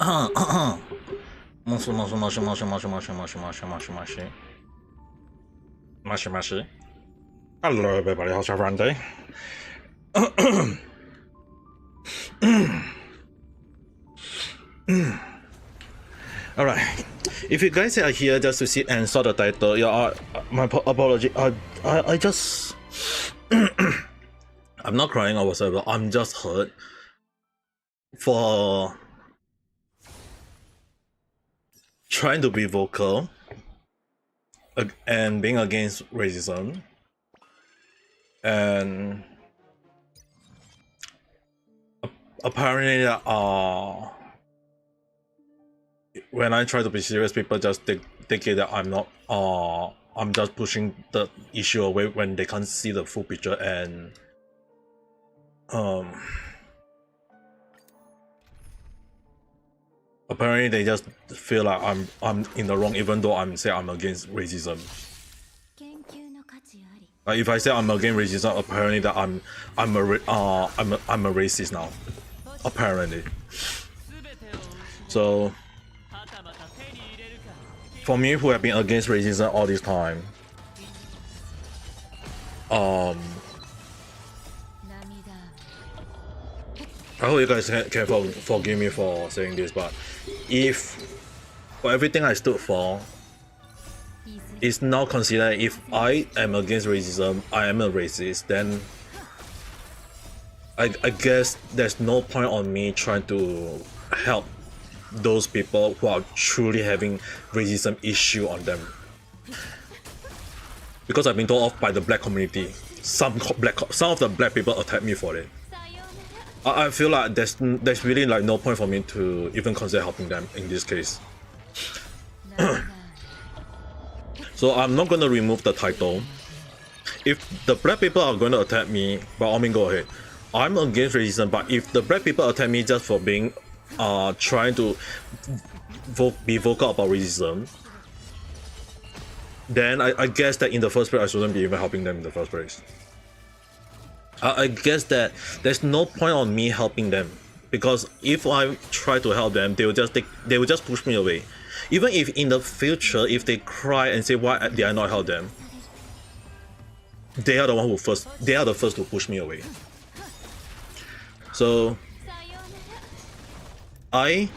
Moshi moshi moshi moshi moshi moshi moshi moshi moshi moshi. Moshi moshi. Hello everybody, how's your Friday? Alright, if you guys are here just to see and saw the title, yeah, my apology. I just I'm not crying or whatsoever. I'm just hurt for trying to be vocal and being against racism, and apparently when I try to be serious, people just take it that I'm not I'm just pushing the issue away when they can't see the full picture, and apparently they just feel like I'm in the wrong, even though I'm saying I'm against racism. Like if I say I'm against racism, apparently that I'm a racist now, apparently. So for me, who have been against racism all this time, I hope you guys can forgive me for saying this, but if for everything I stood for is now considered, if I am against racism, I am a racist, then I guess there's no point on me trying to help those people who are truly having racism issue on them, because I've been told off by the black community. Some of the black people attack me for it. I feel like there's really like no point for me to even consider helping them in this case. So I'm not gonna remove the title. If the black people are going to attack me, by all means go ahead. I'm against racism, but if the black people attack me just for being trying to be vocal about racism, then I guess that in the first place I shouldn't be even helping them in the first place. I guess that there's no point on me helping them, because if I try to help them, they will just push me away. Even if in the future, if they cry and say why did I not help them, they are the one who they are the first to push me away. So I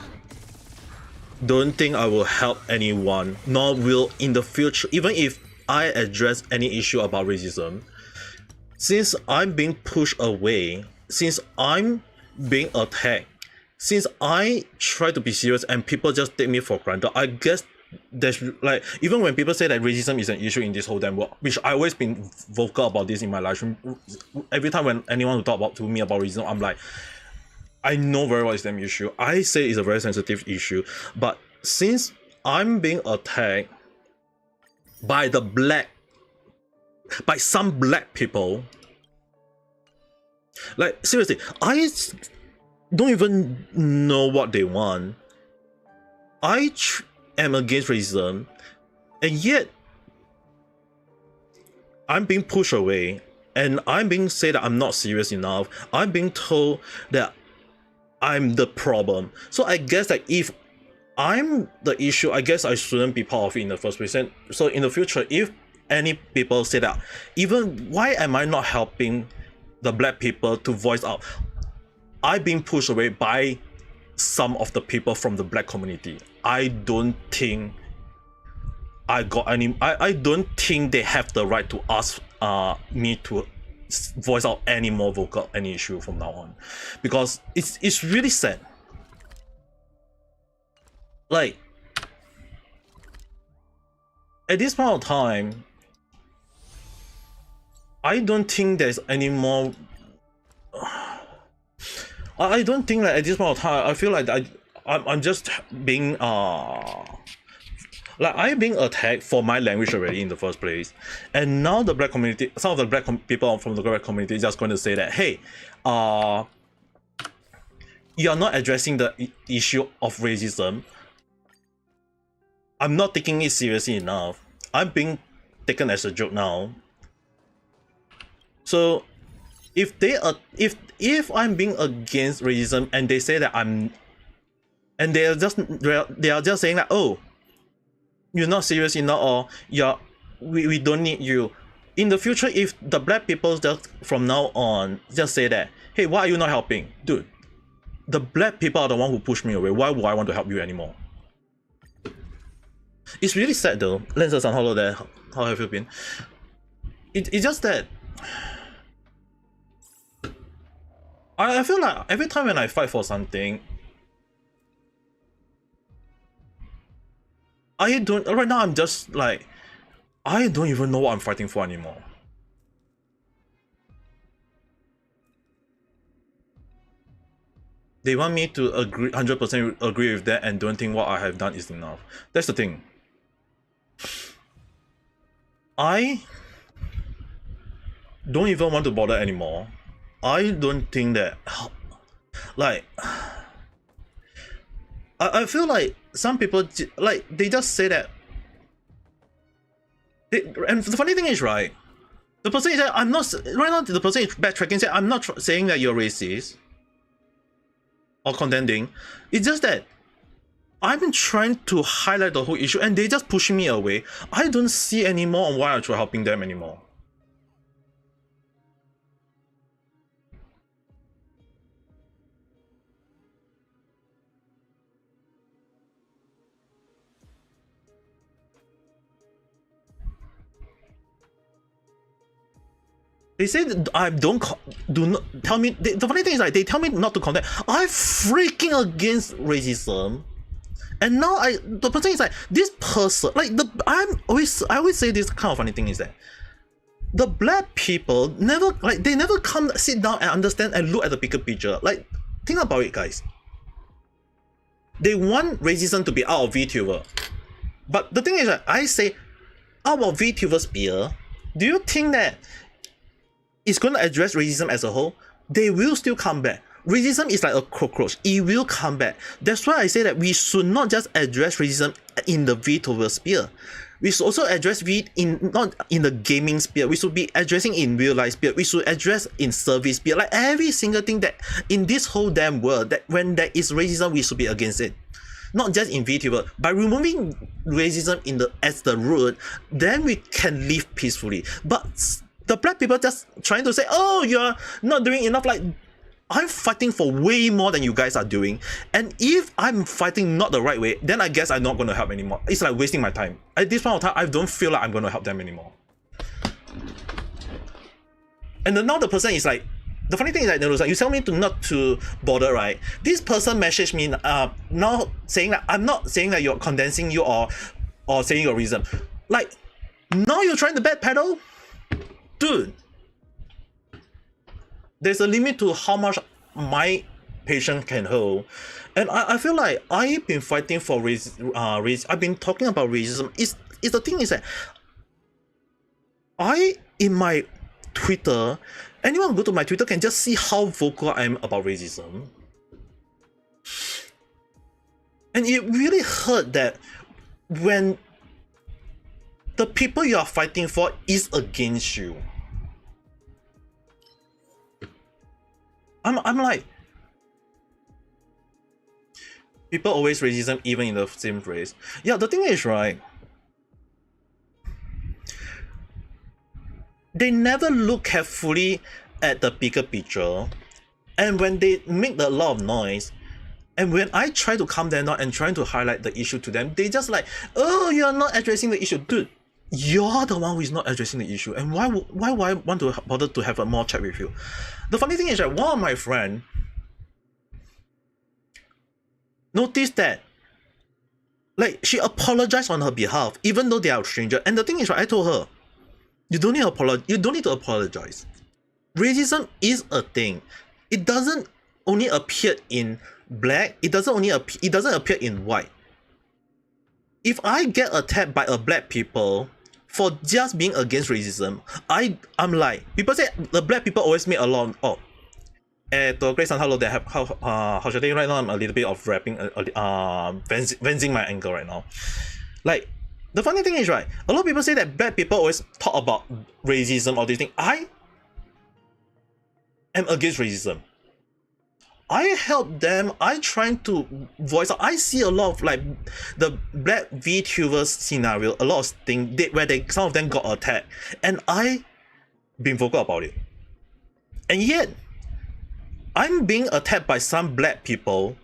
don't think I will help anyone, nor will in the future, even if I address any issue about racism. Since I'm being pushed away, since I'm being attacked, since I try to be serious and people just take me for granted, I guess there's like, even when people say that racism is an issue in this whole damn world, which I always been vocal about this in my life. Every time when anyone will talk to me about racism, I'm like, I know very well it's an issue. I say it's a very sensitive issue, but since I'm being attacked by some black people, like seriously, I don't even know what they want. I am against racism, and yet I'm being pushed away, and I'm being said that I'm not serious enough. I'm being told that I'm the problem. So I guess that if I'm the issue, I guess I shouldn't be part of it in the first place. And so in the future, if any people say that, even why am I not helping the black people to voice out? I'm being pushed away by some of the people from the black community. I don't think I got any. I don't think they have the right to ask me to voice out any more vocal any issue from now on, because it's really sad. Like at this point of time, I don't think there's any more. I don't think that at this point of time, I feel like I'm just being like I'm being attacked for my language already in the first place, and now the black community, some of the black people from the black community is just going to say that, hey, you are not addressing the issue of racism. I'm not taking it seriously enough. I'm being taken as a joke now. So if I'm being against racism and they say that I'm and they are just saying that, oh, you're not serious enough, or we don't need you. In the future, if the black people just from now on just say that, hey, why are you not helping? Dude, the black people are the one who pushed me away. Why would I want to help you anymore? It's really sad though. Lenses on Hollow there. How have you been? It's just that I feel like every time when I fight for something, right now I'm just like, I don't even know what I'm fighting for anymore. They want me to agree 100% agree with that and don't think what I have done is enough. That's the thing. I don't even want to bother anymore. I don't think that, like, I feel like some people, like, they just say that, and the funny thing is, right, the person is that I'm not, right now the person is backtracking, say I'm not saying that you're racist or condemning. It's just that I've been trying to highlight the whole issue and they just pushing me away. I don't see anymore on why I'm trying helping them anymore. They say that I do not tell me. The funny thing is, like, they tell me not to condemn. I'm freaking against racism, and now the person is like, this person, like, I always say this kind of funny thing is that the black people never, like, they never come sit down and understand and look at the bigger picture. Like, think about it, guys. They want racism to be out of VTuber, but the thing is that I say, out of VTuber sphere, do you think that it's going to address racism as a whole? They will still come back. Racism is like a cockroach. It will come back. That's why I say that we should not just address racism in the VTuber sphere. We should also address it not in the gaming sphere. We should be addressing in real life sphere. We should address in service sphere. Like, every single thing that in this whole damn world, that when there is racism, we should be against it. Not just in VTuber. By removing racism as the root, then we can live peacefully. But the black people just trying to say, oh, you're not doing enough. Like, I'm fighting for way more than you guys are doing. And if I'm fighting not the right way, then I guess I'm not going to help anymore. It's like wasting my time. At this point of time, I don't feel like I'm going to help them anymore. And then now the person is like, the funny thing is that, you tell me not to bother, right? This person messaged me now saying that I'm not saying that you're condensing you or saying your reason. Like, now you're trying to backpedal? Dude, there's a limit to how much my patience can hold, and I feel like I've been fighting for race. I've been talking about racism. Is the thing is that in my Twitter, anyone who go to my Twitter can just see how vocal I am about racism, and it really hurt that when the people you are fighting for is against you. I'm like, people always racism even in the same race. Yeah, the thing is, right, they never look carefully at the bigger picture, and when they make a lot of noise, and when I try to calm them down and trying to highlight the issue to them, they just like, oh, you're not addressing the issue. Dude, you're the one who is not addressing the issue, and why would I want to bother to have a more chat with you? The funny thing is that one of my friends noticed that, like, she apologized on her behalf even though they are strangers. And the thing is, right, I told her, you don't need to apologize. Racism is a thing. It doesn't only appear in black, it doesn't appear in white. If I get attacked by a black people for just being against racism, I'm like, people say the black people always make a lot of, to Grace and hello there, how should I right now? I'm a little bit of rapping, venting my anger right now. Like, the funny thing is, right, a lot of people say that black people always talk about racism or this thing. I am against racism. I help them. I trying to voice out. I see a lot of like the black VTubers scenario, a lot of things where some of them got attacked, and I been vocal about it. And yet, I'm being attacked by some black people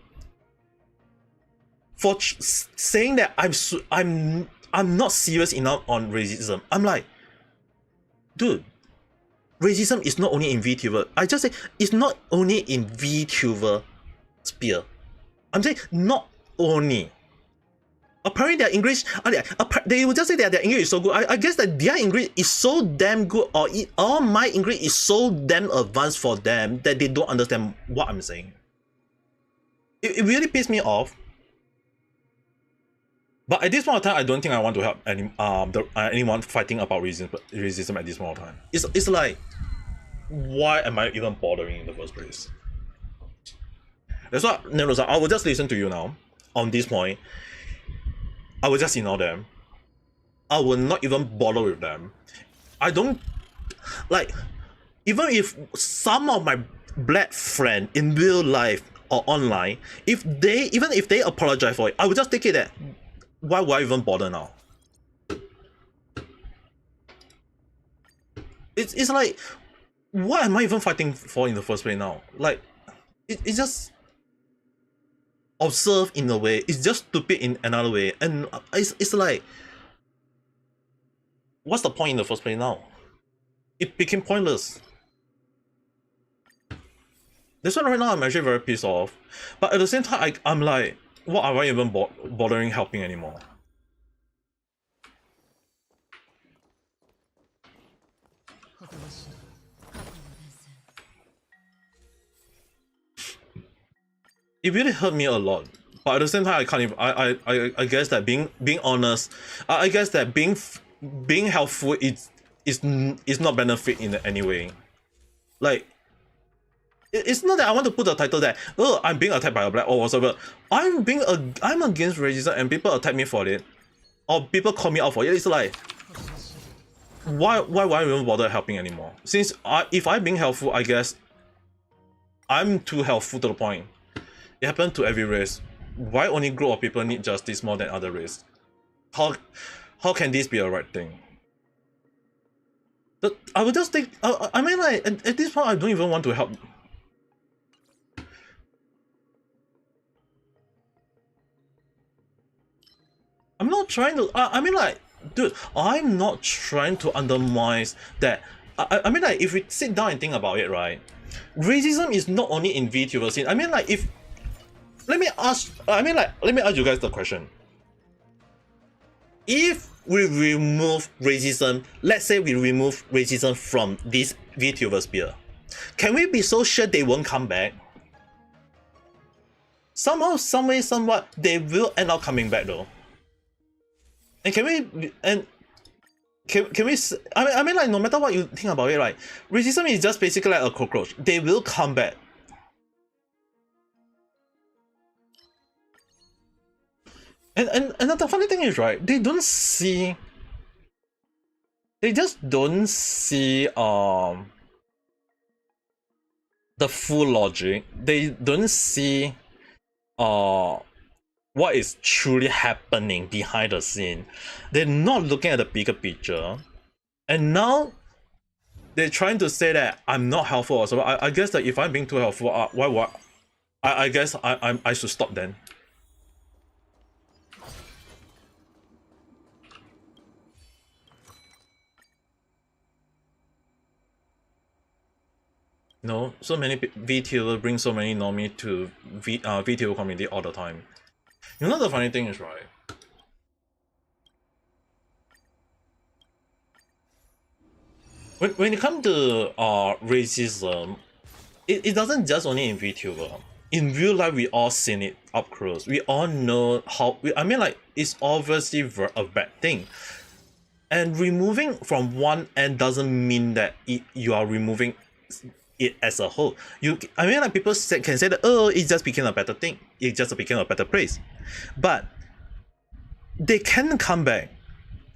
for saying that I'm not serious enough on racism. I'm like, dude, racism is not only in VTuber. I just say it's not only in VTuber sphere. I'm saying not only. Apparently their English, they will just say that their English is so good. I guess that their English is so damn good, or my English is so damn advanced for them that they don't understand what I'm saying. It really pissed me off. But at this point of time, I don't think I want to help anyone fighting about racism at this point of time. It's like, why am I even bothering in the first place? That's why I will just listen to you now on this point. I will just ignore them. I will not even bother with them. I don't like, even if some of my black friends in real life or online, even if they apologize for it, I will just take it that why would I even bother now? It's like, what am I even fighting for in the first place now? Like, it's just absurd in a way, it's just stupid in another way, and it's like, what's the point in the first place now? It became pointless. That's why right now I'm actually very pissed off, but at the same time I'm like, what am I even bothering helping anymore? It really hurt me a lot, but at the same time I can't even, I guess that being honest, I guess that being helpful is not benefit in any way. Like, it's not that I want to put the title that, oh, I'm being attacked by a black or whatever. I'm against racism and people attack me for it, or people call me out for it. It's like, why would I even bother helping anymore? Since if I'm being helpful, I guess I'm too helpful to the point. It happened to every race. Why only group of people need justice more than other race? How can this be a right thing? But I would just think, I mean, like, at this point I don't even want to help. I'm not trying to, I mean, like, dude, I'm not trying to undermine that. I mean, like, if we sit down and think about it, right? Racism is not only in VTuber scene. I mean, like, let me ask you guys the question. If we remove racism, let's say we remove racism from this VTuber sphere, can we be so sure they won't come back? Somehow, some way, somewhat, they will end up coming back though. And can we I mean, like, no matter what you think about it, right? Racism is just basically like a cockroach. They will come back. And the funny thing is, right, they just don't see the full logic. They don't see what is truly happening behind the scene. They're not looking at the bigger picture. And now they're trying to say that I'm not helpful or so. I guess that if I'm being too helpful, I guess I should stop then. No, so many VTuber bring so many normie to VTuber community all the time. You know the funny thing is, right? When it comes to racism, it doesn't just only in VTuber. In real life, we all seen it up close. We all know how. I mean, like, it's obviously a bad thing. And removing from one end doesn't mean that you are removing it as a whole. I mean, like, people can say that, oh, it just became a better thing. It just became a better place. But they can come back.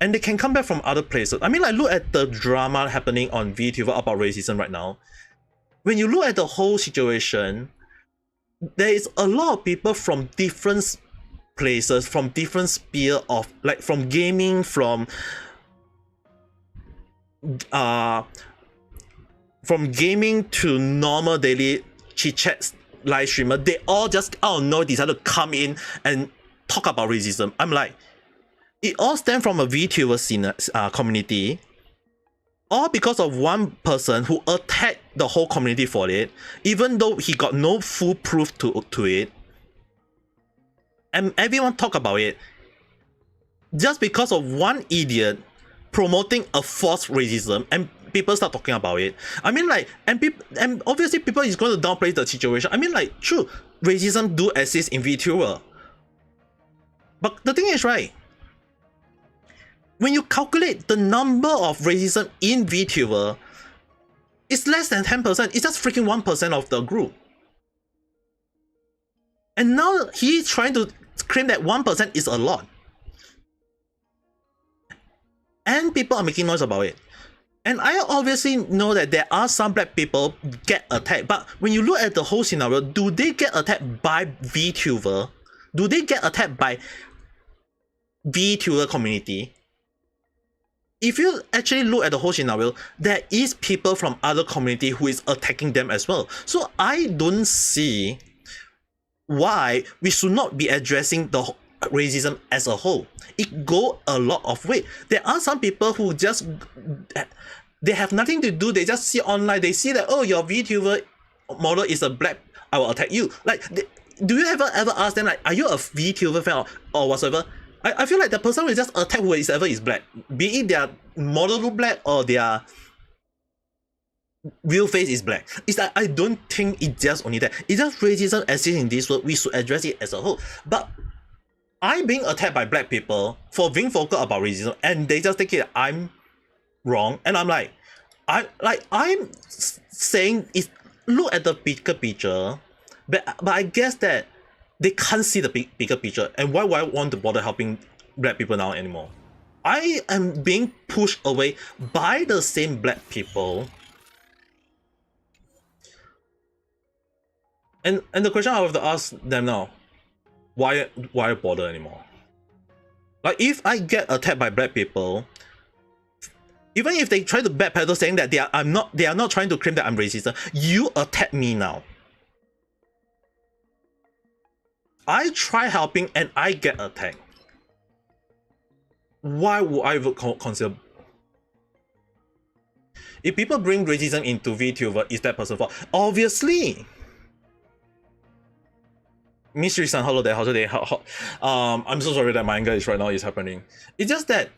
And they can come back from other places. I mean, like, look at the drama happening on VTuber about racism right now. When you look at the whole situation, there is a lot of people from different places, from different sphere of, like, from gaming, uh from gaming to normal daily chit chats live streamer. They all just out of nowhere decided to come in and talk about racism. I'm like, it all stems from a VTuber scene, community, all because of one person who attacked the whole community for it, even though he got no full proof to it. And everyone talk about it just because of one idiot promoting a false racism, and people start talking about it. I mean, like, and obviously people is going to downplay the situation. I mean, like, true, racism do exist in VTuber, but the thing is, right, when you calculate the number of racism in VTuber, it's less than 10%. It's just freaking 1% of the group. And now he's trying to claim that 1% is a lot. And people are making noise about it. And I obviously know that there are some black people get attacked, but when you look at the whole scenario, do they get attacked by VTuber? Do they get attacked by VTuber community? If you actually look at the whole scenario, there is people from other community who is attacking them as well. So I don't see why we should not be addressing the racism as a whole. It go a lot of way. There are some people who just, they have nothing to do. They just see online. They see that, oh, your VTuber model is a black, I will attack you. Like, do you ever ask them, like, are you a VTuber fan or whatsoever? I feel like the person will just attack whoever is black, be it their model look black or their real face is black. It's like, I don't think it's just only that. It's just racism exists in this world. We should address it as a whole. But I'm being attacked by black people for being vocal about racism, and they just think it I'm wrong. And I'm like, I'm saying is look at the bigger picture, but I guess that they can't see the bigger picture. And why would I want to bother helping black people now anymore? I am being pushed away by the same black people. And the question I have to ask them now, why bother anymore? Like, if I get attacked by black people, even if they try to backpedal saying that they are not trying to claim that I'm racist, you attack me now. I try helping and I get attacked. Why would I consider? If people bring racism into VTuber, is that person's fault? Obviously. Mystery-san, hello there, how's your day? I'm so sorry that my anger is right now is happening. It's just that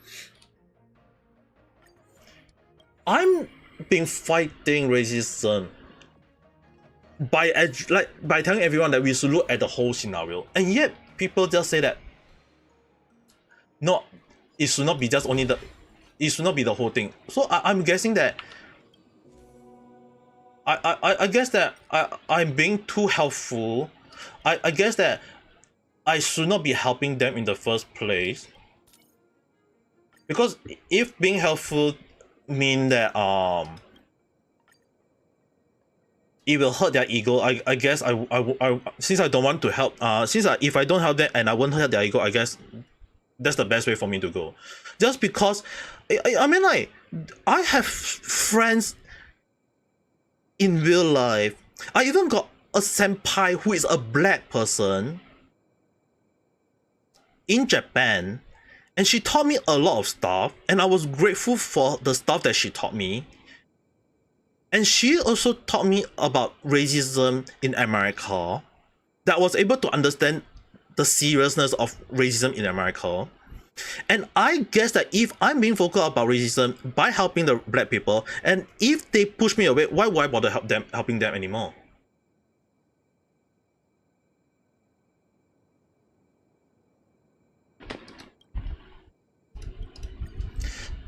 I'm being fighting racism by telling everyone that we should look at the whole scenario, and yet people just say that no, it should not be just only the, it should not be the whole thing. So I'm guessing that I guess that I'm being too helpful. I guess that I should not be helping them in the first place, because if being helpful mean that it will hurt their ego, I guess I since I don't want to help, if I don't help them and I won't hurt their ego, I guess that's the best way for me to go. Just because I mean, like, I have friends in real life. I even got a senpai who is a black person in Japan, and she taught me a lot of stuff, and I was grateful for the stuff that she taught me. And she also taught me about racism in America, that I was able to understand the seriousness of racism in America. And I guess that if I'm being vocal about racism by helping the black people, and if they push me away, why would I bother helping them anymore?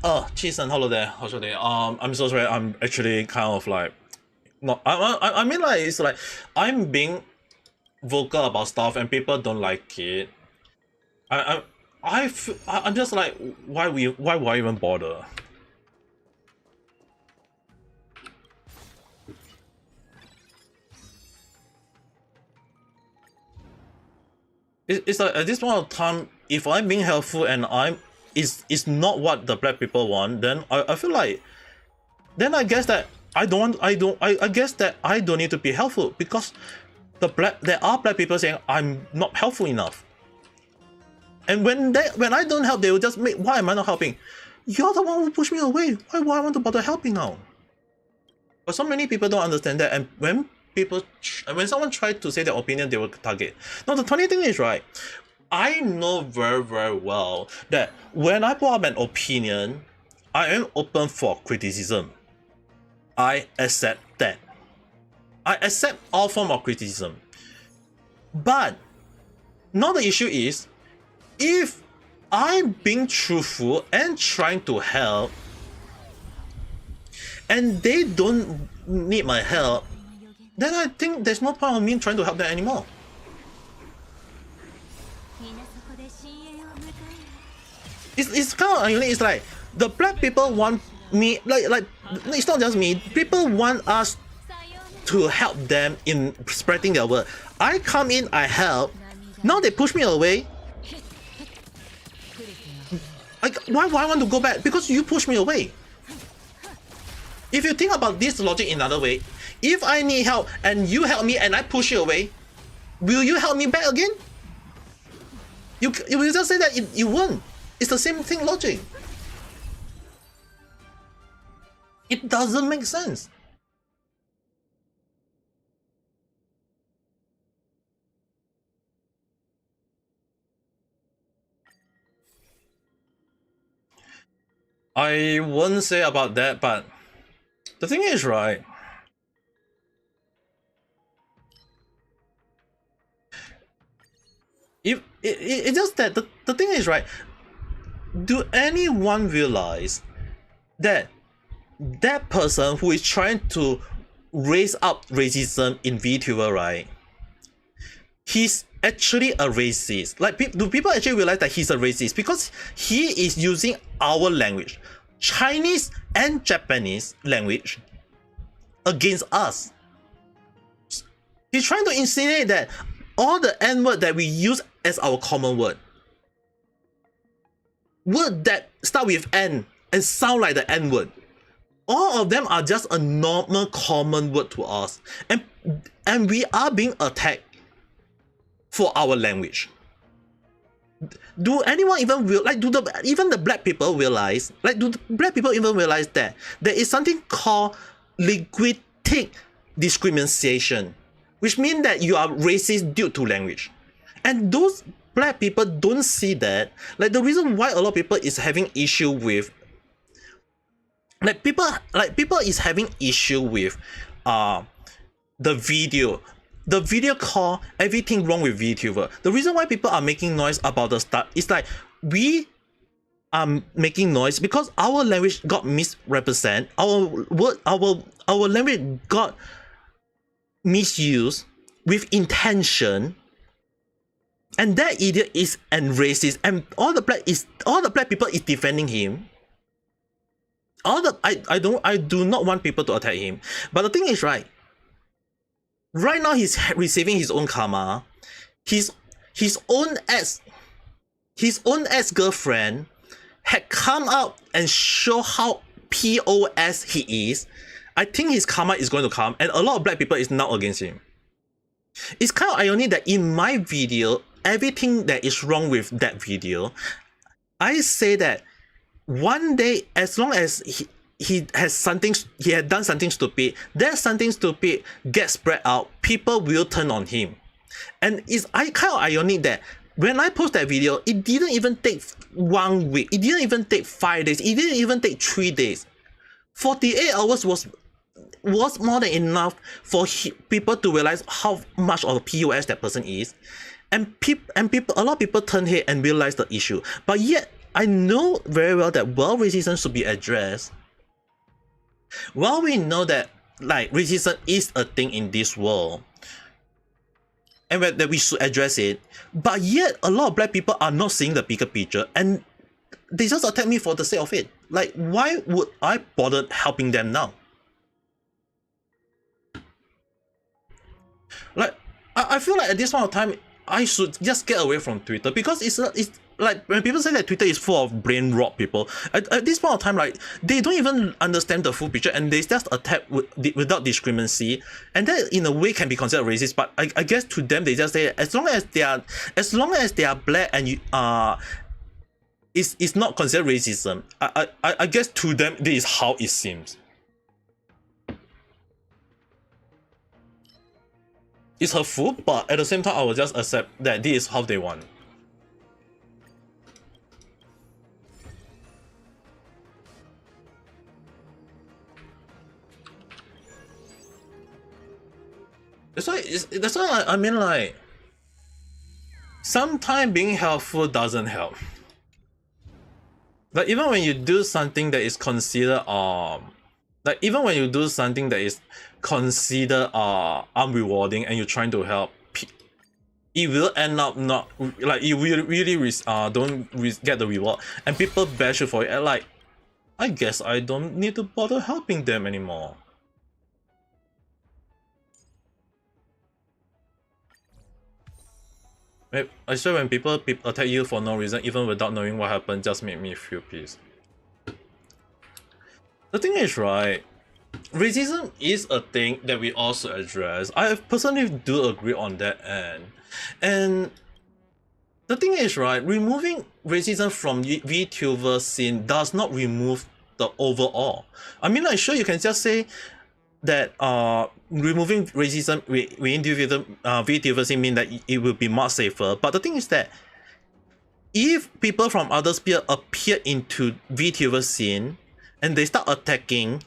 Oh, Cheeson, hello there. How's your day? I'm so sorry. I'm actually kind of like, not. I mean, like, it's like I'm being vocal about stuff and people don't like it. I'm just like, why would I even bother? It's like at this point of time, if I'm being helpful and it's not what the black people want, then I feel like, then I guess that I guess that I don't need to be helpful, because there are black people saying I'm not helpful enough. And when I don't help, they will just make, why am I not helping? You're the one who pushed me away. Why would I want to bother helping now? But so many people don't understand that, and when someone tries to say their opinion, they will target. Now the funny thing is, right, I know very, very well that when I put up an opinion, I am open for criticism. I accept that. I accept all form of criticism. But now the issue is, if I'm being truthful and trying to help, and they don't need my help, then I think there's no point of me trying to help them anymore. It's kind of ironic. It's like the black people want me, like it's not just me. People want us to help them in spreading their word. I come in, I help. Now they push me away. Like, why would I want to go back? Because you push me away. If you think about this logic in another way, if I need help and you help me and I push you away, will you help me back again? You will just say that you won't. It's the same thing logic. It doesn't make sense. I wouldn't say about that, but the thing is, right, if it's just that the thing is, right, do anyone realize that that person who is trying to raise up racism in VTuber, right, he's actually a racist? Like, do people actually realize that he's a racist? Because he is using our language, Chinese and Japanese language, against us. He's trying to insinuate that all the N-word that we use as our common word that start with N and sound like the N-word, all of them are just a normal common word to us, and we are being attacked for our language. Do anyone even even the black people realize, like, do the black people even realize that there is something called linguistic discrimination, which means that you are racist due to language? And those black people don't see that. Like, the reason why a lot of people is having issue with, people is having issue with the video call everything wrong with VTuber. The reason why people are making noise about the stuff is like, we are making noise because our language got misrepresented, our language got misused with intention, and that idiot is and racist, and all the black people is defending him. I do not want people to attack him, but the thing is, right now he's receiving his own karma. His own ex-girlfriend had come out and show how POS he is. I think his karma is going to come, and a lot of black people is now against him. It's kind of ironic that in my video, everything that is wrong with that video, I say that one day, as long as he had done something stupid, that something stupid gets spread out, people will turn on him. And it's kind of ironic that when I post that video, it didn't even take 1 week, it didn't even take 5 days, it didn't even take 3 days. 48 hours was more than enough for people to realize how much of a POS that person is, and a lot of people turn here and realize the issue. But yet, I know very well that while racism should be addressed, while we know that, like, racism is a thing in this world, and that we should address it, but yet a lot of black people are not seeing the bigger picture, and they just attack me for the sake of it. Like, why would I bother helping them now? Like, I feel like at this point of time, I should just get away from Twitter, because it's like when people say that Twitter is full of brain rot people, at this point of time, like, they don't even understand the full picture, and they just attack without discriminancy, and that in a way can be considered racist. But I guess to them, they just say as long as they are black and you it's not considered racism. I guess to them this is how it seems. It's hurtful, but at the same time, I will just accept that this is how they want. That's why I mean, like, sometimes being helpful doesn't help. Like, even when you do something that is considered like, even when you do something that is considered unrewarding and you're trying to help, it will end up not, like, you really don't get the reward, and people bash you for it, and like, I guess I don't need to bother helping them anymore. I swear, when people attack you for no reason, even without knowing what happened, just make me feel peace. The thing is, right, racism is a thing that we also address. I personally do agree on that end. And the thing is, right, removing racism from VTuber scene does not remove the overall. I mean, like, sure, you can just say that removing racism within VTuber scene mean that it will be much safer. But the thing is that if people from other sphere appear into VTuber scene and they start attacking,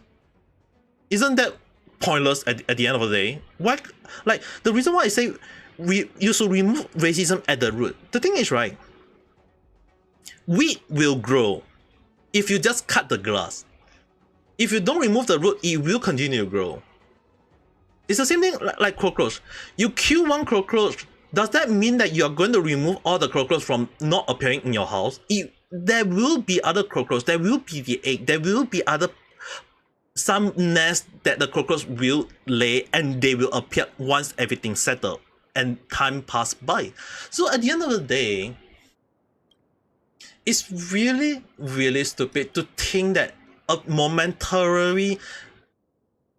isn't that pointless at the end of the day? Why? Like, the reason why I say you should remove racism at the root. The thing is, right, wheat will grow if you just cut the grass. If you don't remove the root, it will continue to grow. It's the same thing like cockroach. You kill one cockroach, does that mean that you're going to remove all the cockroaches from not appearing in your house? There will be other cockroaches, there will be the egg, there will be some nest that the cockroach will lay, and they will appear once everything settled and time pass by. So at the end of the day, it's really, really stupid to think that a momentary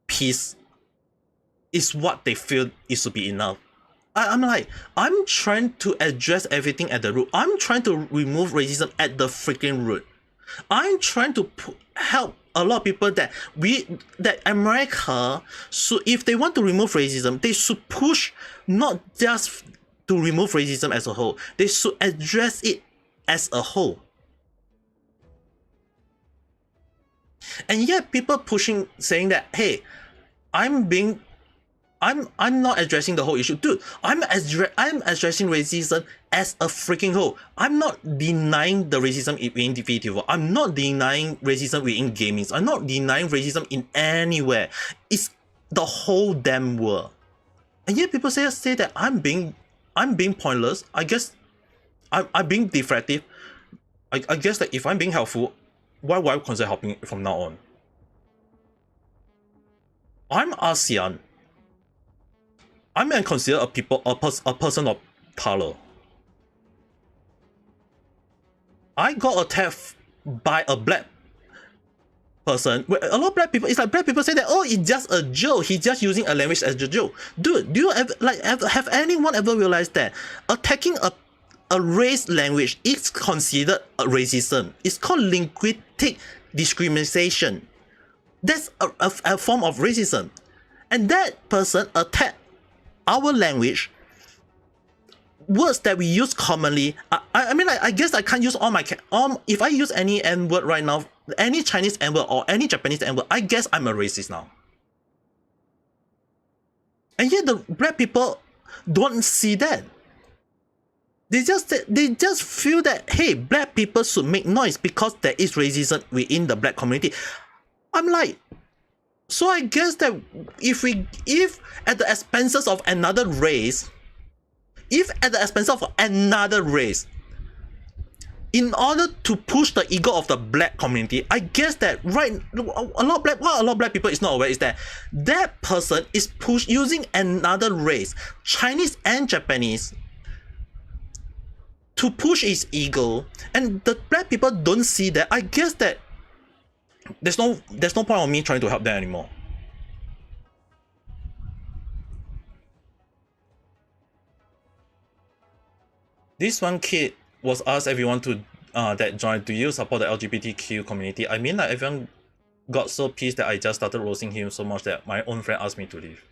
peace is what they feel it should be enough. I'm trying to address everything at the root. I'm trying to remove racism at the freaking root. I'm trying to help a lot of people that America should, if they want to remove racism, they should push not just to remove racism as a whole. They should address it as a whole. And yet people pushing, saying that, hey, I'm not addressing the whole issue. Dude, I'm addressing racism as a freaking whole. I'm not denying the racism within the VTuber. I'm not denying racism within gaming. I'm not denying racism in anywhere. It's the whole damn world. And yet people say that I'm being pointless. I guess I'm being deflective. I guess that if I'm being helpful, why would I consider helping from now on? I'm ASEAN. I'm considered a person of color. I got attacked by a black person. A lot of black people, it's like black people say that, oh, it's just a joke. He's just using a language as a joke. Dude, do you ever have anyone ever realized that attacking a race language is considered a racism? It's called linguistic discrimination. That's a form of racism. And that person attacked our language, words that we use commonly. I mean, I guess I can't use all my if I use any N word right now, any Chinese N word or any Japanese N word, I guess I'm a racist now. And yet the black people don't see that. They just feel that, hey, black people should make noise because there is racism within the black community. I'm like, so I guess that if at the expenses of another race, in order to push the ego of the black community, I guess that what a lot of black people is not aware is that that person is using another race, Chinese and Japanese, to push his ego, and the black people don't see that. I guess that there's no point of me trying to help them anymore. This one kid was asked everyone to that joined, do you support the LGBTQ community? I mean, like, everyone got so pissed that I just started roasting him so much that my own friend asked me to leave.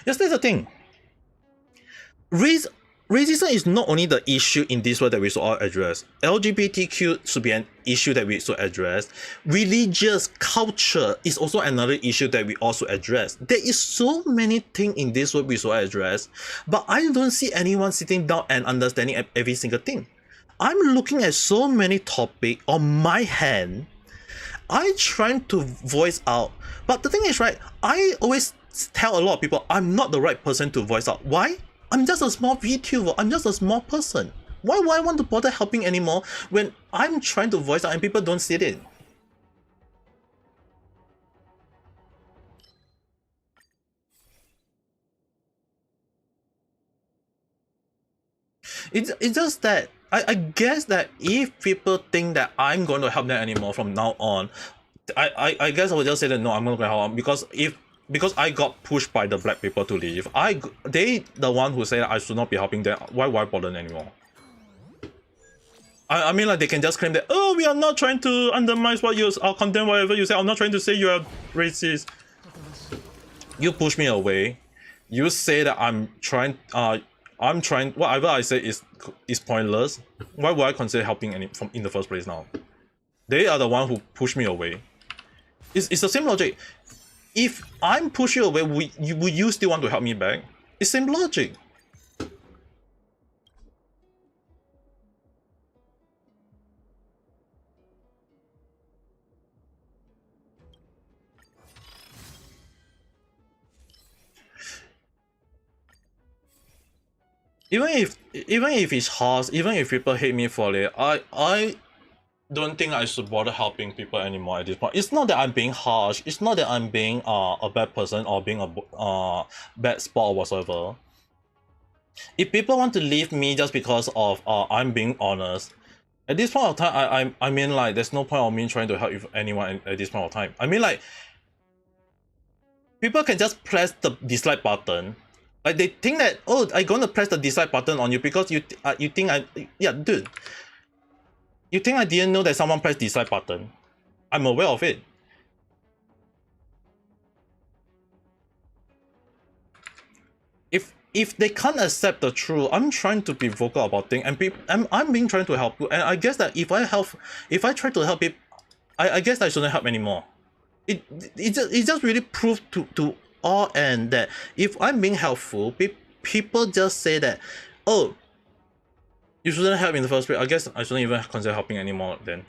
Yes, that's the thing. Racism is not only the issue in this world that we should all address. LGBTQ should be an issue that we should address. Religious culture is also another issue that we also address. There is so many things in this world we should address, but I don't see anyone sitting down and understanding every single thing. I'm looking at so many topics on my hand. I trying to voice out, but the thing is, right, I always tell a lot of people I'm not the right person to voice out. Why? I'm just a small VTuber. I'm just a small person. Why would I want to bother helping anymore when I'm trying to voice out and people don't see it? It's just that I guess that if people think that I'm going to help them anymore from now on, I guess I would just say that no, I'm not going to help them, because I got pushed by the black people to leave. They the one who said I should not be helping them. Why bother anymore? I mean, like, they can just claim that, oh, we are not trying to undermine what you or condemn whatever you say. I'm not trying to say you are racist. You push me away. You say that I'm trying whatever I say is pointless. Why would I consider helping in the first place now? They are the one who push me away. It's the same logic. If I'm pushing you away, would you still want to help me back? It's same logic. Even if it's harsh, even if people hate me for it, I don't think I should bother helping people anymore at this point. It's not that I'm being harsh. It's not that I'm being a bad person or being a bad sport or whatsoever. If people want to leave me just because of I'm being honest, at this point of time, I mean, like, there's no point of me trying to help anyone at this point of time. I mean, like, people can just press the dislike button. Like, they think that, oh, I'm gonna press the dislike button on you because you think yeah, dude. You think I didn't know that someone pressed dislike button? I'm aware of it. If they can't accept the truth, I'm trying to be vocal about things, and I'm being trying to help you. And I guess that if I try to help it, I guess I shouldn't help anymore. It just really proved to all end that if I'm being helpful, people just say that, oh, you shouldn't help in the first place. I guess I shouldn't even consider helping anymore then.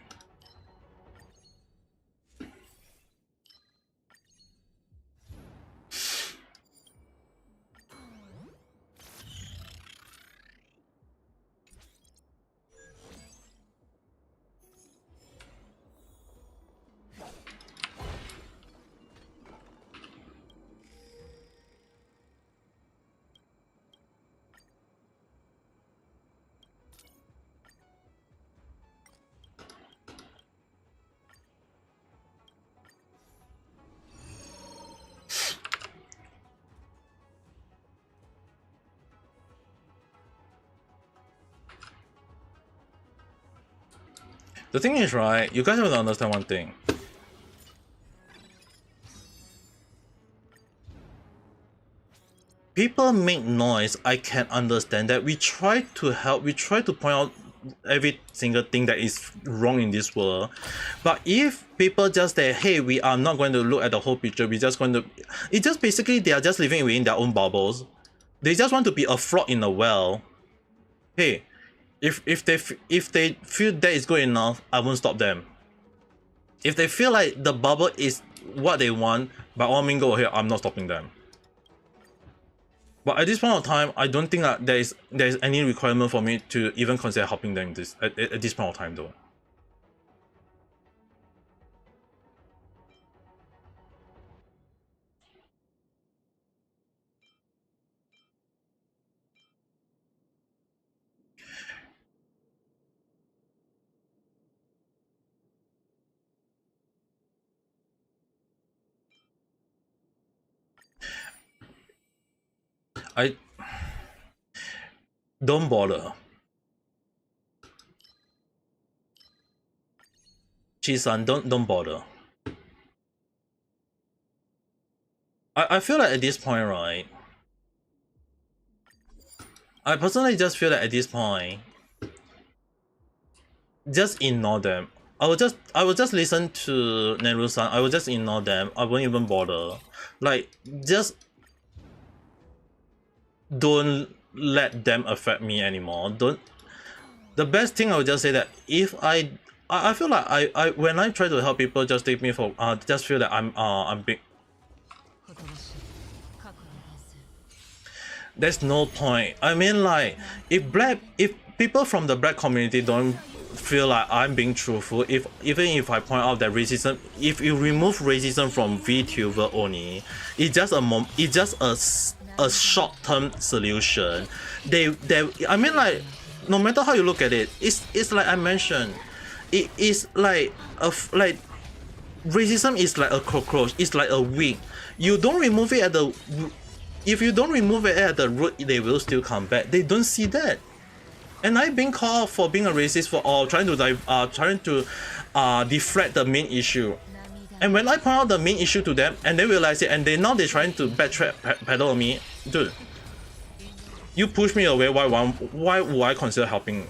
The thing is, right, you guys have to understand one thing. People make noise, I can understand that. We try to help, we try to point out every single thing that is wrong in this world. But if people just say, hey, we are not going to look at the whole picture, we're just going to... It's just basically they are just living within their own bubbles. They just want to be a frog in a well. Hey, if they feel that is good enough, I won't stop them. If they feel like the bubble is what they want, by all means go ahead, I'm not stopping them. But at this point of time, I don't think that there is any requirement for me to even consider helping them at this point of time though. I don't bother. Chi-san, don't bother. I feel like at this point, right? I personally just feel that at this point, just ignore them. I will just listen to Neru-san. I will just ignore them. I won't even bother. Like, just don't let them affect me anymore. Don't. The best thing I would just say that if I feel like I when I try to help people, just take me for just feel that I'm big. There's no point. I mean, like, if people from the black community don't feel like I'm being truthful, even if I point out that racism, if you remove racism from VTuber only, it's just a short-term solution. I mean, like, no matter how you look at it, it's like I mentioned, it is like racism is like a cockroach. It's like a weed. You don't remove it at the If you don't remove it at the root, they will still come back. They don't see that. And I've been called out for being a racist for trying to deflect the main issue. And when I point out the main issue to them, and they realize it, and now they're trying to backtrack pedal on me, dude. You push me away. Why would I consider helping?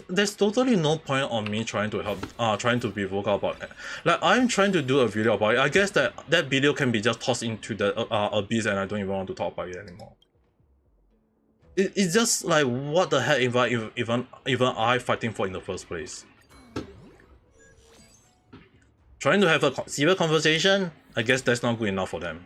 There's totally no point on me trying to help, trying to be vocal about it. Like, I'm trying to do a video about it. I guess that video can be just tossed into the abyss, and I don't even want to talk about it anymore. It's just like, what the heck even I fighting for in the first place? Trying to have a serious conversation, I guess that's not good enough for them.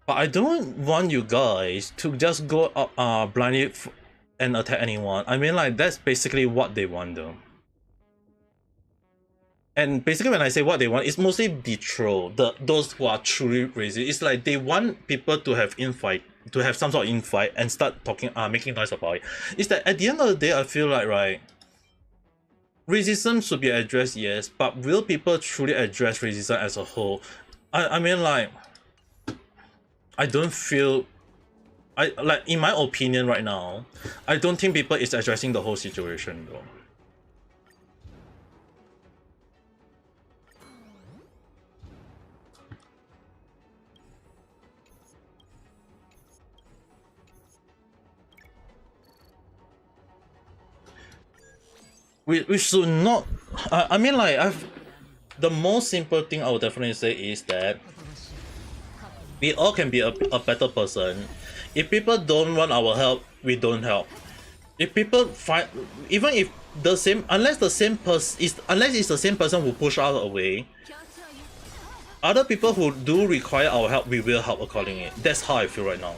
But I don't want you guys to just go up blindly and attack anyone. I mean, like, that's basically what they want though. And basically when I say what they want, it's mostly the troll, those who are truly racist. It's like they want people to have some sort of infight and start talking, making noise about it. It's that at the end of the day, I feel like, right, racism should be addressed, yes, but will people truly address racism as a whole? I mean, like, I don't feel, like, in my opinion right now, I don't think people is addressing the whole situation though. We should not. I mean, like, the most simple thing I would definitely say is that we all can be a better person. If people don't want our help, we don't help. If people find, even if the same, unless it's the same person who push us away, other people who do require our help, we will help accordingly. That's how I feel right now.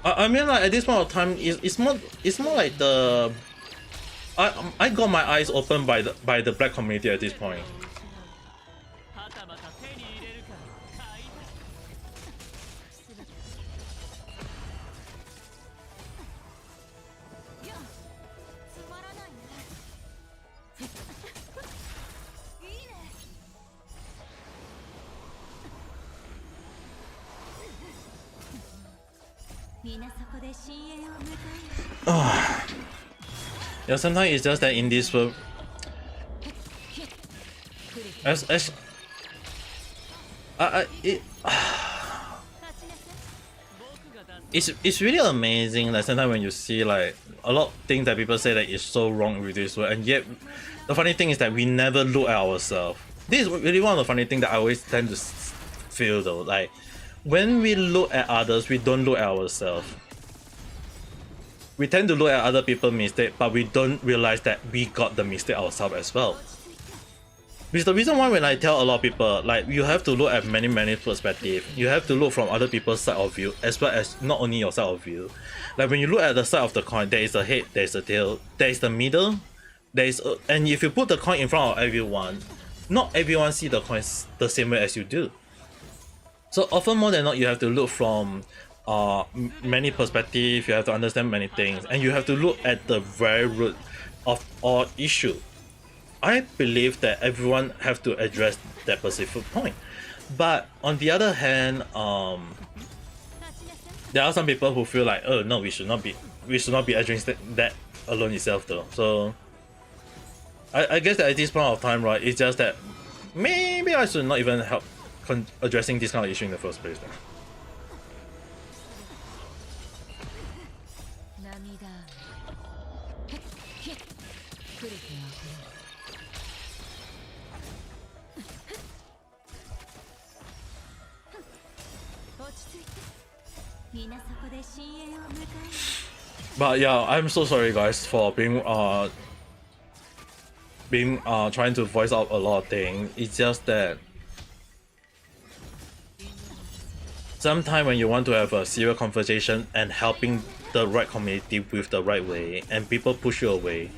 I mean, like, at this point of time, it's more like the I got my eyes opened by the black community at this point. Yeah, sometimes it's just that in this world, it's really amazing. Like, sometimes when you see, like, a lot of things that people say that is so wrong with this world, and yet the funny thing is that we never look at ourselves. This is really one of the funny things that I always tend to feel though. Like, when we look at others, we don't look at ourselves. We tend to look at other people's mistakes, but we don't realize that we got the mistake ourselves as well. It's the reason why when I tell a lot of people, like, you have to look at many perspectives. You have to look from other people's side of view as well as not only your side of view. Like when you look at the side of the coin, there is a head, there is a tail, there is the middle, there is and if you put the coin in front of everyone, not everyone see the coins the same way as you do. So often more than not, you have to look from many perspectives. You have to understand many things, and you have to look at the very root of all issue. I believe that everyone have to address that specific point, but on the other hand, there are some people who feel like, oh no, we should not be addressing that alone itself though. So I guess that at this point of time, right, it's just that maybe I should not even help addressing this kind of issue in the first place then. But yeah, I'm so sorry guys for being trying to voice out a lot of things. It's just that sometimes when you want to have a serious conversation and helping the right community with the right way, and people push you away,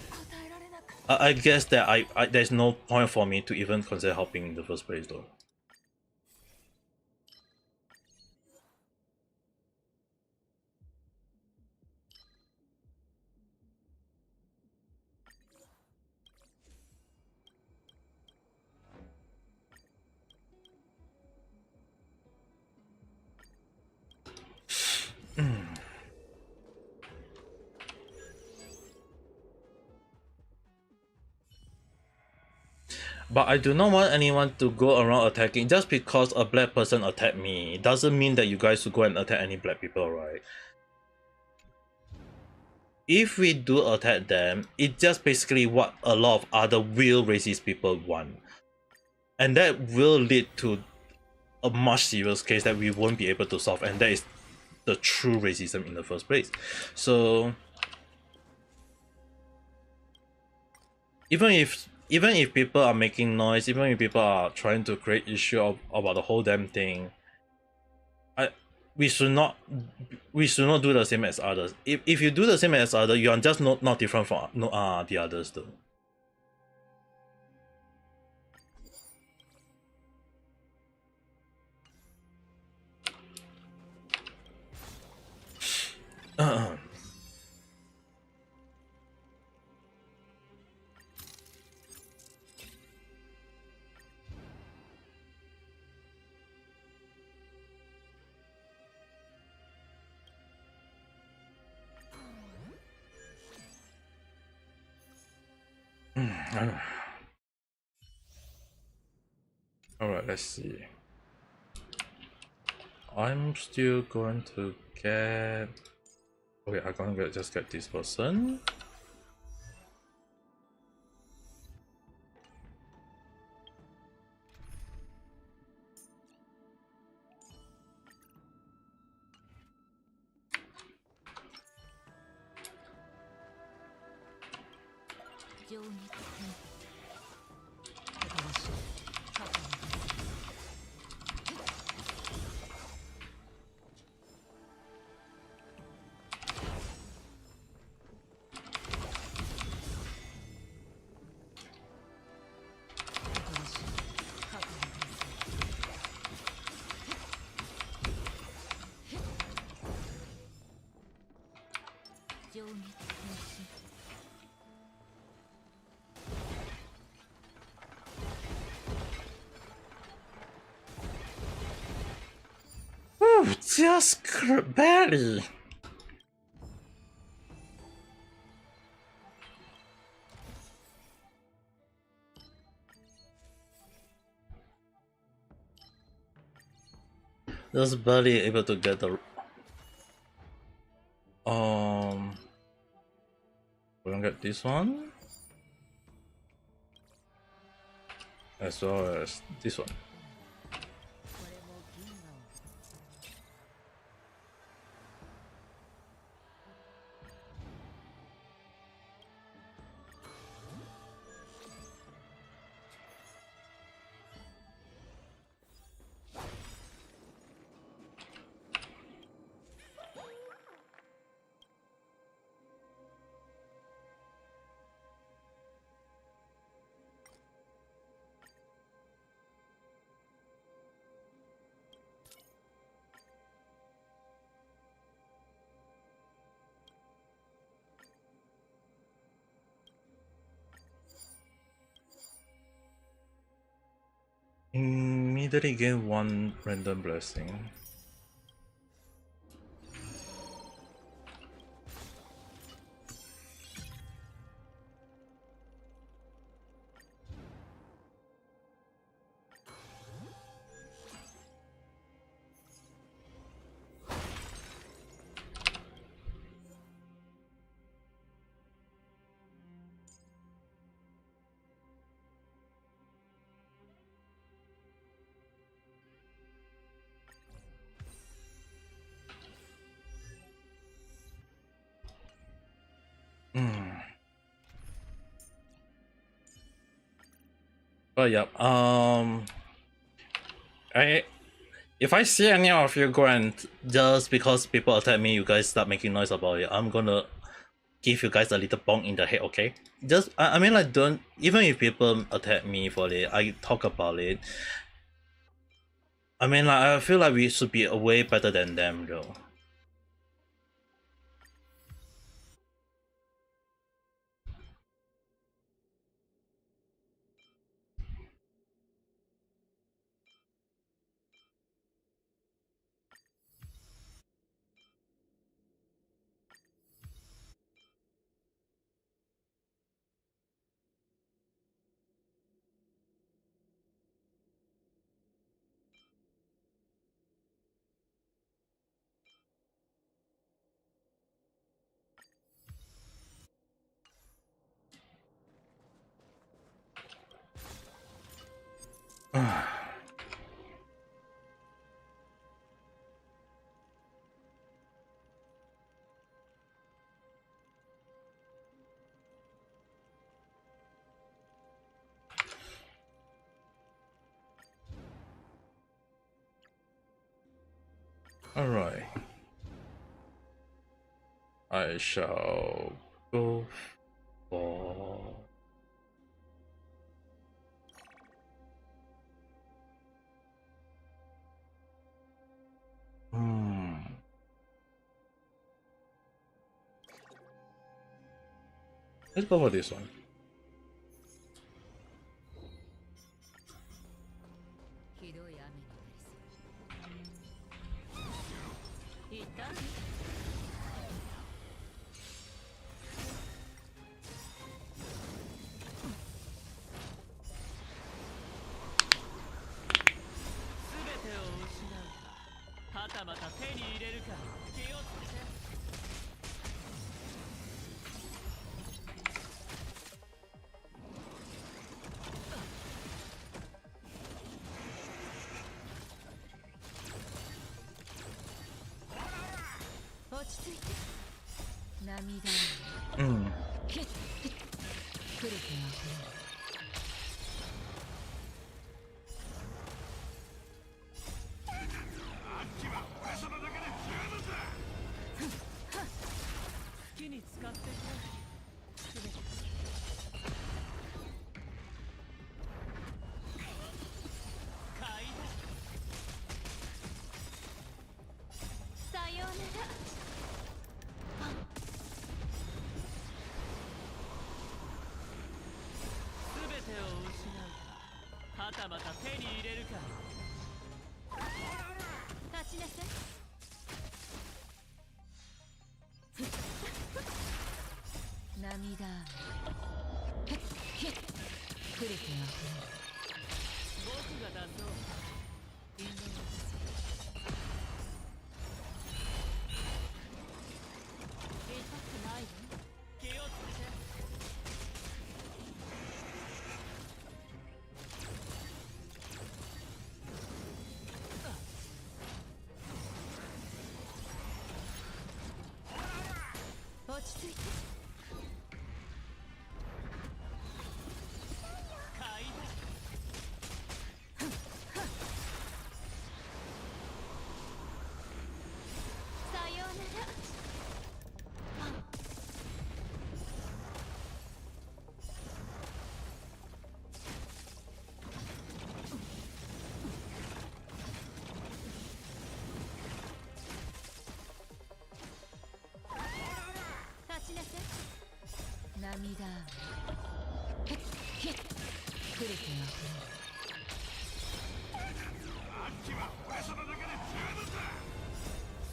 I guess that I there's no point for me to even consider helping in the first place though. But I do not want anyone to go around attacking. Just because a black person attacked me doesn't mean that you guys should go and attack any black people, right? If we do attack them, it's just basically what a lot of other real racist people want. And that will lead to a much serious case that we won't be able to solve, and that is the true racism in the first place. So even if people are making noise, even if people are trying to create issue about the whole damn thing, we should not do the same as others. If you do the same as others, you are just not different from the others though. Alright, let's see. I'm still going to get... Okay, I'm gonna just get this person. Ooh, just barely. Just barely able to get the we're gonna get this one as well as this one. Immediately gain 1 random blessing. But yeah, if I see any of you go and just because people attack me, you guys start making noise about it, I'm gonna give you guys a little bonk in the head, okay? Just I mean like don't, even if people attack me for it, I talk about it. I mean like I feel like we should be way better than them though. Alright. I shall go for... Let's go for this one.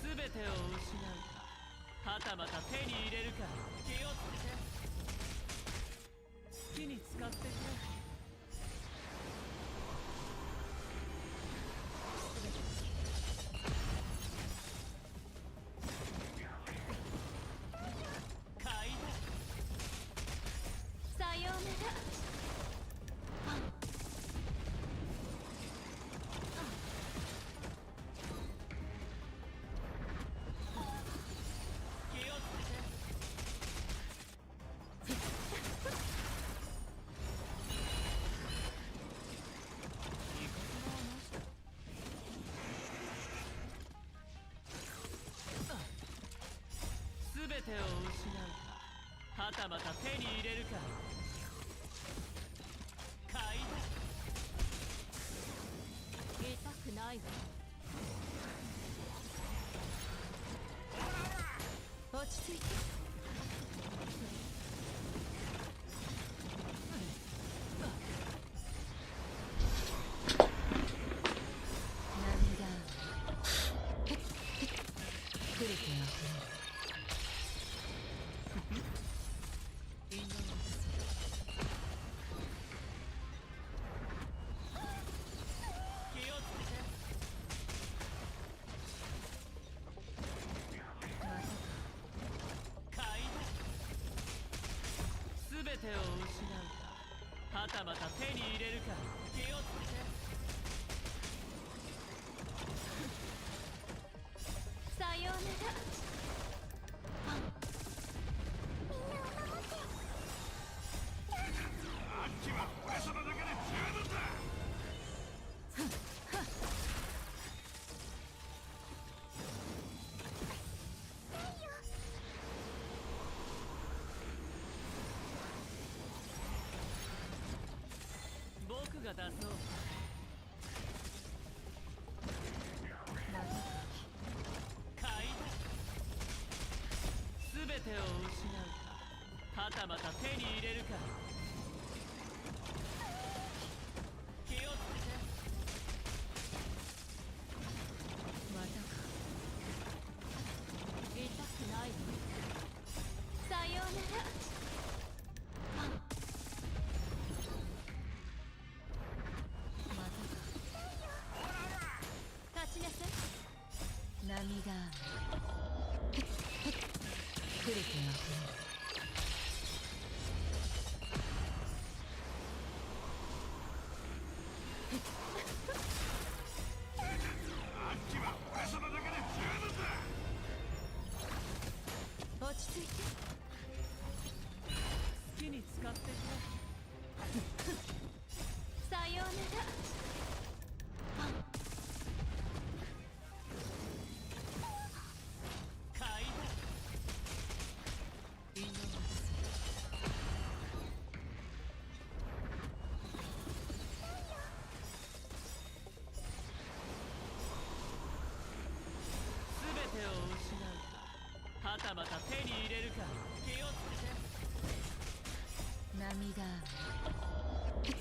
全てを失うか、はたまた手に入れるか、気をつけて好きに使ってくれ。さようなら。全てを失うか、はたまた手に入れるか、買いだ。痛くないわ。落ち着いて。涙来る気がする。全てを失うか、はたまた手に入れるか、気をつけて。さようなら。みんなを守って。あっちは俺様だけで十分だ。僕が出そう。買いだ。全てを失うか、はたまた手に入れるか、気をつけて。またか。痛くないわ。さようなら。立ちなさい。涙来る気がする。あっちは俺様だけで十分だ。落ち着いて。好きに使ってくれ。さようなら。買いだ。インドの全てを失うか、はたまた手に入れるか、気をつけて。涙来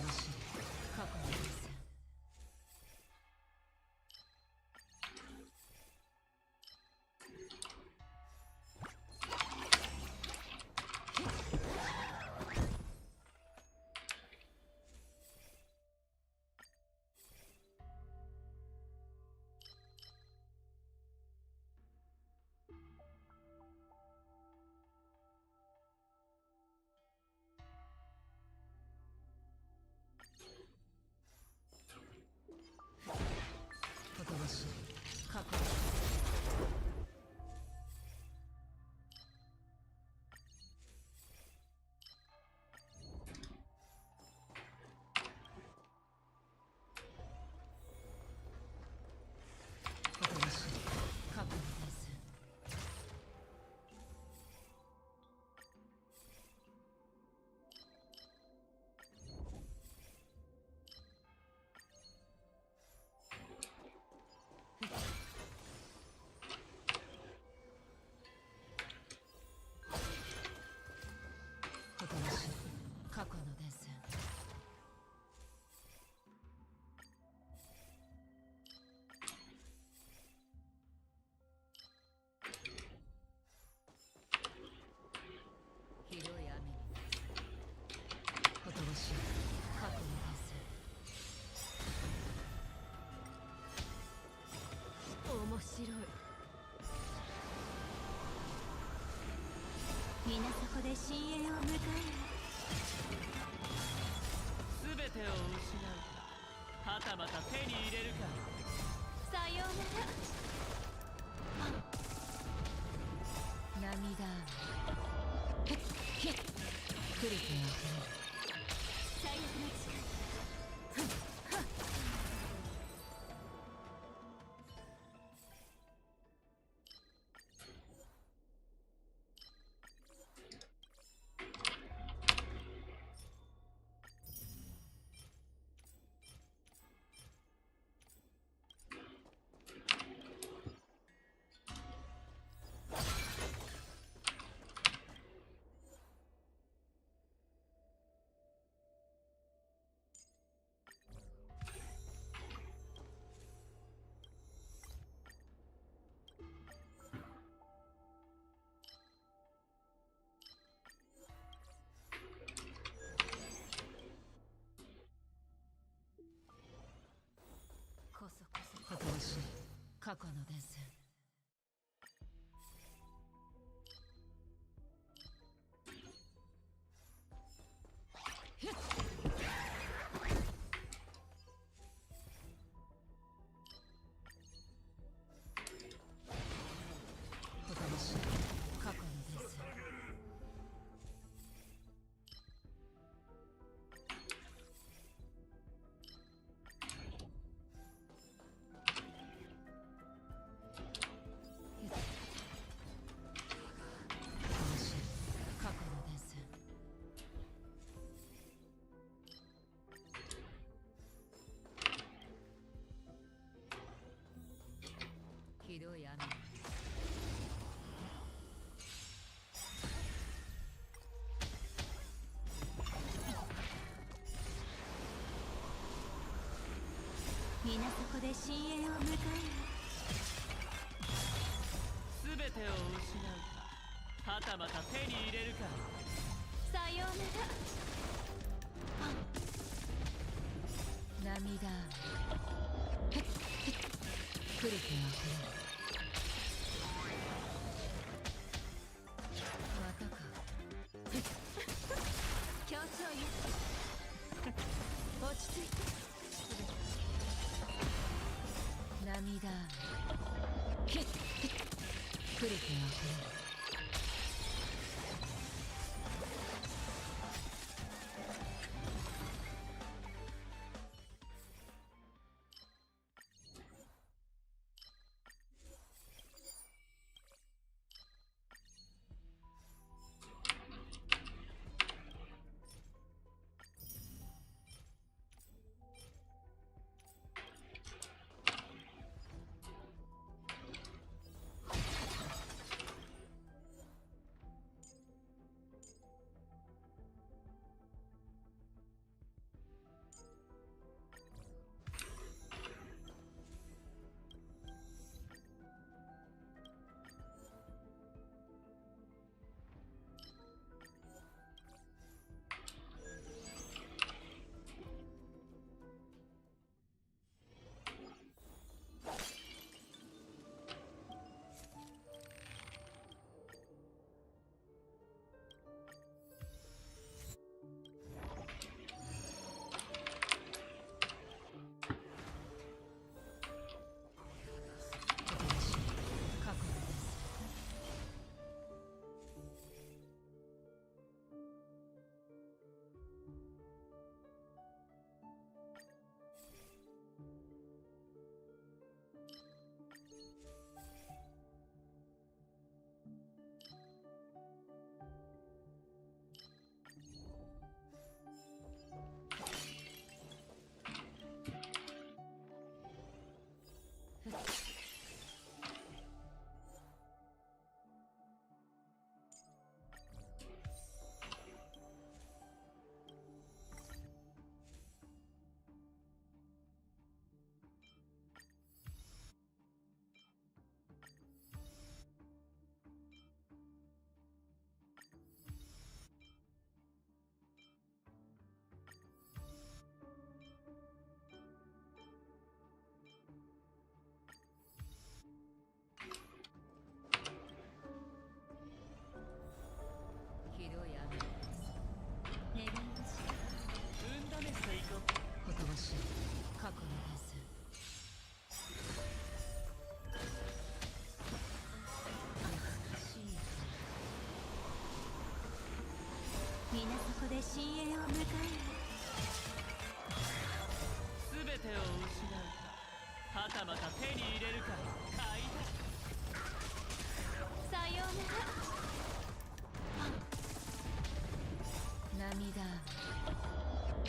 ばしい過去のです。ほとばしい過去のです。ほとばしい過去のです。ほとばしい過去のです。ひどい雨にほとばしい過去のです。面白い。皆そこで深淵を迎える。全てを失うか、はたまた手に入れるか。さようなら。涙雨ふっふりてあふれる最悪の力。こそこそほとばしい過去のです。ほとばしい過去のです。過去のです。ひどい雨。皆そこで深淵を迎える。全てを失うか、はたまた手に入れるか。さようなら。涙雨ふっふりてあふれる。またか。協調よ。落ち着いて。涙雨ふっふりてあふれる。こで深淵を迎える。全てを失うか、はたまた手に入れるか、買いだ。さようなら。涙雨。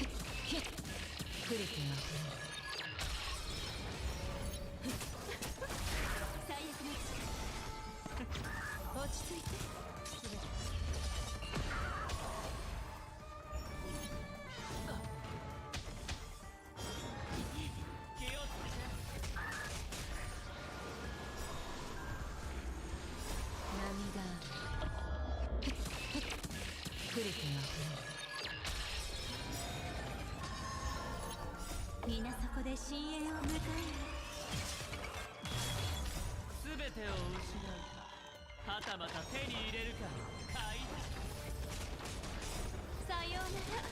来る手は来る。最悪の力。落ち着いて。気をつけて。涙雨。来る手は来る。皆そこで深淵を迎える。全てを失うか、はたまた手に入れるか、買いだ。さようなら。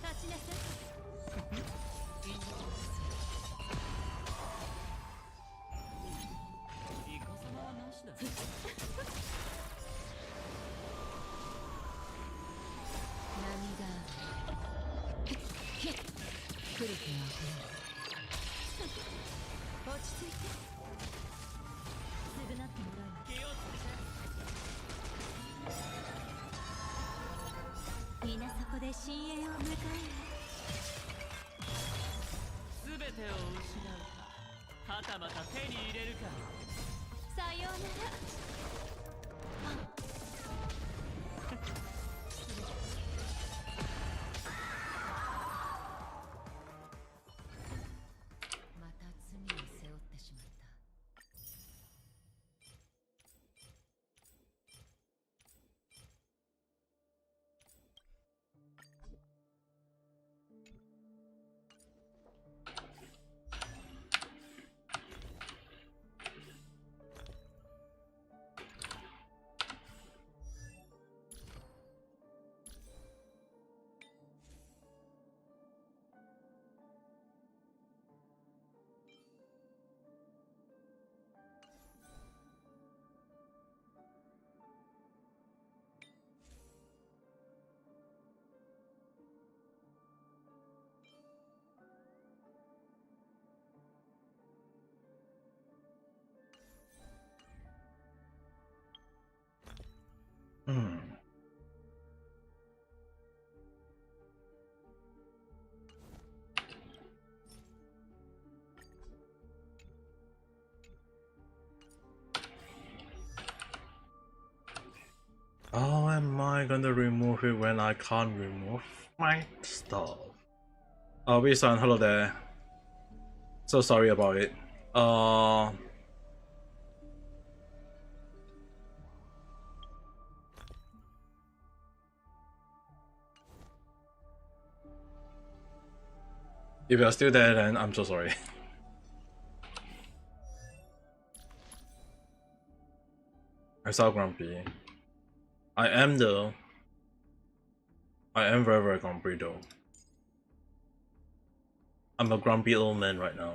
立ちなさい。イカサマはなしだ。涙雨。来る手は来る。落ち着いて。償ってもらうわ。気をつけて。皆そこで深淵を迎える。全てを失うか、はたまた手に入れるか。さようなら。また罪を背負ってしまった。How am I gonna remove it when I can't remove my stuff? Wee-san, hello there. So sorry about it. If you're still there, then I'm so sorry. I sound grumpy. I am though. I am very, very grumpy though. I'm a grumpy old man right now.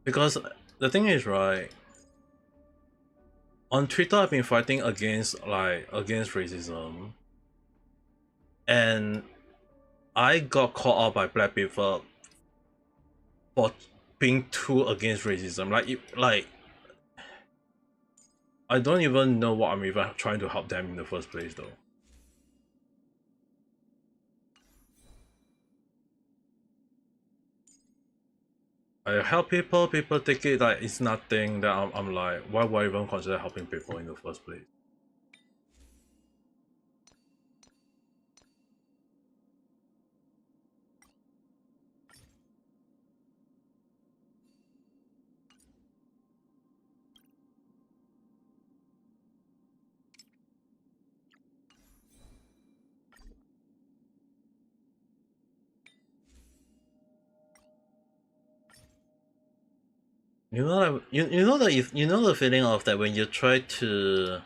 Because the thing is, right, on Twitter I've been fighting against racism, and I got caught out by black people for being too against racism. Like I don't even know what I'm even trying to help them in the first place though. I help people, people take it like it's nothing. That I'm like, why would I even consider helping people in the first place? You know that you know the feeling of that when you try to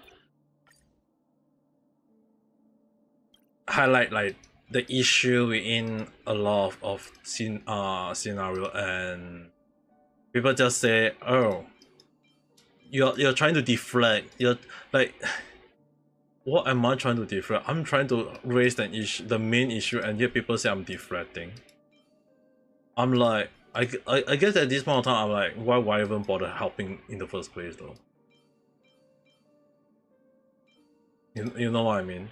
highlight like the issue within a lot of scenario, and People just say, "Oh, you're trying to deflect." You're like, what am I trying to deflect? I'm trying to raise the main issue, and yet people say I'm deflecting. I'm like, I guess at this point of time, I'm like, why even bother helping in the first place, though? You know what I mean?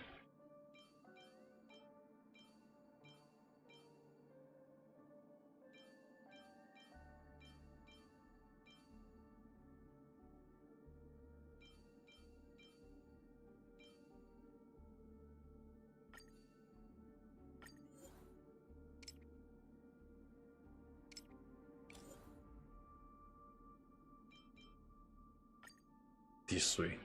This way.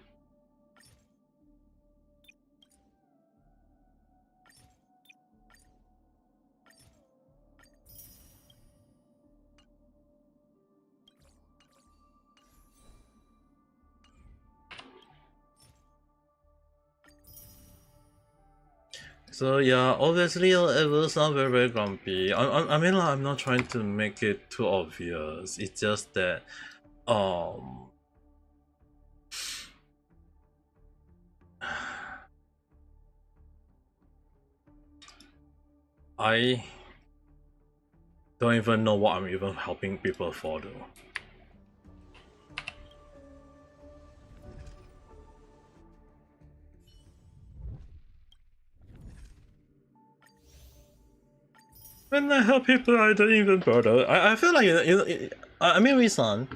So yeah, obviously it will sound very grumpy. I mean, like, I'm not trying to make it too obvious. It's just that, I don't even know what I'm even helping people for, though. When I help people, I don't even bother. I feel like I mean, Risan,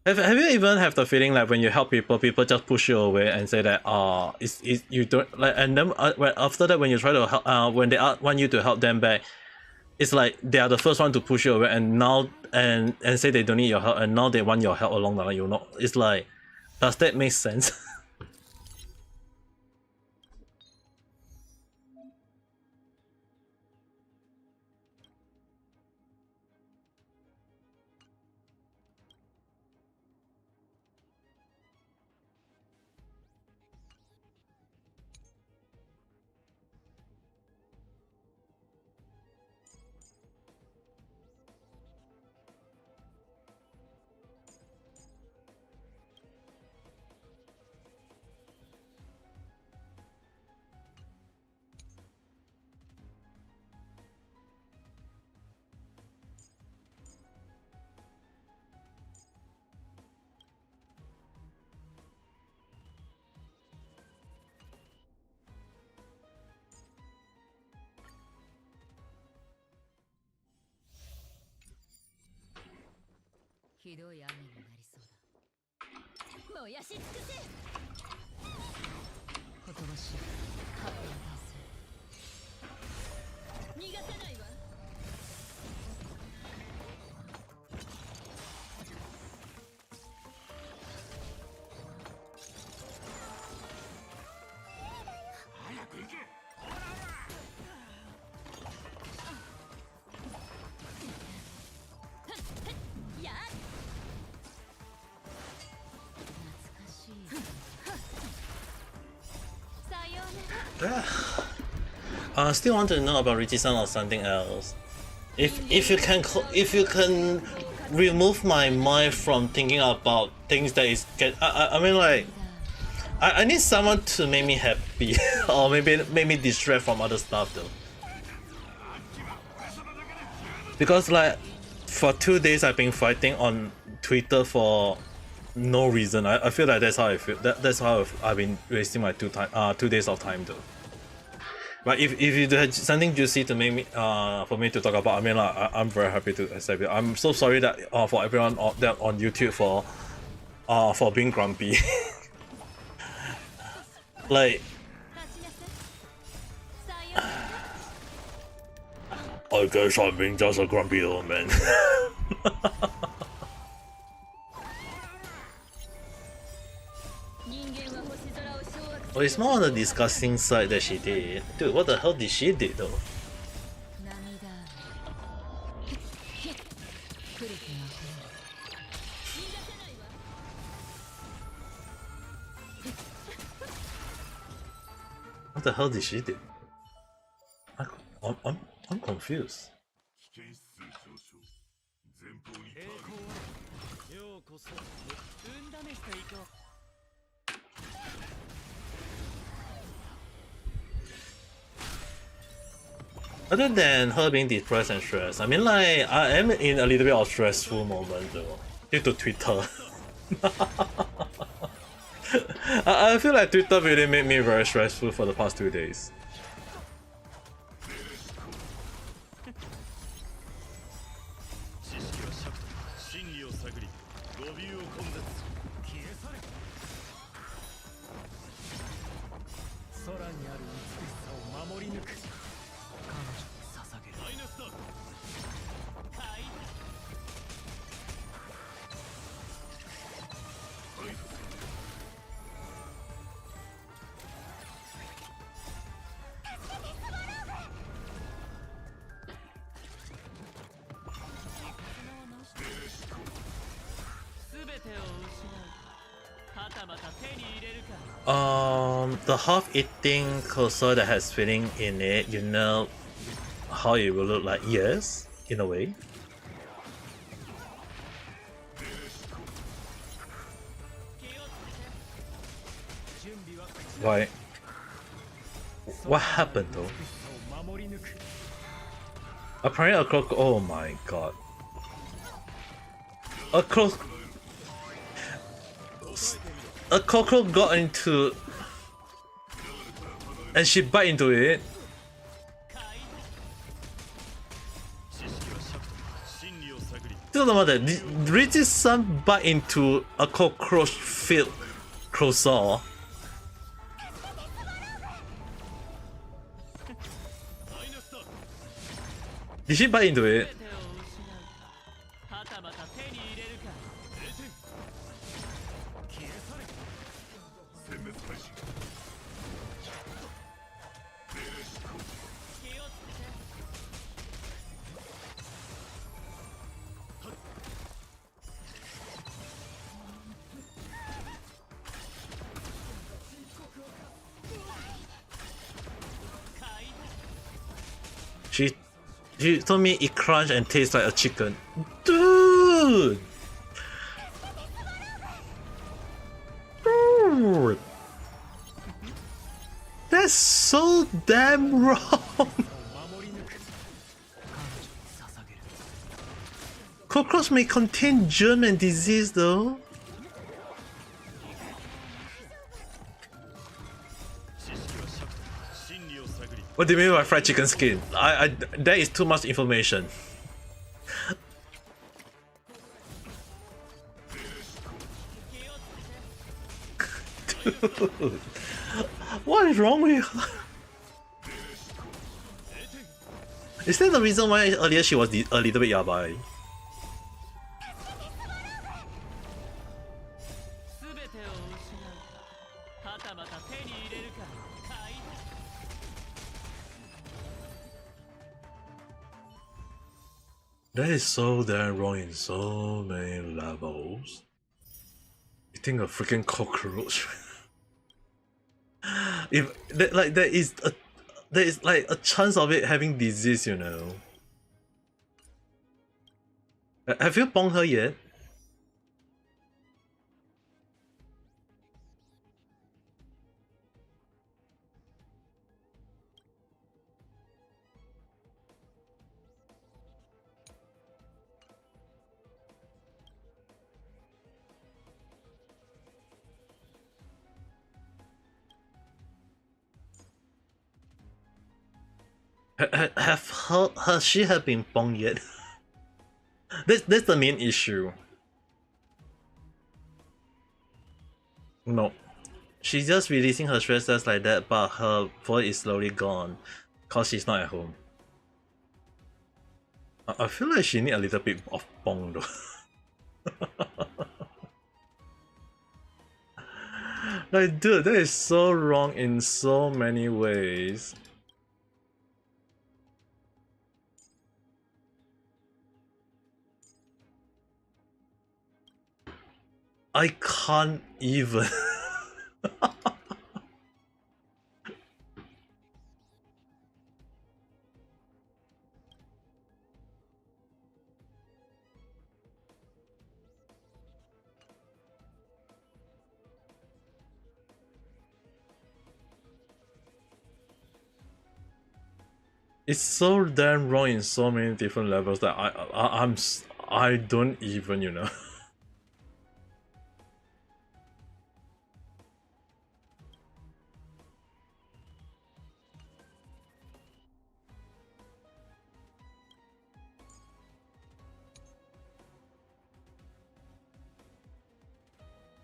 have you even have the feeling like when you help people, people just push you away and say that it's you don't like, and then when, after that when you try to help, when they want you to help them back, it's like they are the first one to push you away, and now and say they don't need your help, and now they want your help along the line. You know, it's like, does that make sense? I still want to know about Richisan or something else. If you can remove my mind from thinking about things that is I mean, like, I need someone to make me happy or maybe make me distract from other stuff though. Because like for 2 days I've been fighting on Twitter for no reason. I feel like that's how I feel. That's how I've been wasting my 2 days of time though. But if you had something juicy to make me for me to talk about, I mean, like, I'm very happy to accept it. I'm so sorry that for everyone that on YouTube for being grumpy. Like, I guess I'm being just a grumpy old man. Oh, it's more on the disgusting side that she did. Dude, what the hell did she do though? What the hell did she do? I'm confused. 運試しといこう。 Other than her being depressed and stressed, I mean, like, I am in a little bit of stressful moment though, due to Twitter. I feel like Twitter really made me very stressful for the past 2 days. 知識は尺と真理を探り語尾を根絶消え去れ空にある美しさを守り抜く彼女に捧げるマイナスだ全てを失う。はたまた手に入れるか。 The half-eating cursor that has filling in it, you know how it will look like? Yes, in a way. Why? What happened though? Apparently a croc. Oh my god. A cockroach got into, and she bite into it. Doesn't matter. Did this son bite into a cockroach-filled croissant? Did she bite into it? はたまた手に入れるか。 殲滅開始 She told me it crunch and tastes like a chicken. Dude! Dude! That's so damn wrong! Cockroach may contain germ and disease though. What do you mean by fried chicken skin? That is too much information. Dude, what is wrong with her? Is that the reason why earlier she was a little bit yabai? 全てを失う。はたまた手に入れるか。 That is so damn wrong in so many levels. Eating a freaking cockroach. If like there is like a chance of it having disease, you know. Have you bonged her yet? Has she been bonged yet? That's the main issue. No. She's just releasing her stress test like that, but her voice is slowly gone cause she's not at home. I feel like she need a little bit of bong though. Like dude, that is so wrong in so many ways. I can't even. It's so damn wrong in so many different levels that I don't even, you know.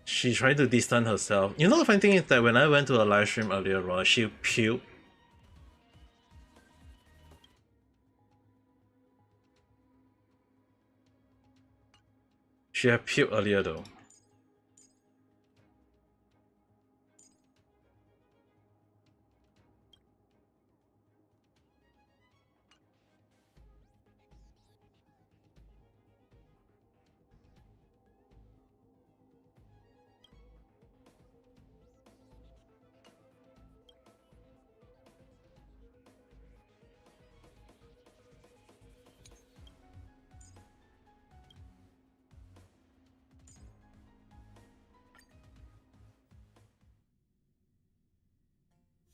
She tried to distance herself. You know, the funny thing is that when I went to a live stream earlier on, she puked. She had puked earlier though.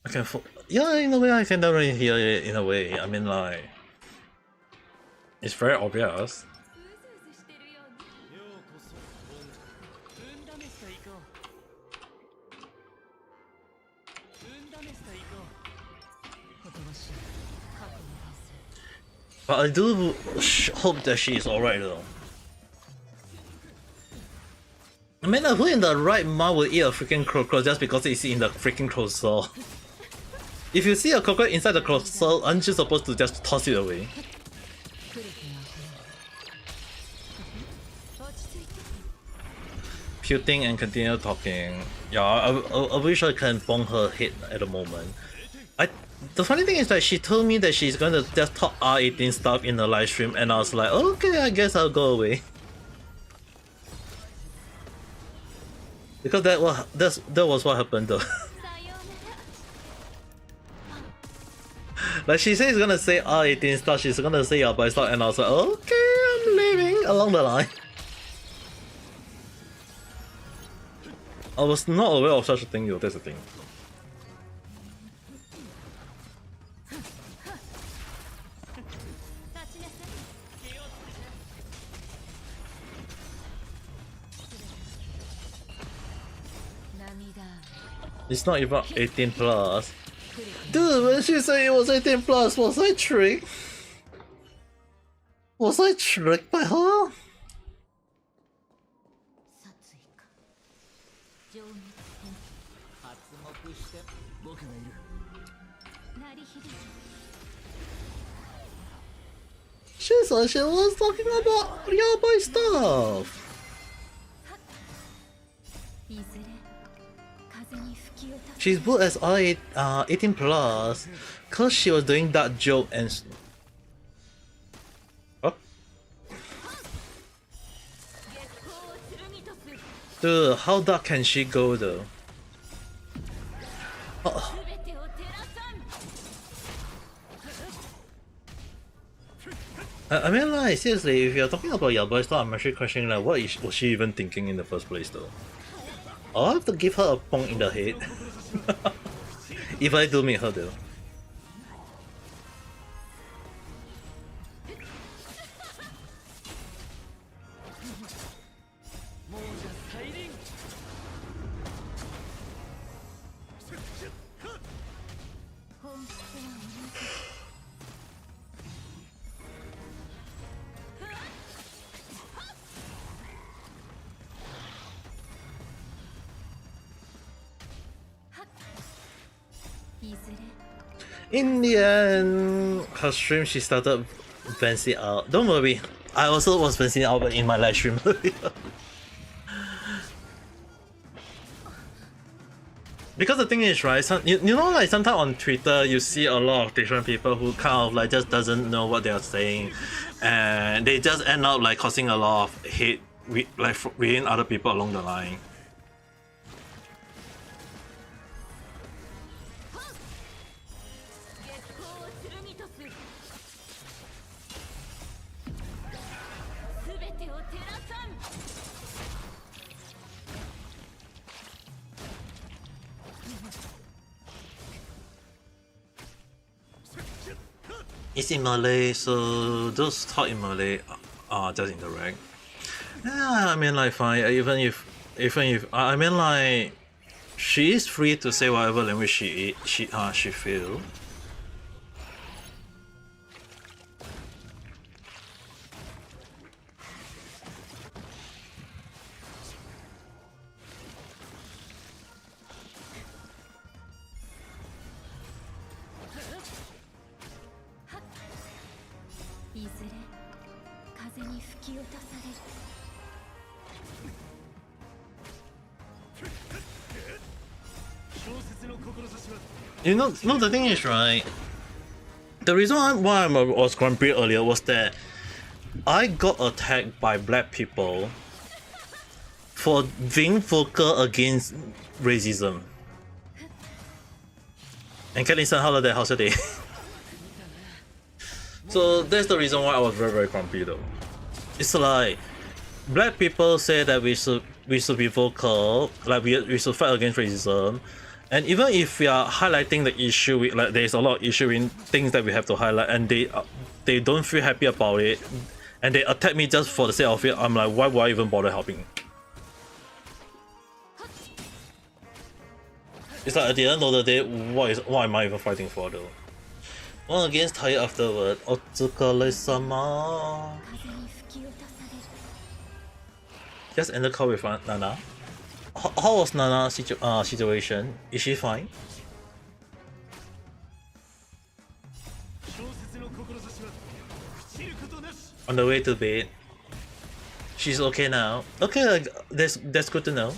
I can yeah, in a way I can definitely hear it in a way. I mean like it's very obvious. うずうずしてるように。ようこそ本運試しと行こう。運試しと行こう。ほとばしい過去の平成。 But I do hope that she is alright though. I mean, who in the right mind will eat a freaking crocodile just because it's in the freaking closet? If you see a crocodile inside the closet, aren't you supposed to just toss it away? 来る気が来る。落ち着いて。 Puting and continue talking. Yeah, I wish I can bong her head at the moment. The funny thing is that she told me that she's gonna just talk R18 stuff in the live stream, and I was like, okay, I guess I'll go away. Because that was what happened though. さようなら。 Like she says she's gonna say R18 stuff, she's gonna say your boy stuff, and I was like, okay, I'm leaving along the line. I was not aware of such a thing though, that's the thing. 立ちなさい。気をつけて。 涙。 It's not even 18 plus. 来る気が。 Dude, when she said it was 18 plus, was I tricked? Was I tricked by her? 殺意か。情熱変。発目して僕がいる。鳴り響く。 She said she was talking about your boy stuff. いずれ風に吹き落とす。 She's booked as 18 plus because she was doing that joke and. What? 月光を剣とす。 Dude, how dark can she go though? すべてを照らさん。 I mean, like, seriously, if you're talking about your boy stuff, I'm actually questioning, like, what was she even thinking in the first place, though? I'll have to give her a pong in the head. If I do meet her, though. もうじゃ再臨。本質は同じ。 いずれ In the end, her stream, she started fancy out. Don't worry, I also was fancy out in my live stream. Because the thing is, right, you know, like sometimes on Twitter you see a lot of different people who kind of like just doesn't know what they are saying, and they just end up like causing a lot of hate within other people along the line. 月光を剣とす。すべてを照らさん。 こ It's in Malay, so those talk in Malay are just indirect. Yeah, I mean like fine. Even if I mean like she is free to say whatever language she feel. You know, no, the thing is, right? The reason why I was grumpy earlier was that I got attacked by black people for being vocal against racism. And can listen, how's your day? So that's the reason why I was very grumpy though. It's like black people say that we should be vocal, like we should fight against racism. And even if we are highlighting the issue, like there's a lot of issue in things that we have to highlight, and they don't feel happy about it, and they attack me just for the sake of it. I'm like, why would I even bother helping? It's like at the end of the day, what am I even fighting for though? One against tired afterward. Otsukare-sama. Just end the call with Nana. How was Nana's situation? Is she fine? On the way to bed. She's okay now. Okay, like, that's good to know.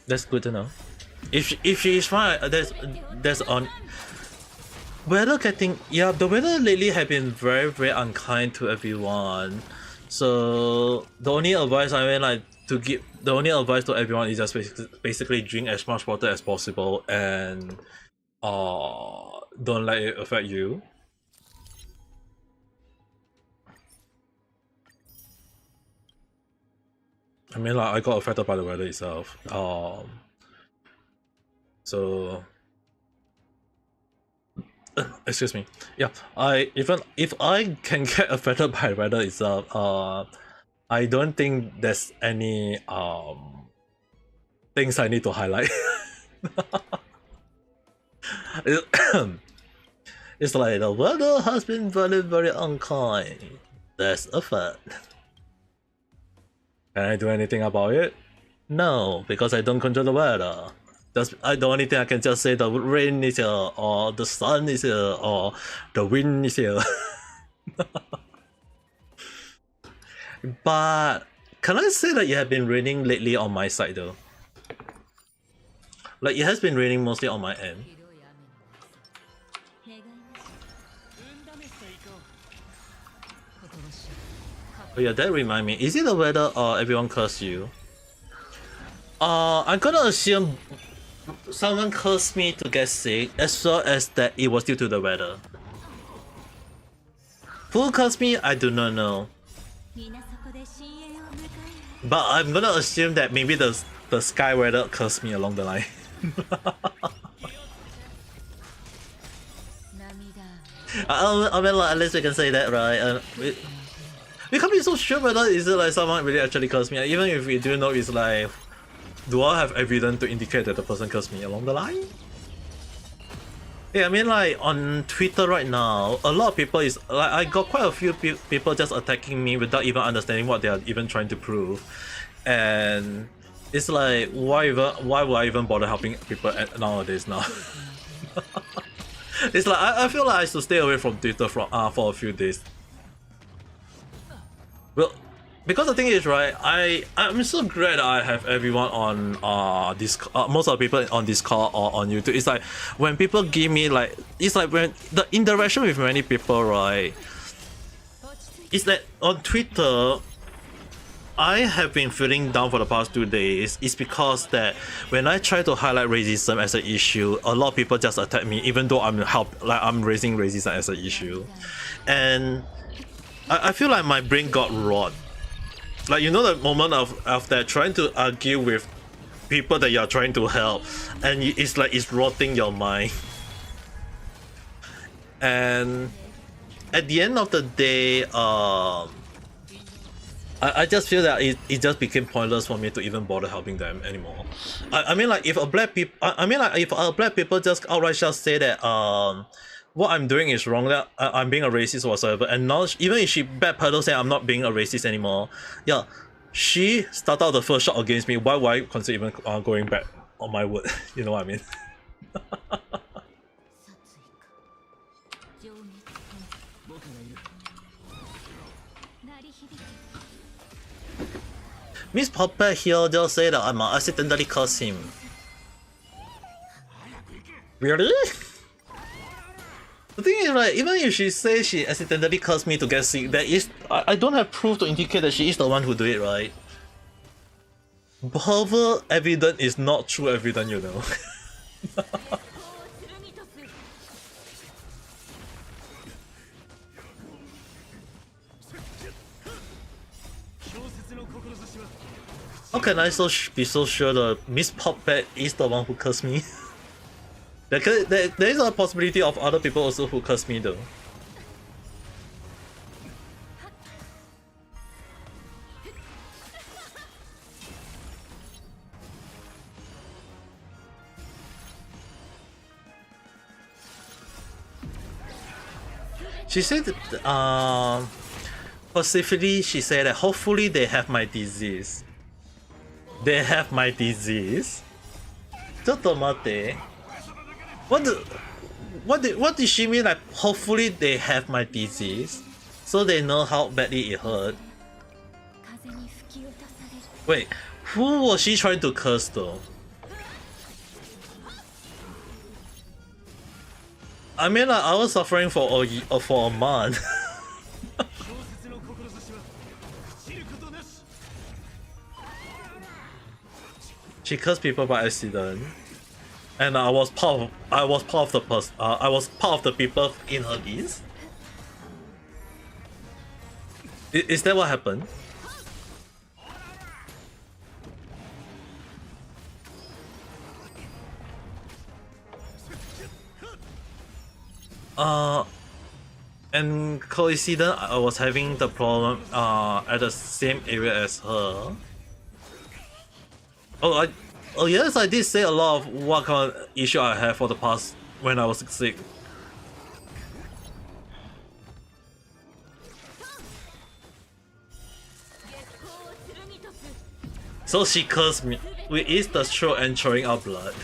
That's good to know. If she is fine, that's on. Weather getting the weather lately have been very unkind to everyone. So the only advice the only advice to everyone is just basically drink as much water as possible and don't let it affect you. I mean, like, I got affected by the weather itself. So excuse me. Yeah, even if I can get affected by weather itself, I don't think there's any things I need to highlight. It's like the weather has been very unkind. That's a fact. Can I do anything about it? No, because I don't control the weather. The only thing I can just say, the rain is here, or the sun is here, or the wind is here. But can I say that it has been raining lately on my side though? Like, it has been raining mostly on my end. Oh yeah, that remind me. Is it the weather or everyone cursed you? I'm gonna assume someone cursed me to get sick, as well as that it was due to the weather. Who cursed me? I do not know. But I'm gonna assume that maybe the sky weather cursed me along the line. I mean, like, at least we can say that, right? We can't be so sure whether is it like someone really actually cursed me. Even if we do know, it's like, do I have evidence to indicate that the person cursed me along the line? Yeah, I mean, like, on Twitter right now, a lot of people is like, I got quite a few people just attacking me without even understanding what they are even trying to prove, and it's like, why would I even bother helping people nowadays now? It's like I feel like I should stay away from Twitter for a few days. Well, because the thing is, right, I'm so glad that I have everyone on most of the people on Discord or on YouTube. It's like when people give me, like, it's like when the interaction with many people, right? It's that on Twitter, I have been feeling down for the past 2 days. It's because that when I try to highlight racism as an issue, a lot of people just attack me, even though I'm raising racism as an issue, and I feel like my brain got rot. Like, you know, the moment of that trying to argue with people that you're trying to help, and it's like it's rotting your mind. And at the end of the day, I just feel that it just became pointless for me to even bother helping them anymore. I mean, like, if a black people, I mean, like, if a black people just outright just say that what I'm doing is wrong, that I'm being a racist or whatsoever, and now even if she backpedals saying I'm not being a racist anymore, yeah, she started out the first shot against me. Why would I consider even going back on my word? You know what I mean? 殺意か情熱か僕がいる。鳴り響け Miss Puppet here just say that I'm accidentally cursed him. Really? The thing is, like, even if she says she accidentally cursed me to get sick, there is I don't have proof to indicate that she is the one who do it, right? However, evidence is not true evidence, you know. を剣とす 小説の志は How can I be so sure that Miss Puppet is the one who cursed me? There is a possibility of other people also who cursed me though. She said, specifically, she said that hopefully they have my disease. They have my disease? ちょっと待って。What did she mean, like, hopefully they have my disease? So they know how badly it hurt? 風に吹き落とされる Wait, who was she trying to curse though? I mean, like, I was suffering for a month. 小説の志は朽ちることなし She cursed people by accident, and I was part of the people in her list. Is that what happened? And coincident, I was having the problem at the same area as her. Oh yes, I did say a lot of what kind of issue I have for the past when I was sick. So she cursed me. We eat the throat and throwing out blood.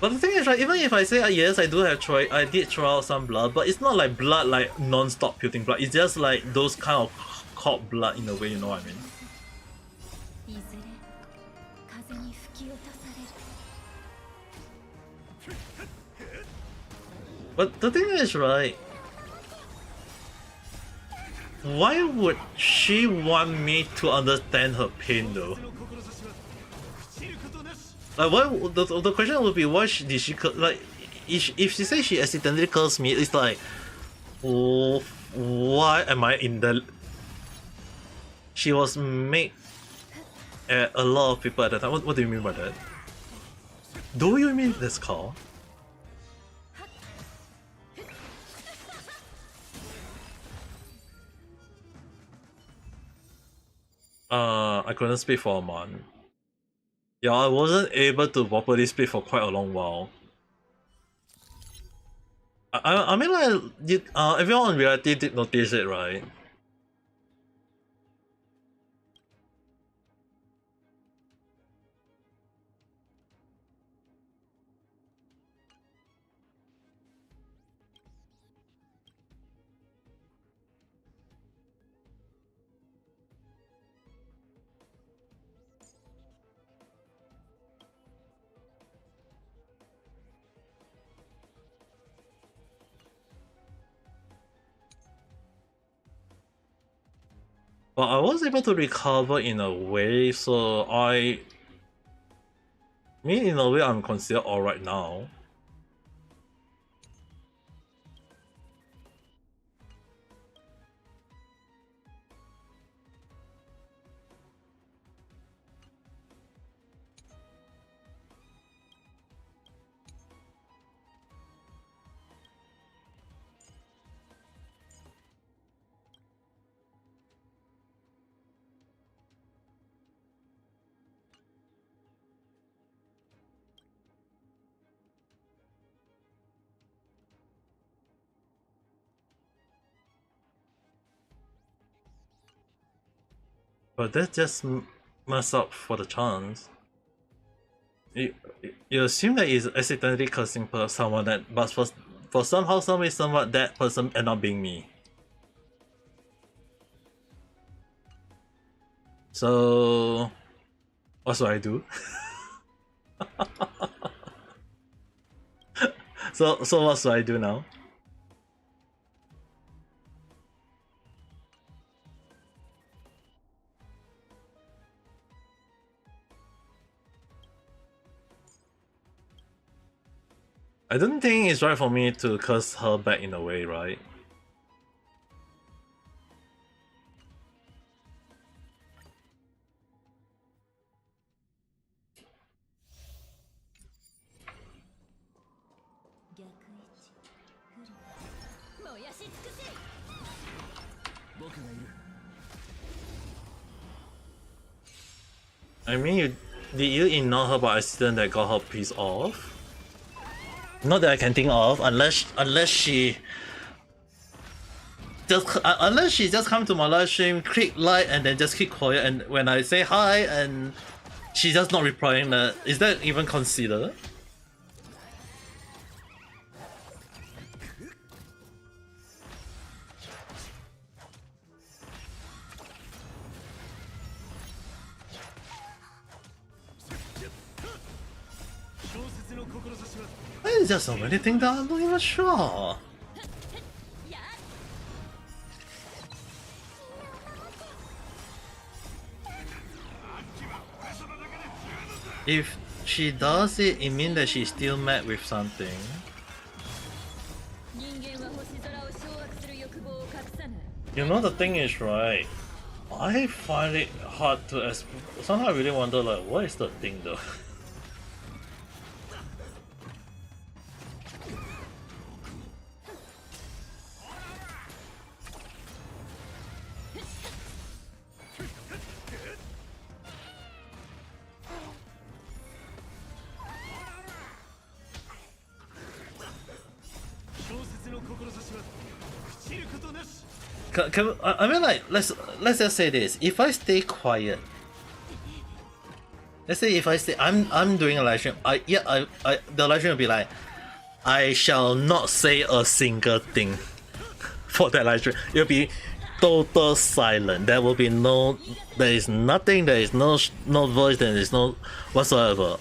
But the thing is, like, even if I say yes, I did throw out some blood, but it's not like blood like non-stop putting blood. It's just like those kind of caught blood in a way, you know what I mean? いずれ風に吹き落とされる But the thing is, right? Why would she want me to understand her pain though? 志は朽ちることなし Like, why? The question would be, why did she like? If she says she accidentally cursed me, it's like, oh, why am I in the? She was made at a lot of people at that time. What do you mean by that? Do you mean this call? I couldn't speak for a month. Yeah, I wasn't able to properly speak for quite a long while. I mean, like, everyone in reality did notice it, right? But I was able to recover in a way, so I mean, in a way, I'm considered alright now. But that just mess up for the chance. You assume that he's accidentally cursing someone that, but for somehow, some way, somewhat, that person end up being me. So, what should I do? So what should I do now? I don't think it's right for me to curse her back in a way, right? I mean, did you ignore her by accident that got her pissed off? Not that I can think of, unless she just come to my live stream, click like, and then just keep quiet. And when I say hi, and she's just not replying, that is that even considered? There's just so many things that I'm not even sure. If she does it, it means that she's still mad with something. You know, the thing is, right, I find it hard to somehow I really wonder, like, what is the thing though? I mean, like, let's just say this. If I stay quiet, let's say if I stay, I'm doing a live stream. The live stream will be like, I shall not say a single thing for that live stream. It'll be total silent. There will be no, there is nothing. There is no voice. There is no whatsoever.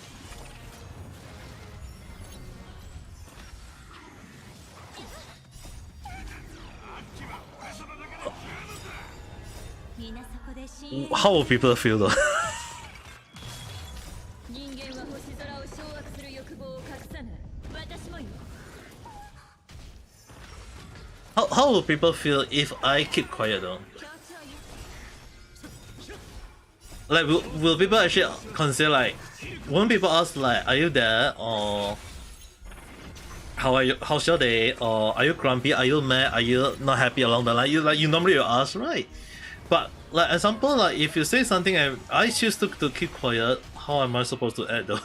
How will people feel though? How will people feel if I keep quiet though? Like, will people actually consider, like, won't people ask, like, are you there, or how are you, how's your day, or are you grumpy, are you mad, are you not happy along the line? You normally will ask, right? But like, example, like, if you say something and I choose to keep quiet, how am I supposed to act though?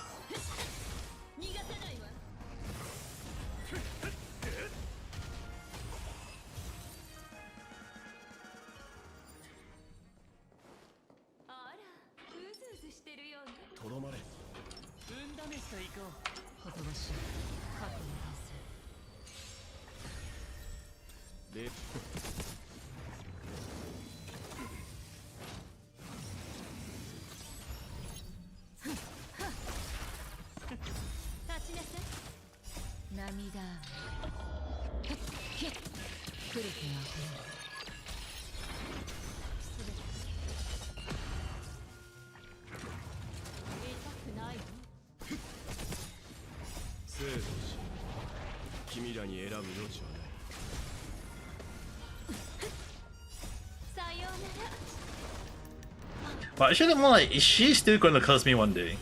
But actually, more like, is she still gonna curse me one day?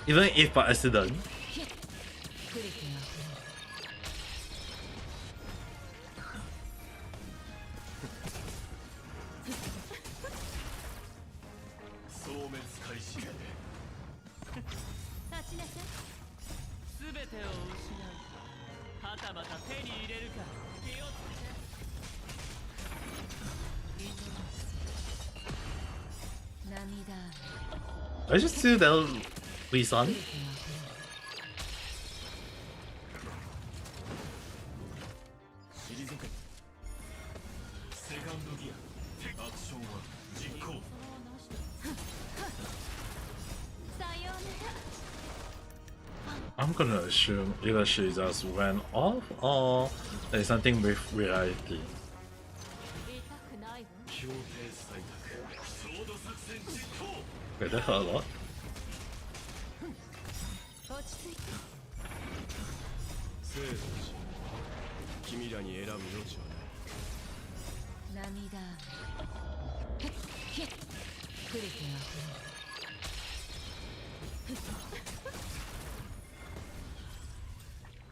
Even if by accident? I just see that Lee-san. 退けセカンドギアアクションは実行 I'm gonna assume either she just went off or there's something with reality. 協定採択ソード作戦実行 Wait, that hurt a lot. 生徒たち君らに選ぶ余地はない涙くれて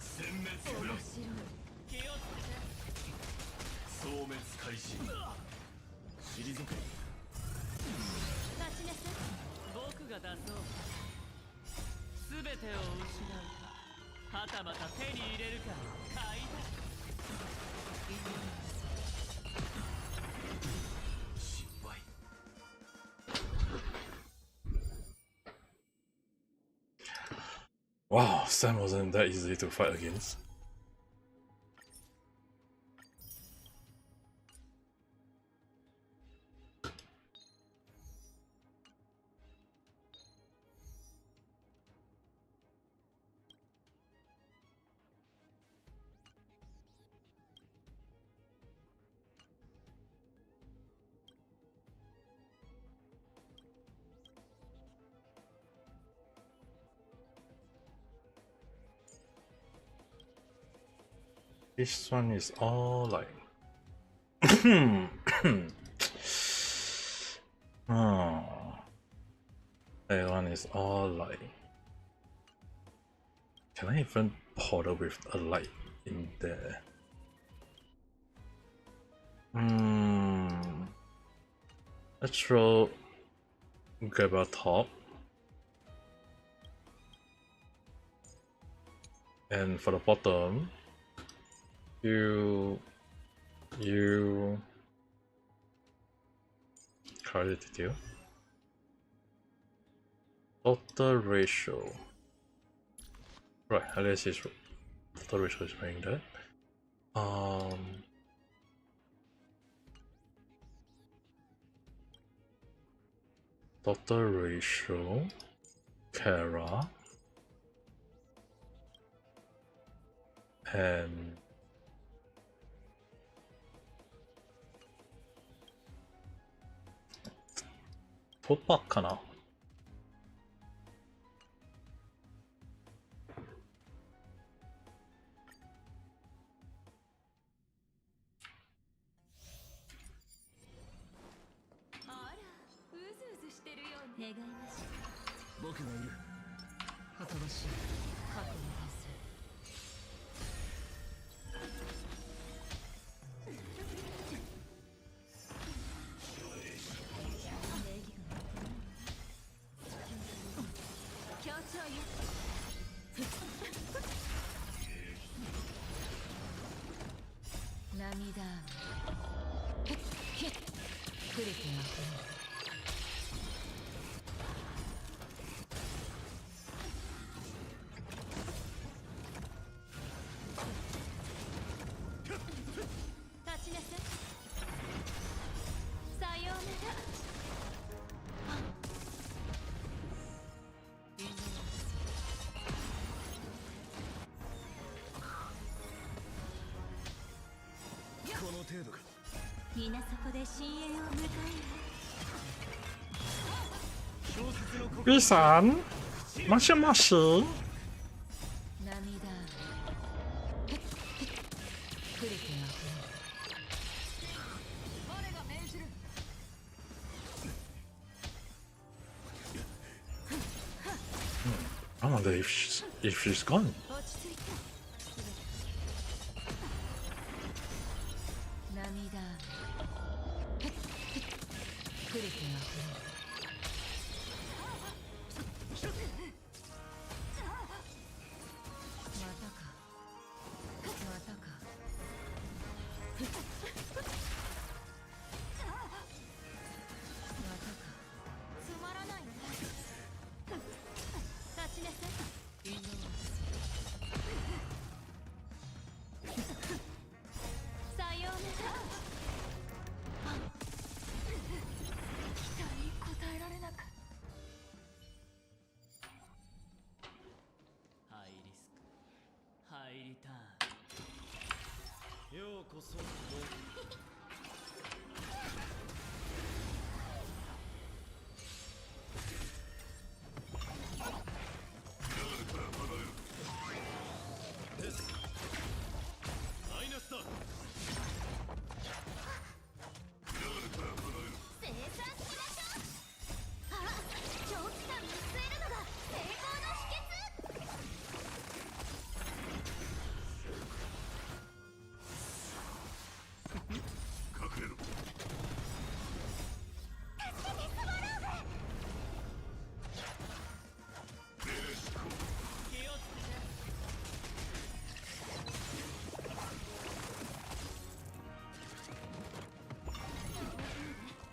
殲滅フライ消滅開始退け僕が出そう全てを失うかはたまた手に入れるか買いだ失敗 Wow, Sam wasn't that easy to fight against. This one is all like oh. That one is all like, can I even bother with a light in there? Let's throw grab a top. And for the bottom, you credit detail. Total ratio. Right, at least it's total ratio is saying that. Total ratio, Kara, and Topa かな。僕がいる新しい過去の涙くれてあげるこの程度か皆そこで深淵を迎小説の心 Lee-san, masih. 涙くれてあげる我が命じる I wonder if she's gone. 落ち着いて涙くれてあげるまたかまたかまたかつまらないねようこそ。マイナスだ。生産しましょう。あ、長期間見据えるのが成功の秘訣。隠れろ。助けてスワローベスコ気をつけて。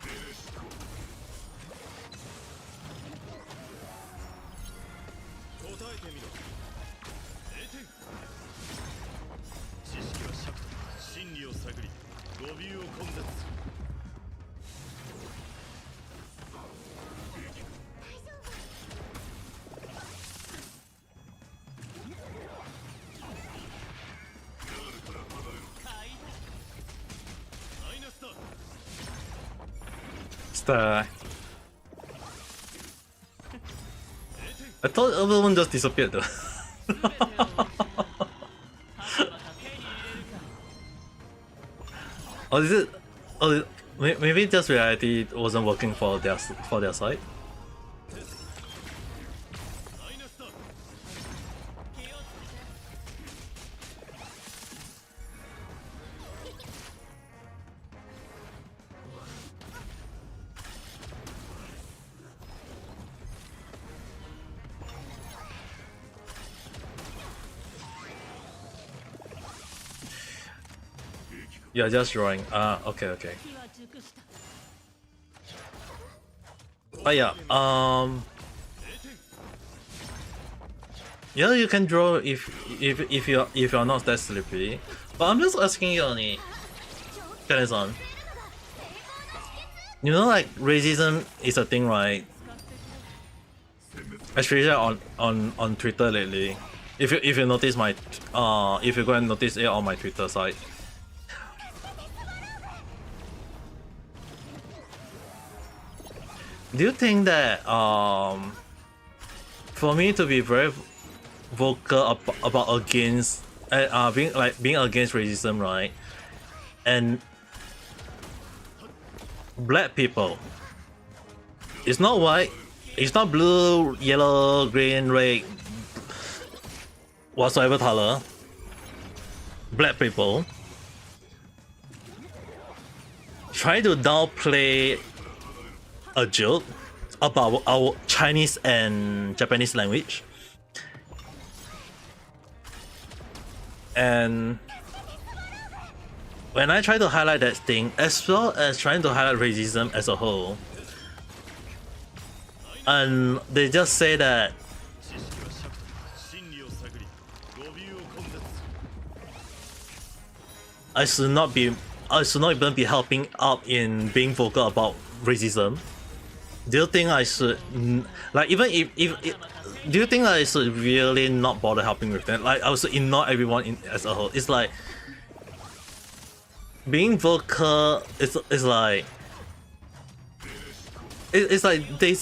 ベスコ答えてみろ。0点。知識は尺と真理を探り語尾を根絶する。マイナスだ。 Star. I thought everyone just disappeared though. 全てを失う。はたまた手に入れるか。 Oh, is it? Oh, maybe just reality wasn't working for their side. マイナスだ。気をつけて。 Yeah, just drawing. Okay, okay. 気は熟した。 But yeah, yeah, you can draw if you're not that sleepy. But I'm just asking you, Oni, Kane-san. You know, like racism is a thing, right? Especially on Twitter lately. If you notice my if you go and notice it on my Twitter site. Do you think that for me to be very vocal about against being against racism, right? And black people, it's not white, it's not blue, yellow, green, red, whatsoever color. Black people try to downplay a joke about our Chinese and Japanese language, and when I try to highlight that thing, as well as trying to highlight racism as a whole, and they just say that 知識は尺と真理を探り語尾を根絶する。 I should not even be helping out in being vocal about racism. Do you think I should, like, even if do you think I should really not bother helping with that? Like, I should ignore everyone as a whole. It's like being vocal. It's like it's like they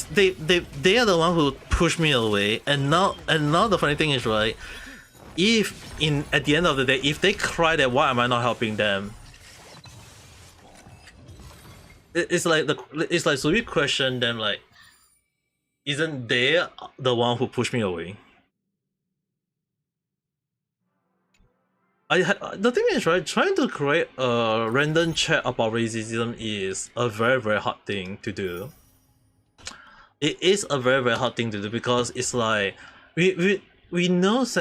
are the one who push me away. And now the funny thing is, right? If at the end of the day, if they cry that why am I not helping them? It's like should we question them, like, isn't they the one who pushed me away? The thing is, right, trying to create a random chat about racism is a very, very hard thing to do. It is a very, very hard thing to do because it's like we know it's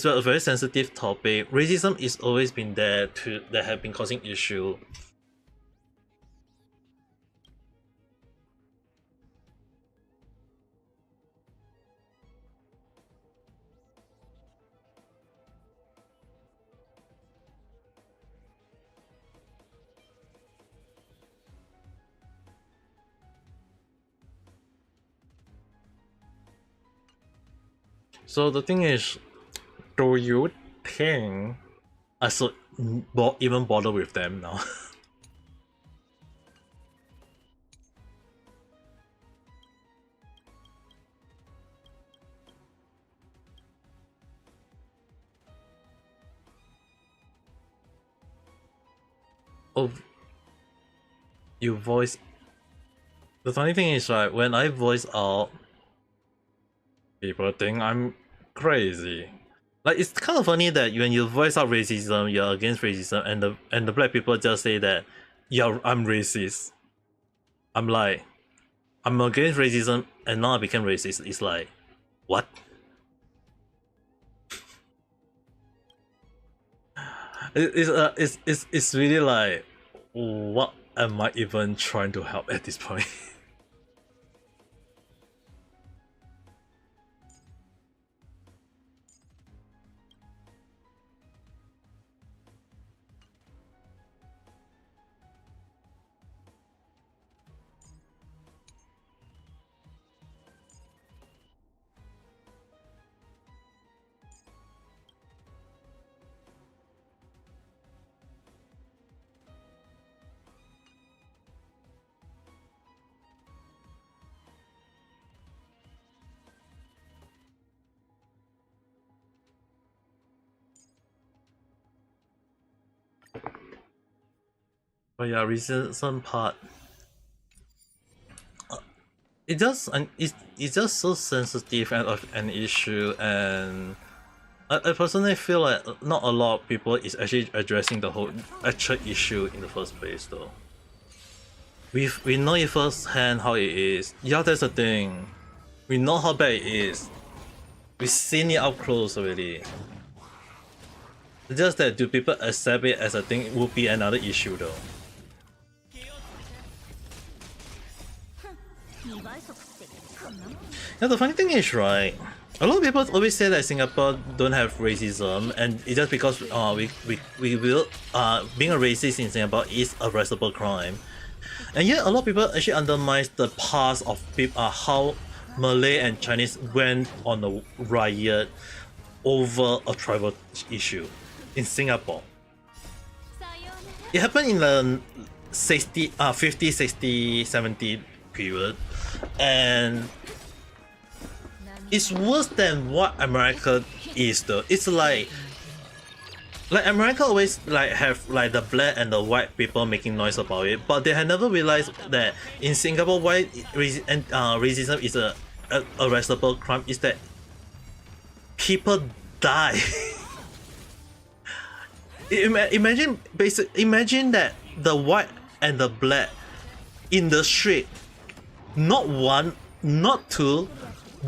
a very sensitive topic. Racism is always been there that have been causing issue. So the thing is, do you think I should even bother with them now. Oh, you voice. The funny thing is, right, when I voice out, people think I'm crazy. Like, it's kind of funny that when you voice out racism, you're against racism, and the black people just say that, yeah, I'm racist. I'm like, I'm against racism, and now I became racist. It's like, what? It's really like, what am I even trying to help at this point? But yeah, racism part. It's just so sensitive and of an issue, and I personally feel like not a lot of people is actually addressing the whole actual issue in the first place though. We know it firsthand how it is. Yeah, that's the thing. We know how bad it is. We've seen it up close already. It's just that do people accept it as a thing would be another issue though. Yeah, the funny thing is, right, a lot of people always say that Singapore don't have racism, and it's just because we will being a racist in Singapore is a arrestable crime, and yet a lot of people actually undermines the past of people, how Malay and Chinese went on a riot over a tribal issue in Singapore. It happened in the 50, 60, 70 period, and it's worse than what America is though. It's like America always like have like the black and the white people making noise about it, but they had never realized that in Singapore why racism is a arrestable crime is that people die. Imagine that the white and the black in the street, not one, not two,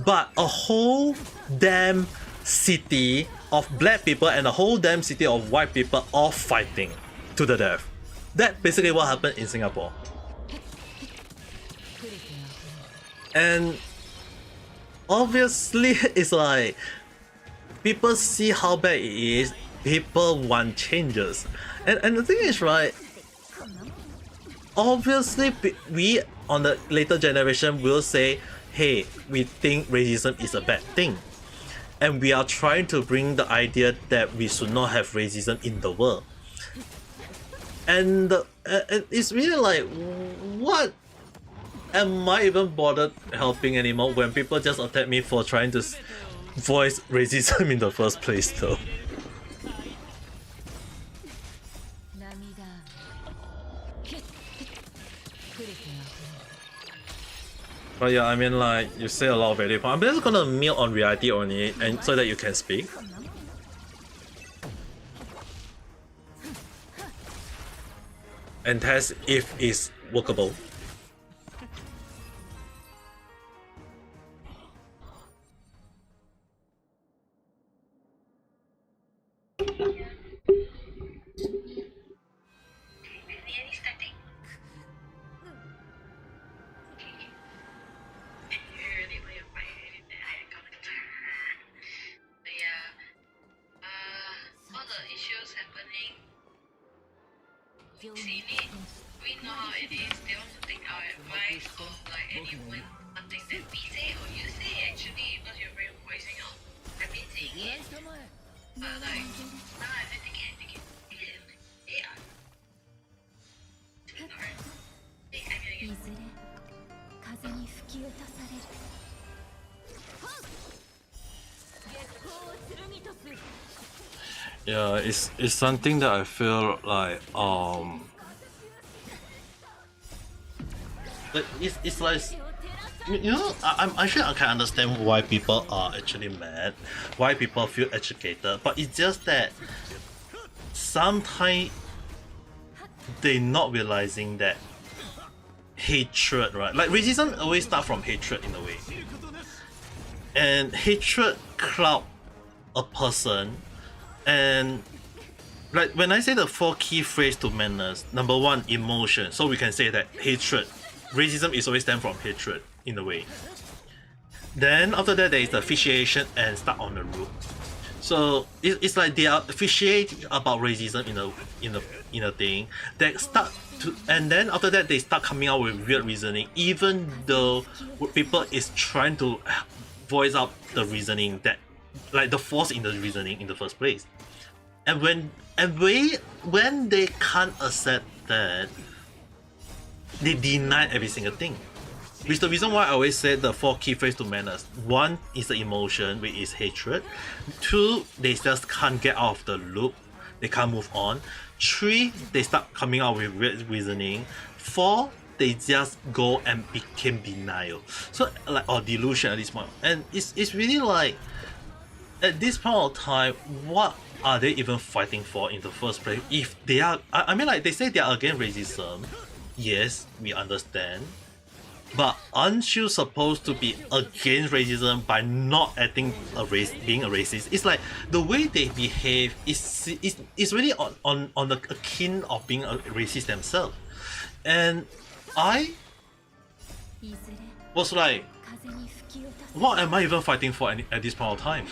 but a whole damn city of black people and a whole damn city of white people all fighting to the death. That's basically what happened in Singapore. And obviously it's like people see how bad it is, people want changes. And the thing is, right, obviously we on the later generation will say, hey, we think racism is a bad thing, and we are trying to bring the idea that we should not have racism in the world. And it's really like, what am I even bothered helping anymore when people just attack me for trying to voice racism in the first place though? But yeah, I mean, like, you say a lot of valid points. I'm just gonna milk on reality only, and so that you can speak. And test if it's workable. We know how it is. They want to take our advice or like anyone, something that we say or you say actually because you're very voicing out. I've been saying it. But like now I don't think it. いずれ風に吹き落とされる。月光を剣とす。 Yeah, it's something that I feel like it's like you know I'm actually I can understand why people are actually mad, why people feel agitated, but it's just that sometimes they not realizing that hatred, right? Like racism always start from hatred in a way, and hatred cloud a person. And like when I say the 4 key phrase to madness, number 1, emotion. So we can say that hatred, racism is always stem from hatred in a way. Then after that there is the fixation and start on the root. So it's like they are fixated about racism in a thing that start to, and then after that they start coming out with weird reasoning, even though people is trying to voice out the reasoning that like the force in the reasoning in the first place. And when they can't accept that, they deny every single thing. Which is the reason why I always say the 4 key phrases to madness. 1 is the emotion, which is hatred. 2, they just can't get out of the loop. They can't move on. 3, they start coming out with weird reasoning. 4, they just go and became denial. So like or delusion at this point. And it's really like at this point of time, what are they even fighting for in the first place? If they are, I mean, like they say they are against racism. Yes, we understand. But aren't you supposed to be against racism by not acting being a racist? It's like the way they behave is really on the akin of being a racist themselves. And I was like, what am I even fighting for at this point of time?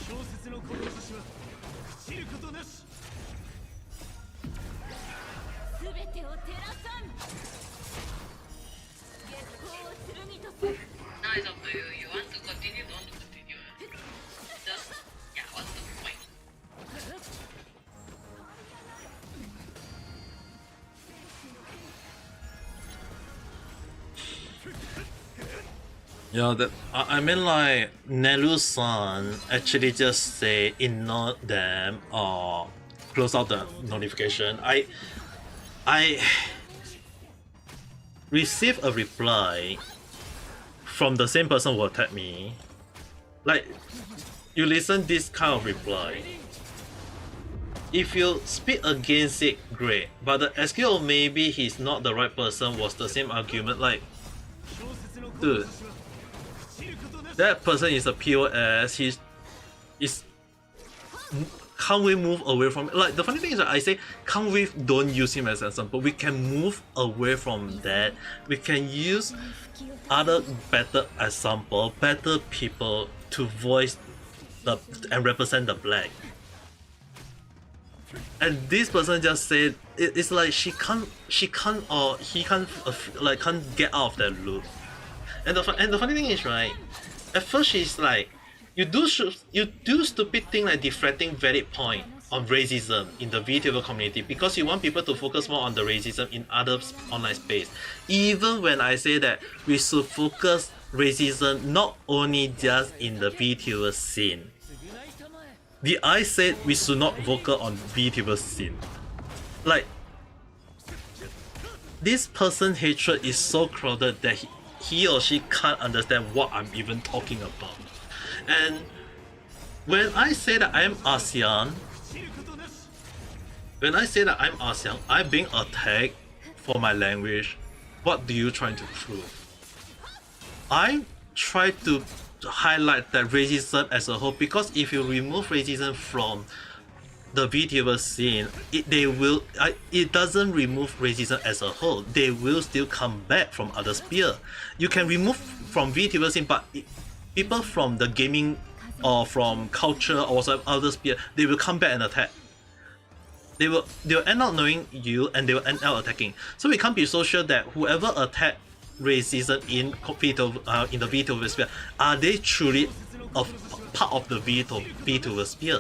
小説の志は知ることなし。すべてを照らさん。月光を剣とす。 Now it's up to you. You want to continue? Don't want to continue? Just, yeah, what's the point? Yeah, that I mean like Nelu-san actually just say ignore them or close out the notification. I received a reply from the same person who attacked me. Like you listen this kind of reply. If you speak against it, great. But the SKO maybe he's not the right person was the same argument. Like, dude. That person is a POS. Can't we move away from it? Like the funny thing is that I say can't we don't use him as an example. We can move away from that. We can use other better example, better people to voice and represent the black. And this person just said it's like she can't or he can't like can't get out of that loop. And the funny thing is, right, at first she's like, you do stupid thing like deflecting valid point on racism in the VTuber community because you want people to focus more on the racism in other online space. Even when I say that we should focus racism not only just in the VTuber scene. Did I say we should not focus on VTuber scene? Like, this person's hatred is so crowded that he or she can't understand what I'm even talking about. And when I say that I'm ASEAN, I'm being attacked for my language. What do you trying to prove? I try to highlight that racism as a whole because if you remove racism from the VTuber scene, it doesn't remove racism as a whole. They will still come back from other sphere. You can remove from VTuber scene, but people from the gaming or from culture or some other sphere, they will come back and attack. They will end up knowing you and they will end up attacking. So we can't be so sure that whoever attack racism in the VTuber sphere, are they truly a part of the VTuber sphere?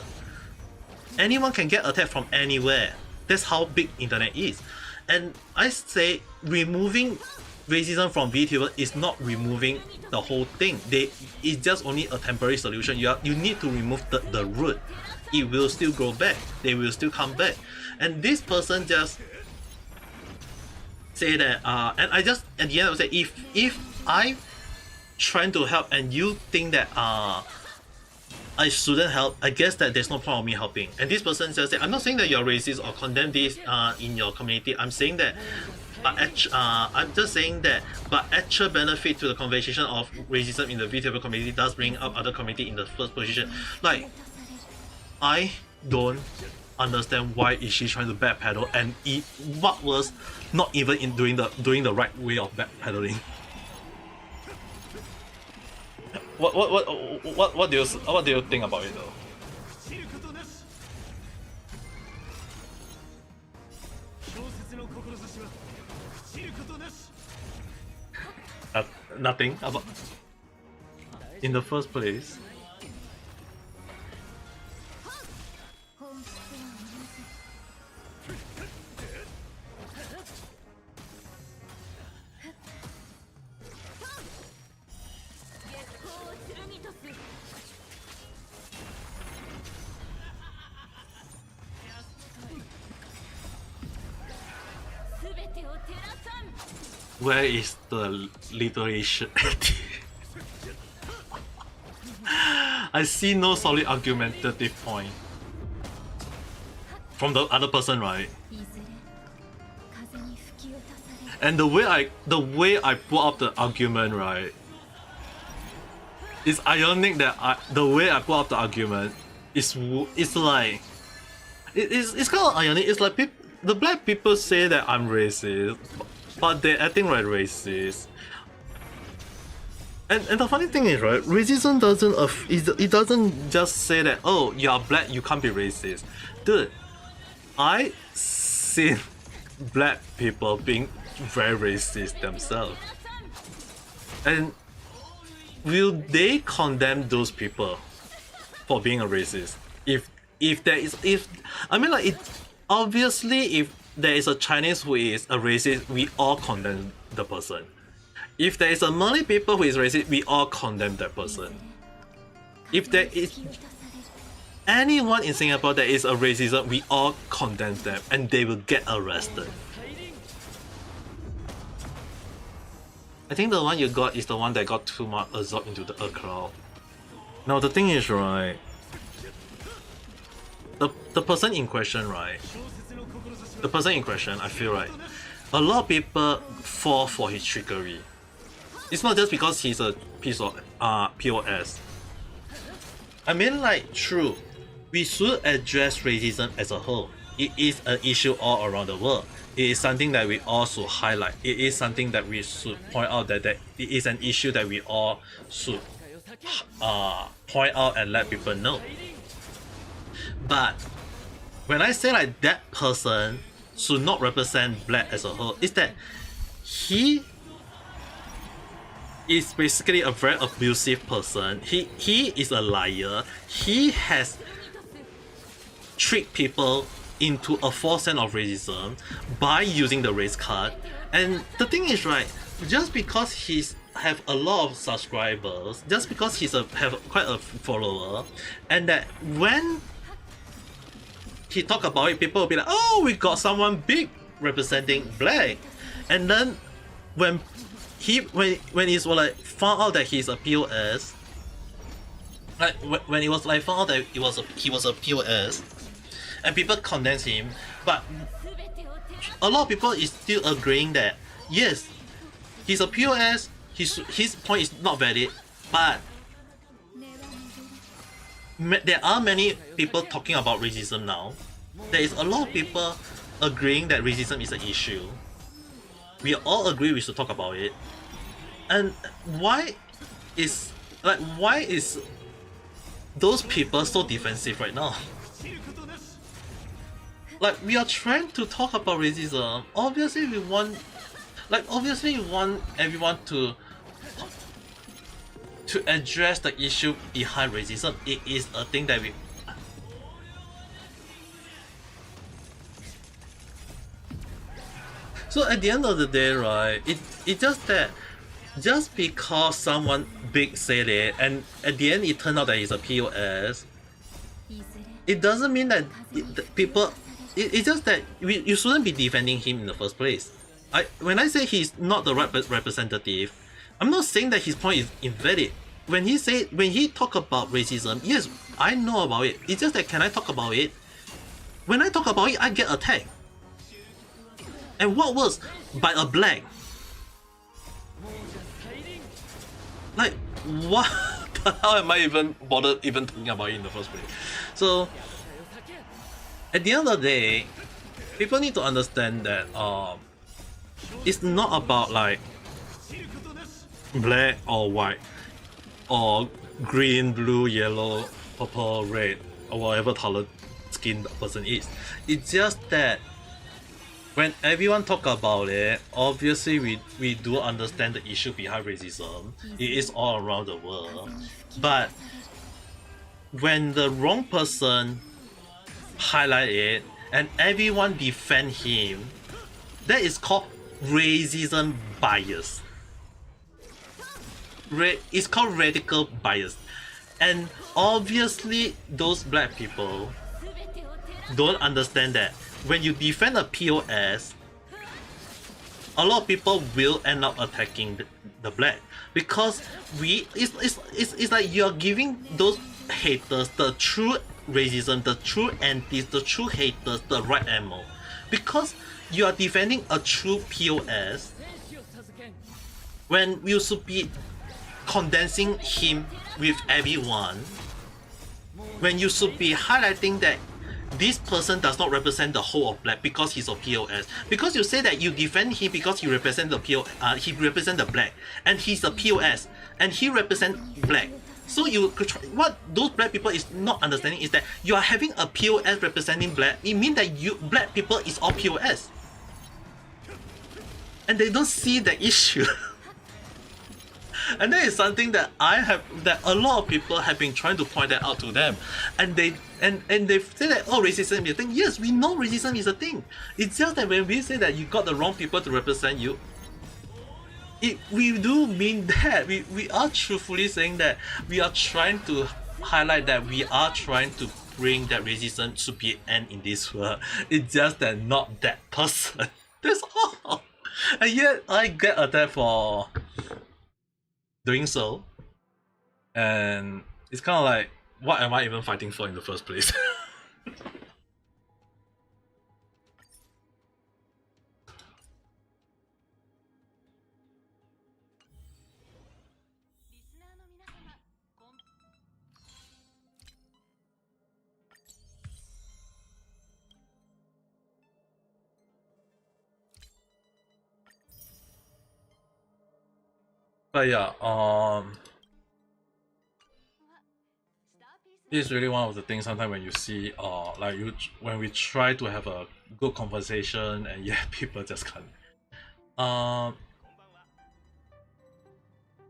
Anyone can get attacked from anywhere. That's how big internet is. And I say removing racism from VTuber is not removing the whole thing. It's just only a temporary solution. You need to remove the root. It will still go back. They will still come back. And this person just say that and I just at the end I would say if I trying to help and you think that I shouldn't help, I guess that there's no point of me helping. And this person just say, I'm not saying that you're racist or condemn this in your community. I'm saying that I'm just saying that but actual benefit to the conversation of racism in the VTuber community does bring up other community in the first position. Like, I don't understand why is she trying to backpedal, and what was not even in doing the right way of backpedaling. What do you think about it though? Nothing about in the first place. Where is the literation? I see no solid argumentative point from the other person, right? And the way I put up the argument, right? It's ironic that the way I put up the argument is like it's kind of ironic. It's like the black people say that I'm racist, but they're acting like racist. And the funny thing is, right, racism doesn't just say that, oh, you're black, you can't be racist. Dude, I see black people being very racist themselves. And will they condemn those people for being a racist? Obviously if there is a Chinese who is a racist, we all condemn the person. If there is a Malay people who is racist, we all condemn that person. If there is anyone in Singapore that is a racism, we all condemn them and they will get arrested. I think the one you got is the one that got too much absorbed into the crowd. Now the thing is, right, the person in question, right, I feel right, a lot of people fall for his trickery. It's not just because he's a piece of POS. I mean, like, true, we should address racism as a whole. It is an issue all around the world. It is something that we all should highlight. It is something that we should point out that it is an issue that we all should point out and let people know. But when I say like that person should not represent black as a whole, is that he is basically a very abusive person. He is a liar. He has tricked people into a false sense of racism by using the race card. And the thing is, right, just because he's have a lot of subscribers, just because he's have quite a follower, and that when he talk about it, people will be like, oh, we got someone big representing black. And then when he's like found out that he's a POS, like when he was like found out that he was a POS, and people condemn him, but a lot of people is still agreeing that yes, he's a POS, his point is not valid, but there are many people talking about racism now. There is a lot of people agreeing that racism is an issue. We all agree we should talk about it. And why is those people so defensive right now? Like, we are trying to talk about racism. Obviously we want everyone to address the issue behind racism. It is a thing that we So at the end of the day, right, it just that just because someone big said it and at the end it turned out that he's a POS, it doesn't mean that people it's just that you shouldn't be defending him in the first place. When I say he's not the right representative, I'm not saying that his point is invalid. When he talk about racism, yes, I know about it. It's just that can I talk about it? When I talk about it, I get attacked. And what was by a black? Like what the hell am I even bothered even talking about it in the first place? So at the end of the day, people need to understand that it's not about like black or white or green, blue, yellow, purple, red, or whatever colored skin the person is. It's just that when everyone talk about it, obviously we do understand the issue behind racism. It is all around the world. But when the wrong person highlight it and everyone defend him, that is called racism bias. It's called radical bias. And obviously those black people don't understand that when you defend a POS, a lot of people will end up attacking the black because it's like you're giving those haters the true racism, the true antis, the true haters the right ammo because you are defending a true POS when you should be condensing him with everyone, when you should be highlighting that this person does not represent the whole of black because he's a POS. Because you say that you defend him because he represent the he represent the black, and he's a POS, and he represent black. So what those black people is not understanding is that you are having a POS representing black. It means that black people is all POS, and they don't see the issue. And that is something that that a lot of people have been trying to point that out to them, and they say that oh, racism is a thing. Yes, we know racism is a thing. It's just that when we say that you got the wrong people to represent you, we do mean that we are truthfully saying that we are trying to highlight that we are trying to bring that racism to be an end in this world. It's just that not that person. That's all. And yet I get attacked for doing so, and it's kind of like, what am I even fighting for in the first place? But yeah, this is really one of the things sometimes when you see like when we try to have a good conversation and yeah, people just can't.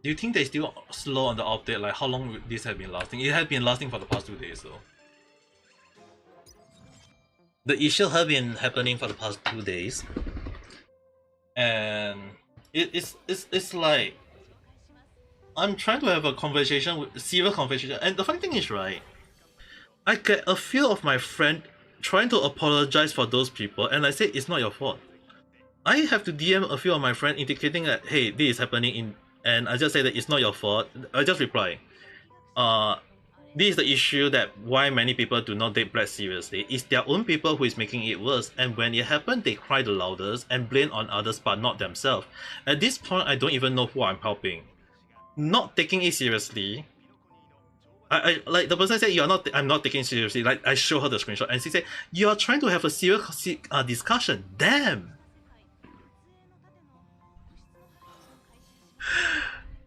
Do you think they still slow on the update? Like how long would this have been lasting? It has been lasting for the past 2 days though. The issue have been happening for the past 2 days, and it's like I'm trying to have a conversation, serious conversation, and the funny thing is, right, I get a few of my friends trying to apologize for those people, and I say it's not your fault. I have to DM a few of my friends indicating that hey, this is happening and I just say that it's not your fault. I just reply, this is the issue that why many people do not take black seriously. It's their own people who is making it worse, and when it happened, they cry the loudest and blame on others but not themselves. At this point, I don't even know who I'm helping. Not taking it seriously. I like the person said I'm not taking it seriously. Like I show her the screenshot and she said you're trying to have a serious discussion. Damn.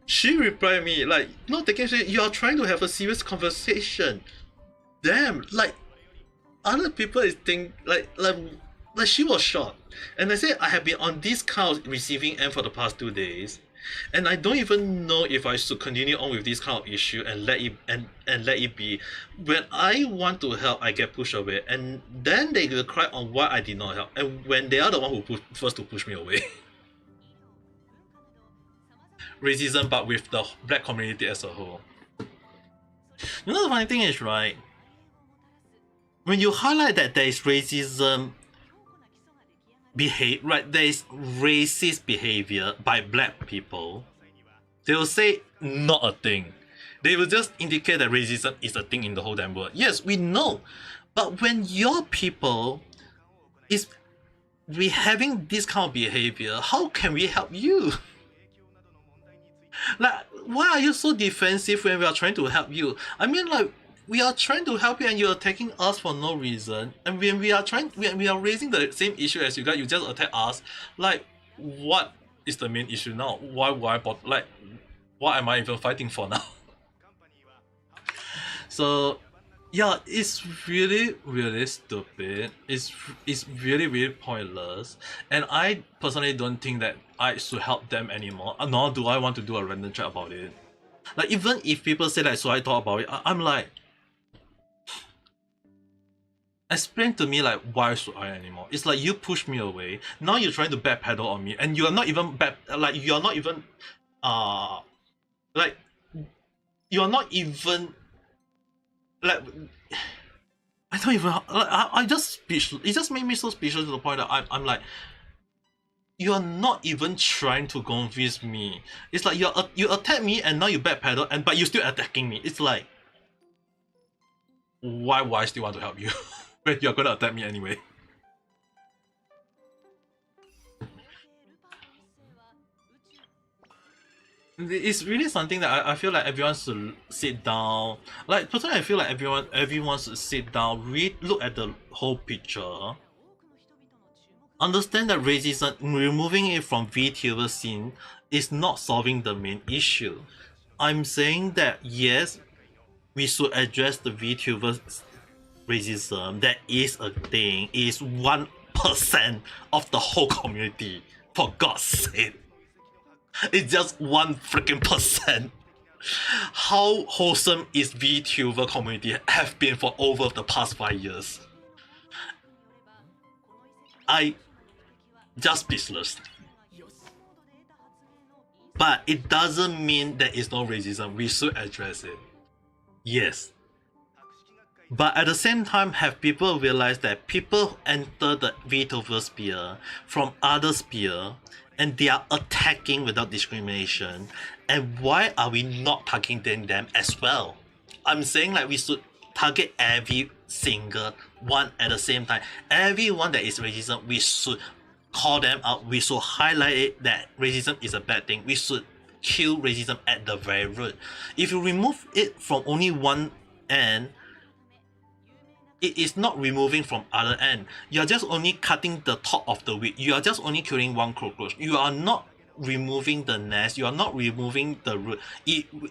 She replied me like not taking it seriously. You are trying to have a serious conversation. Damn. Like other people is think like she was shocked. And I said I have been on this couch receiving end for the past 2 days. and I don't even know if I should continue on with this kind of issue and let it and let it be. When I want to help, I get pushed away, and then they will cry on why I did not help, and when they are the one who first to push me away. Racism, but with the black community as a whole. You know the funny thing is, right? When you highlight that there is racism right, there is racist behavior by black people, they will say not a thing. They will just indicate that racism is a thing in the whole damn world. Yes, we know. But when your people is having this kind of behavior, how can we help you? Like, why are you so defensive when we are trying to help you? I mean, like, we are trying to help you and you're attacking us for no reason. And when we are raising the same issue as you guys, you just attack us. Like, what is the main issue now? Why am I even fighting for now? So, yeah, it's really, really stupid. It's really, really pointless. And I personally don't think that I should help them anymore. Nor do I want to do a random chat about it. Like, even if people say that, so I thought about it, I'm like, explain to me, like, why should I anymore? It's like you push me away. Now you're trying to backpedal on me, and you're not even like you're not even like I don't even I just speechless. It just made me so speechless to the point that I'm like, you're not even trying to convince me. It's like you attack me and now you backpedal, but you're still attacking me. It's like, why would I still want to help you when you're gonna attack me anyway? It's really something that I feel like everyone should sit down. Like, personally, I feel like everyone should sit down, look at the whole picture, understand that racism, removing it from VTuber scene is not solving the main issue. I'm saying that yes, we should address the VTuber racism. That is a thing. It is 1% of the whole community. For God's sake. It's just 1 freaking percent. How wholesome is VTuber community have been for over the past 5 years? I just speechless. But it doesn't mean there is no racism. We should address it. Yes. But at the same time, have people realized that people enter the VTuber sphere from other sphere and they are attacking without discrimination, and why are we not targeting them as well? I'm saying like we should target every single one at the same time. Everyone that is racism, we should call them out. We should highlight it that racism is a bad thing. We should kill racism at the very root. If you remove it from only one end, it is not removing from other end. You are just only cutting the top of the wheat. You are just only killing one cockroach. You are not removing the nest. You are not removing the root.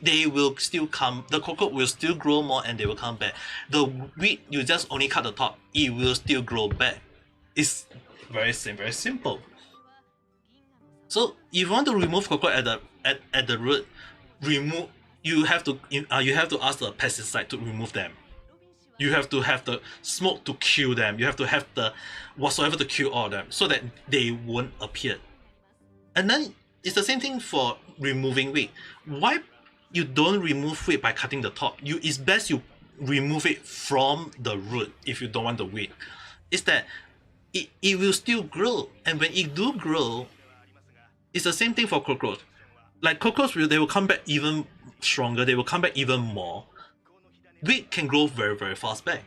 They will still come. The cockroach will still grow more and they will come back. The wheat, you just only cut the top. It will still grow back. It's very simple. So if you want to remove cockroach at the root, you have to ask the pesticide to remove them. You have to have the smoke to kill them. You have to have the whatsoever to kill all of them so that they won't appear. And then it's the same thing for removing wheat. Why you don't remove wheat by cutting the top? It's best you remove it from the root if you don't want the wheat. It's that it will still grow, and when it do grow, it's the same thing for cockroach. Like cockroach, they will come back even stronger. They will come back even more. Wheat can grow very, very fast back.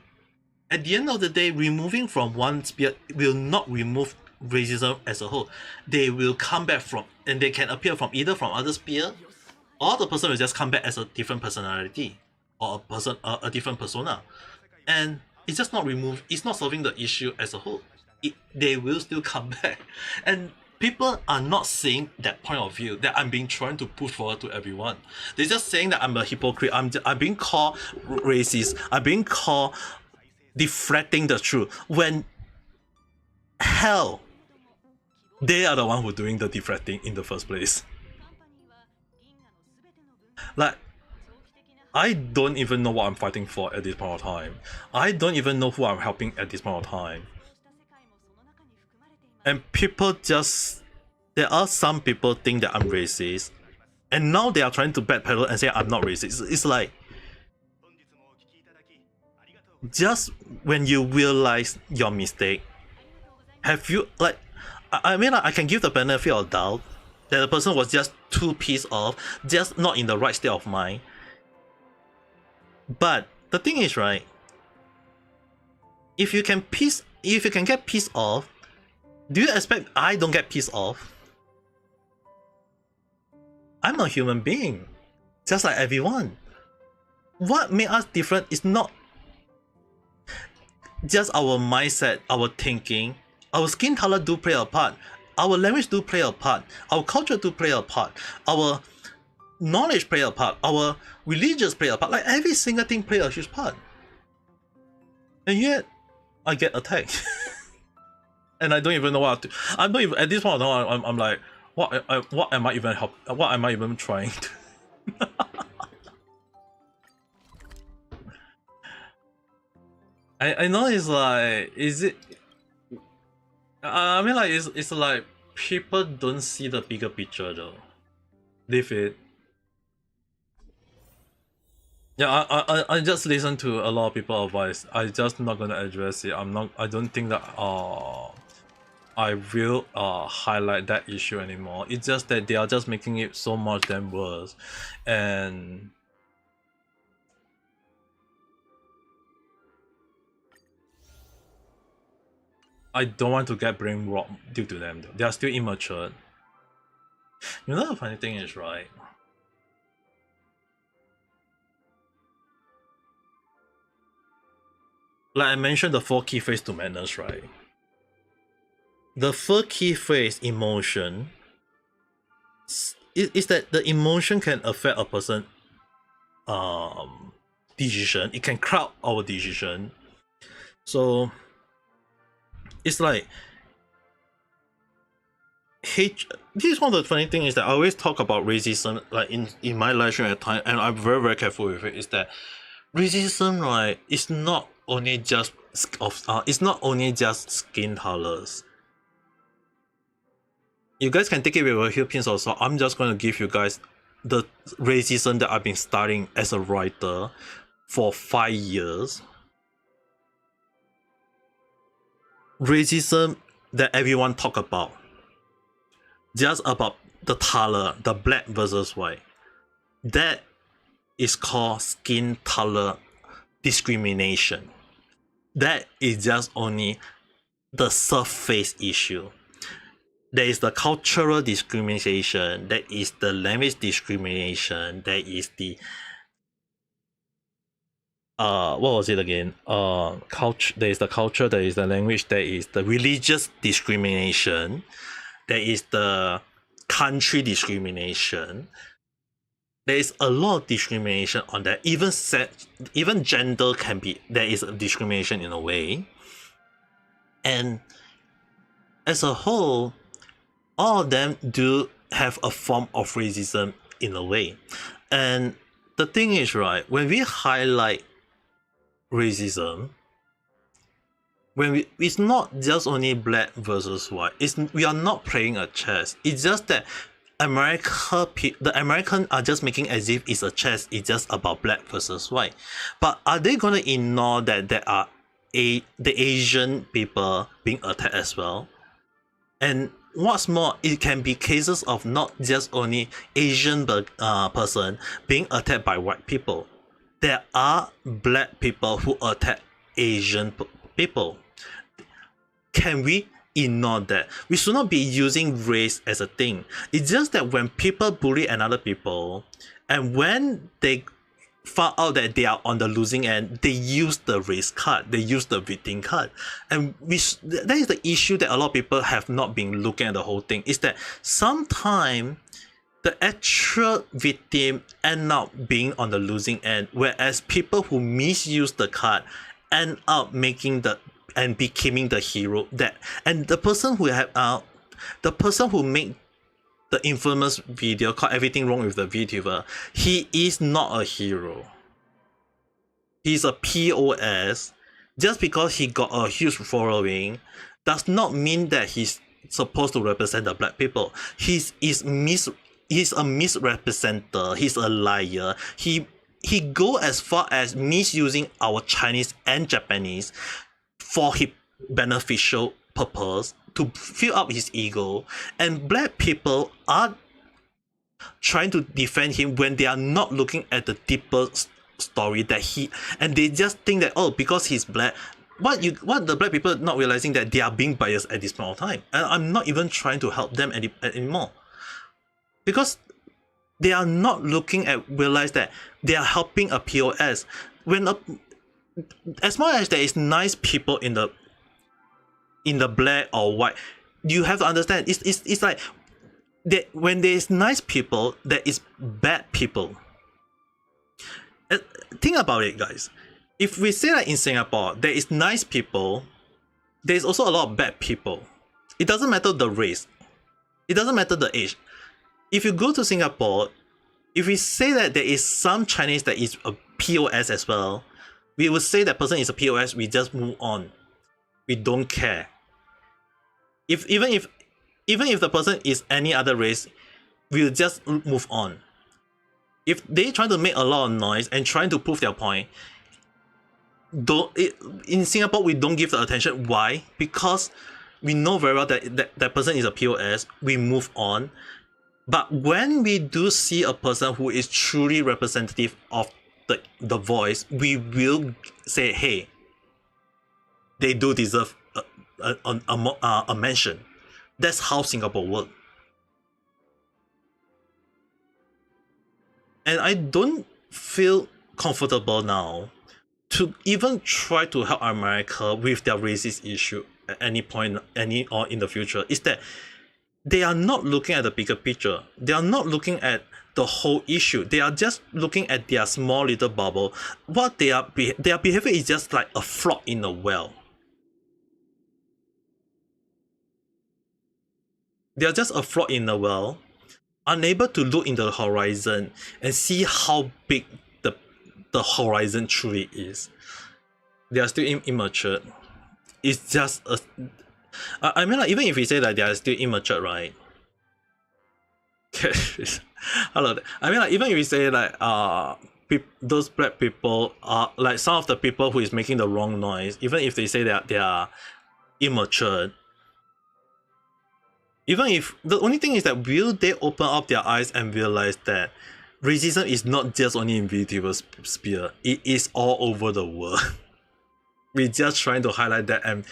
At the end of the day, removing from one spear will not remove racism as a whole. They will come back from, and they can appear from either from other spear, or the person will just come back as a different personality, or a different persona. And it's just not removed. It's not solving the issue as a whole. They will still come back. And people are not seeing that point of view that I'm being trying to push forward to everyone. They're just saying that I'm a hypocrite. I'm being called racist. I'm being called deflecting the truth. When hell, they are the one who doing the deflecting in the first place. Like, I don't even know what I'm fighting for at this point of time. I don't even know who I'm helping at this point of time. And people just... There are some people think that I'm racist. And now they are trying to backpedal and say I'm not racist. It's like... Just when you realize your mistake, have you... Like, I mean, I can give the benefit of doubt that the person was just too pissed off, just not in the right state of mind. But the thing is, right, if you can get pissed off, do you expect I don't get pissed off? I'm a human being, just like everyone. What made us different is not just our mindset, our thinking. Our skin color do play a part. Our language do play a part. Our culture do play a part. Our knowledge play a part. Our religions play a part. Like, every single thing play a huge part. And yet, I get attacked. And I don't even know what to... I'm not even... At this point, I'm like, what am I even what am I even trying to... I know it's like... Is it... I mean, like, it's like people don't see the bigger picture though. Leave it. Yeah, I just listen to a lot of people's advice. I just not gonna address it. I don't think that I will highlight that issue anymore. It's just that they are just making it so much damn worse. And I don't want to get brain rot due to them though. They are still immature. You know the funny thing is, right? Like I mentioned the 4 key phrases to madness, right? The 4 key phrase, emotion, is that the emotion can affect a person decision. It can cloud our decision. So it's like hate. This is one of the funny things is that I always talk about racism, like in my lecture at time, and I'm very careful with it. Is that racism, right? It's not only just it's not only just skin colors. You guys can take it with a few pins or so. I'm just going to give you guys the racism that I've been studying as a writer for 5 years. Racism that everyone talk about, just about the color, the black versus white, that is called skin color discrimination. That is just only the surface issue. There is the cultural discrimination, there is the language discrimination, there is the what was it again? Culture. There is the culture, there is the language, there is the religious discrimination, there is the country discrimination. There is a lot of discrimination on that. Even gender can be, there is a discrimination in a way. And as a whole, all of them do have a form of racism in a way. And the thing is, right, when we highlight racism, it's not just only black versus white. We are not playing a chess. It's just that the Americans are just making as if it's a chess. It's just about black versus white. But are they gonna ignore that there are the Asian people being attacked as well? And what's more, it can be cases of not just only Asian person being attacked by white people. There are black people who attack Asian people. Can we ignore that? We should not be using race as a thing. It's just that when people bully another people, and when they found out that they are on the losing end, they use the race card, they use the victim card. And that is the issue that a lot of people have not been looking at the whole thing, is that sometimes the actual victim end up being on the losing end, whereas people who misuse the card end up making and becoming the hero. And the person who make the infamous video called Everything Wrong with the VTuber, he is not a hero. He's a POS. Just because he got a huge following does not mean that he's supposed to represent the black people. He's a misrepresenter. He's a liar. He go as far as misusing our Chinese and Japanese for his beneficial purpose to fill up his ego. And black people are trying to defend him when they are not looking at the deeper story that and they just think that, oh, because he's black, what the black people not realizing that they are being biased at this point of time. And I'm not even trying to help them anymore, because they are not looking at realize that they are helping a POS. As much as there is nice people in the black or white, you have to understand it's like that when there is nice people, there is bad people. Think about it, guys. If we say that in Singapore there is nice people, there is also a lot of bad people. It doesn't matter the race, it doesn't matter the age. If you go to Singapore, if we say that there is some Chinese that is a POS as well, we will say that person is a POS, we just move on. We don't care. Even if the person is any other race, we'll just move on. If they try to make a lot of noise and trying to prove their point, in Singapore we don't give the attention. Why? Because we know very well that person is a POS. We move on. But when we do see a person who is truly representative of the voice, we will say, hey, they do deserve a mention. That's how Singapore works. And I don't feel comfortable now to even try to help America with their racist issue at any point, or in the future. Is that they are not looking at the bigger picture. They are not looking at the whole issue. They are just looking at their small little bubble. What their behavior is just like a frog in a well. They are just a frog in a well, unable to look in the horizon and see how big the horizon truly is. They are still immature. It's just I mean, like, even if we say that they are still immature, right? Hello. I mean, like, even if we say like those black people are like some of the people who is making the wrong noise, even if they say that they are immature, even if the only thing is that will they open up their eyes and realize that racism is not just only in VTuber sphere, it is all over the world. We're just trying to highlight that, and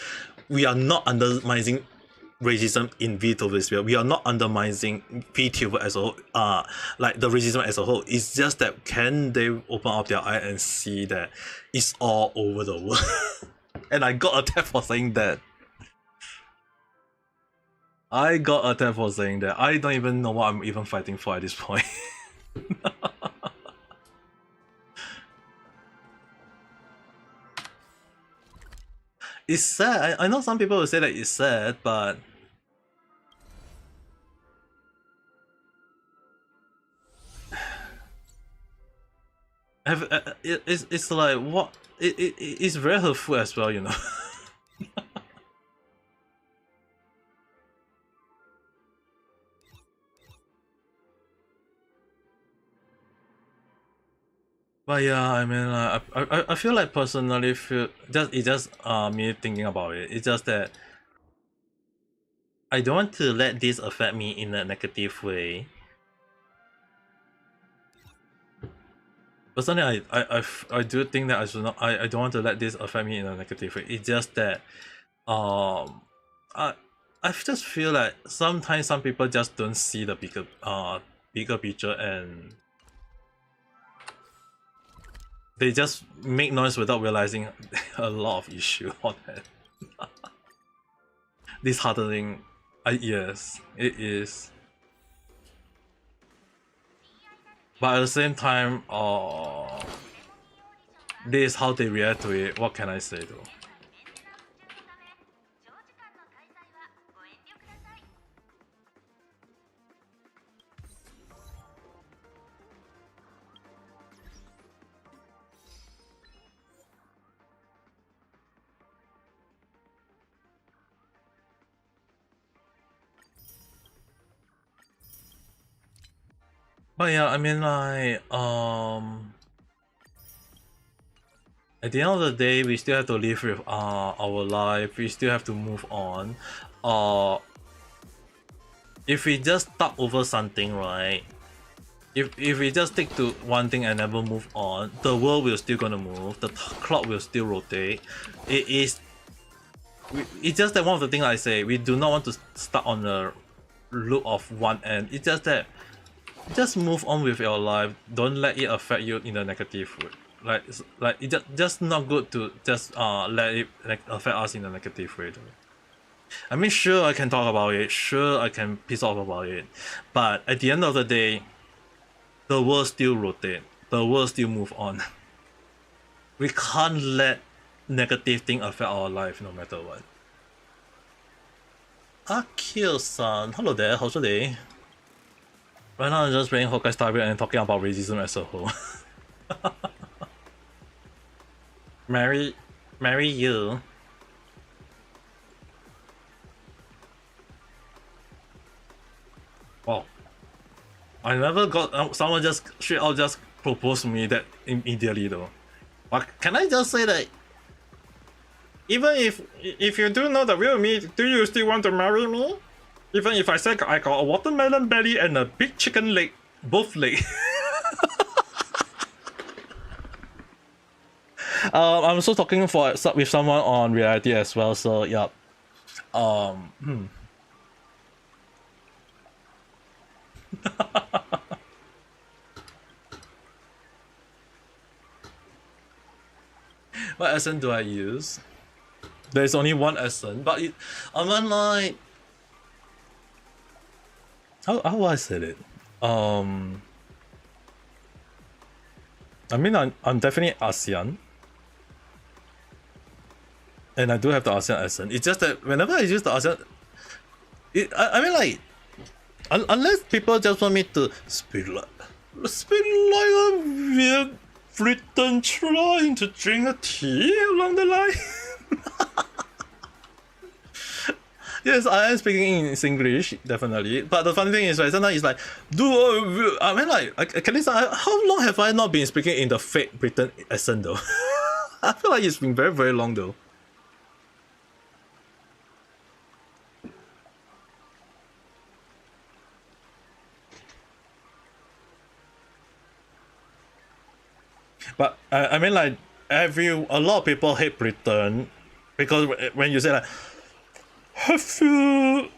we are not undermining racism in VTuber sphere. We are not undermining VTuber as a whole, like the racism as a whole. It's just that can they open up their eye and see that it's all over the world. And I got attacked for saying that. I got attacked for saying that. I don't even know what I'm even fighting for at this point. It's sad. I know some people will say that it's sad, but it's like what it's very hurtful as well, you know. But yeah, I mean, I feel like personally it's just me thinking about it. It's just that I don't want to let this affect me in a negative way. Personally, I do think that I should not. I don't want to let this affect me in a negative way. It's just that I just feel like sometimes some people just don't see the bigger picture, and they just make noise without realizing a lot of issue on that. Disheartening. Yes, it is. But at the same time, this is how they react to it. What can I say though? But yeah, I mean like at the end of the day, we still have to live with our life. We still have to move on. If we just stuck over something, right? If we just stick to one thing and never move on, the world will still gonna move. The clock will still rotate. It's just that one of the things I say. We do not want to stuck on the loop of one end. It's just that just move on with your life. Don't let it affect you in a negative way. Like it's just not good to just let it like affect us in a negative way though. I mean, sure, I can talk about it, sure, I can piss off about it, but at the end of the day, the world still rotate, the world still move on. We can't let negative thing affect our life no matter what. Akio-san, hello there, how's your day? Right now I'm just playing Honkai Star Rail and talking about racism as a whole. Marry you. Wow. I never got someone just straight out just proposed to me that immediately though. But can I just say that even if you do know the real me, do you still want to marry me? Even if I said I got a watermelon belly and a big chicken leg, both leg. I'm also talking with someone on reality as well, so yeah. What accent do I use? There's only one accent, but I'm like, how I said it? I mean, I'm definitely ASEAN, and I do have the ASEAN accent. It's just that whenever I use the ASEAN, I mean like, unless people just want me to speak like a weird Briton trying to drink a tea along the line. Yes, I am speaking in Singlish, definitely. But the funny thing is, right, sometimes it's like, I mean, like, how long have I not been speaking in the fake Britain accent, though? I feel like it's been very, very long, though. But, I mean, like, a lot of people hate Britain because when you say, like, do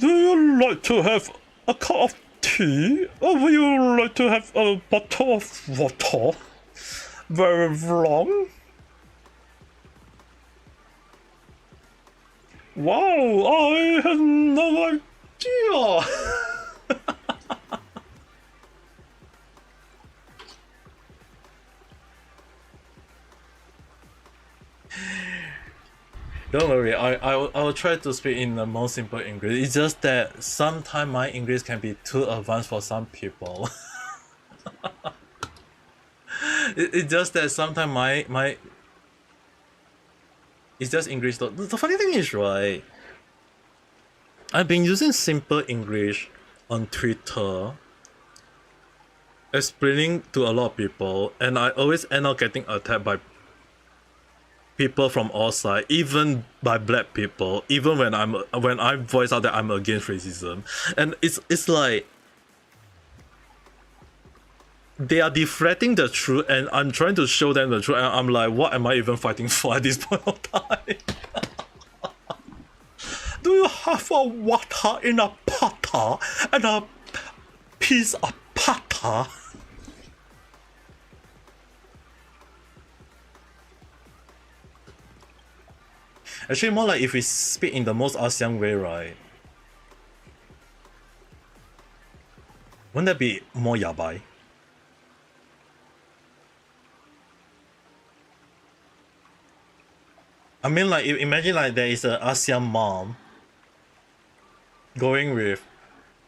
you like to have a cup of tea? Or would you like to have a bottle of water? Very long? Wow, I have no idea. Don't worry, I will try to speak in the most simple English. It's just that sometimes my English can be too advanced for some people. It's just that sometimes my it's just English though. The funny thing is, right, I've been using simple English on Twitter explaining to a lot of people, and I always end up getting attacked by people from all sides, even by black people, even when I voice out that I'm against racism. And it's like they are deflecting the truth and I'm trying to show them the truth, and I'm like, what am I even fighting for at this point of time? Do you have a water in a potter and a piece of pata? Actually, more like if we speak in the most ASEAN way, right? Wouldn't that be more yabai? I mean, like, imagine like there is an ASEAN mom going with,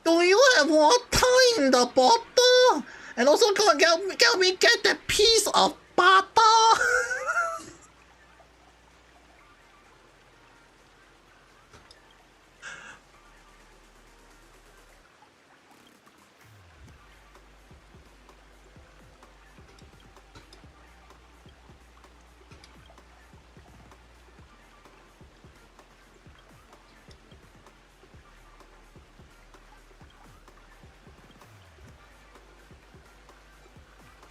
do you have water in the bottle? And also get me that piece of butter.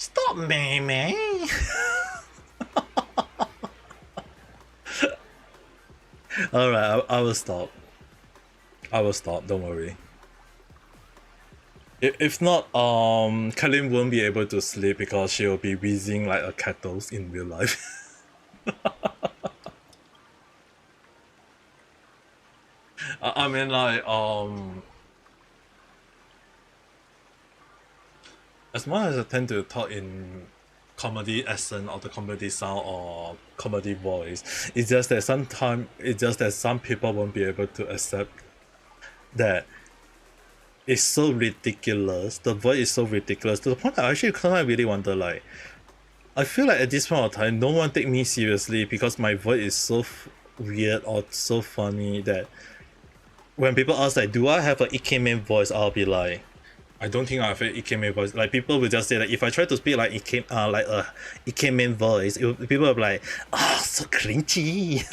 Stop, Mei. Alright, I will stop. I will stop, don't worry. If not, Kalin won't be able to sleep because she'll be wheezing like a kettle in real life. I mean, like, as much as I tend to talk in comedy accent or the comedy sound or comedy voice, it's just that some people won't be able to accept that it's so ridiculous. The voice is so ridiculous to the point that I actually kind of really wonder, like, I feel like at this point of time, no one take me seriously because my voice is so weird or so funny that when people ask, like, do I have an Ikemen voice, I'll be like, I don't think I have an Ikemen voice. Like, people will just say that if I try to speak like like a Ikemen voice, people will be like, oh, so cringy.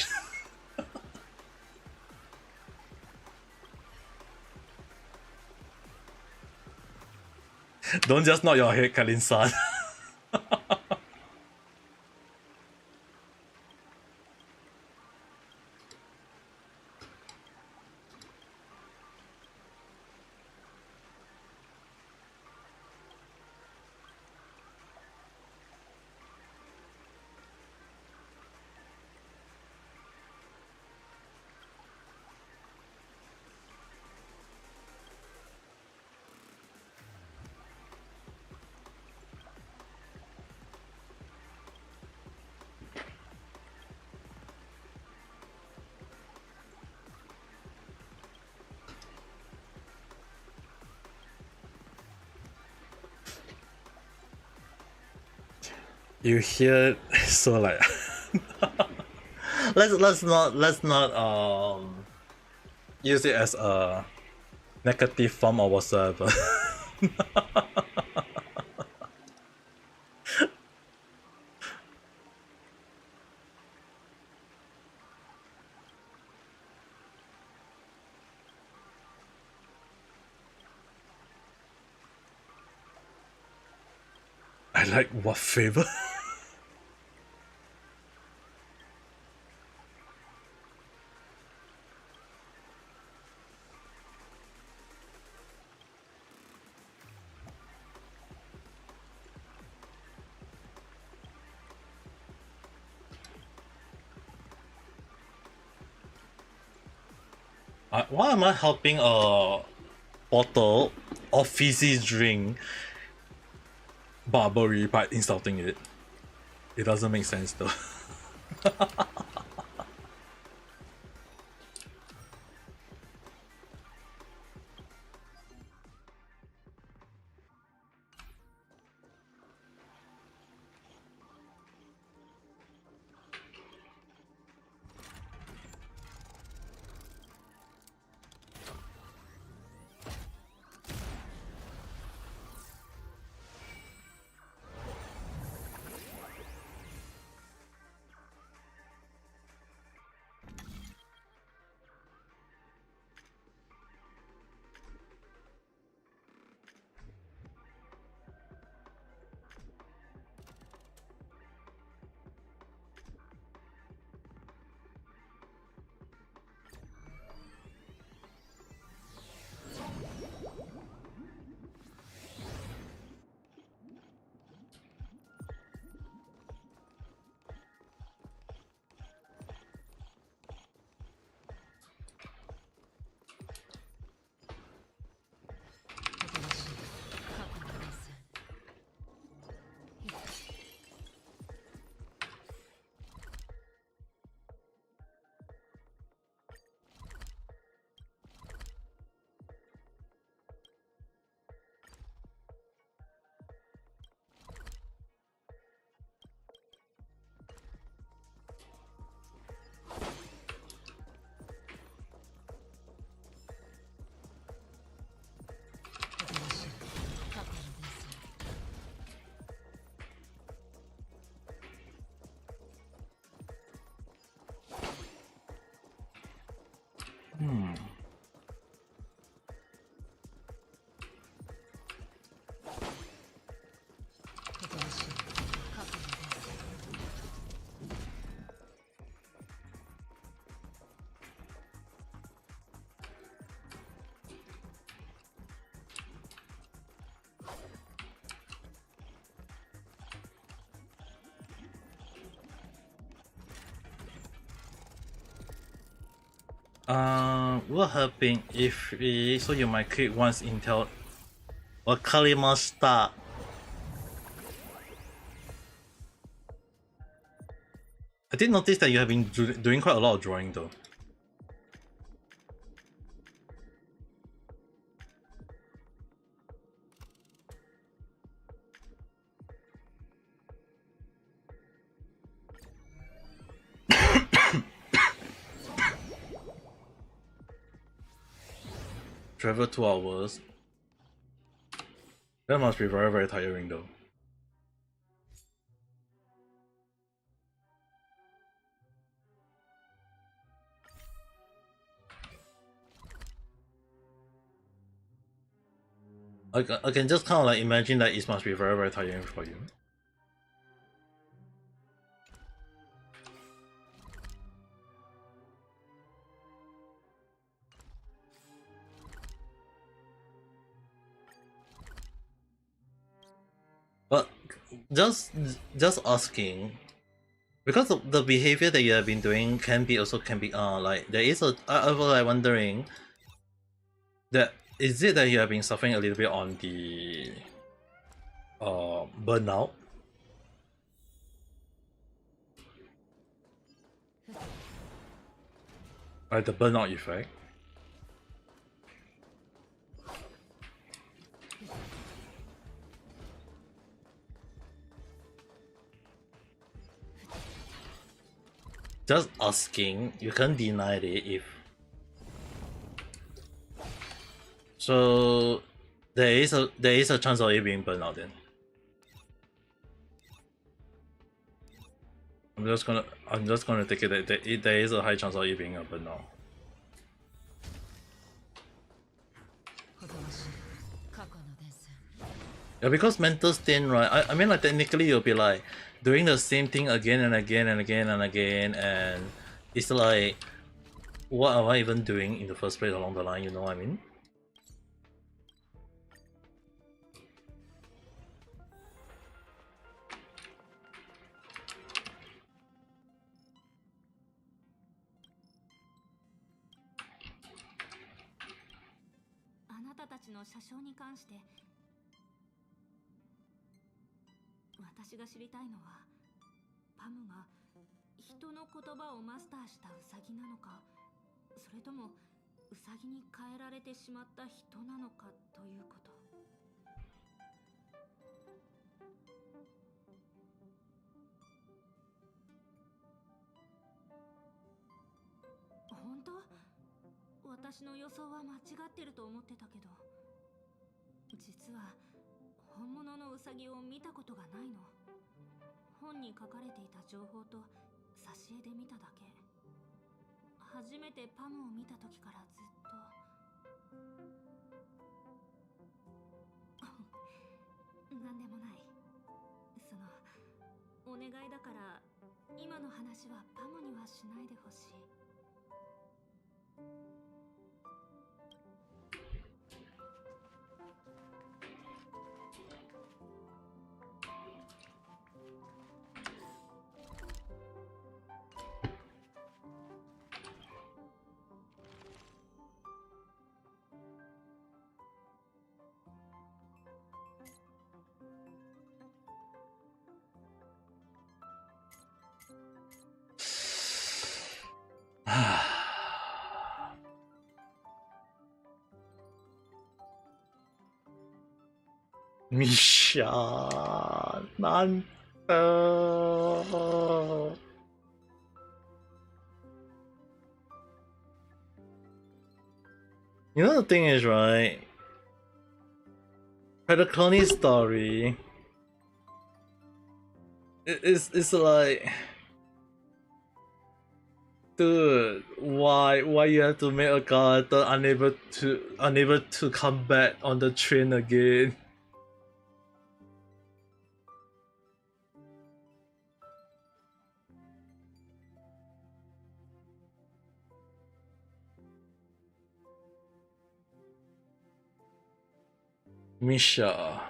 Don't just nod your head, Kalin-san. You hear so like let's not use it as a negative form or whatsoever. I like what favor? Why am I helping a bottle of fizzy drink Barbary by insulting it? It doesn't make sense though. What happened if we, so you might click once Intel or Kalima start? I did notice that you have been doing quite a lot of drawing though. Travel 2 hours. That must be very, very tiring though. I can just kind of like imagine that it must be very, very tiring for you. But just asking, because of the behavior that you have been doing can be like there is a I was like wondering that is it that you have been suffering a little bit on the burnout? Like the burnout effect? Just asking, you can't deny it if so there is a chance of it being burned out then. I'm just gonna take it that there is a high chance of it being a burnout. Yeah, because mental stain, right? I mean, like technically you'll be like doing the same thing again and again and again and again, and it's like, what am I even doing in the first place along the line? You know what I mean? Misha, Nanta. You know the thing is, right? Pedacloni's story. It's like, dude, why you have to make a character unable to come back on the train again? Misha,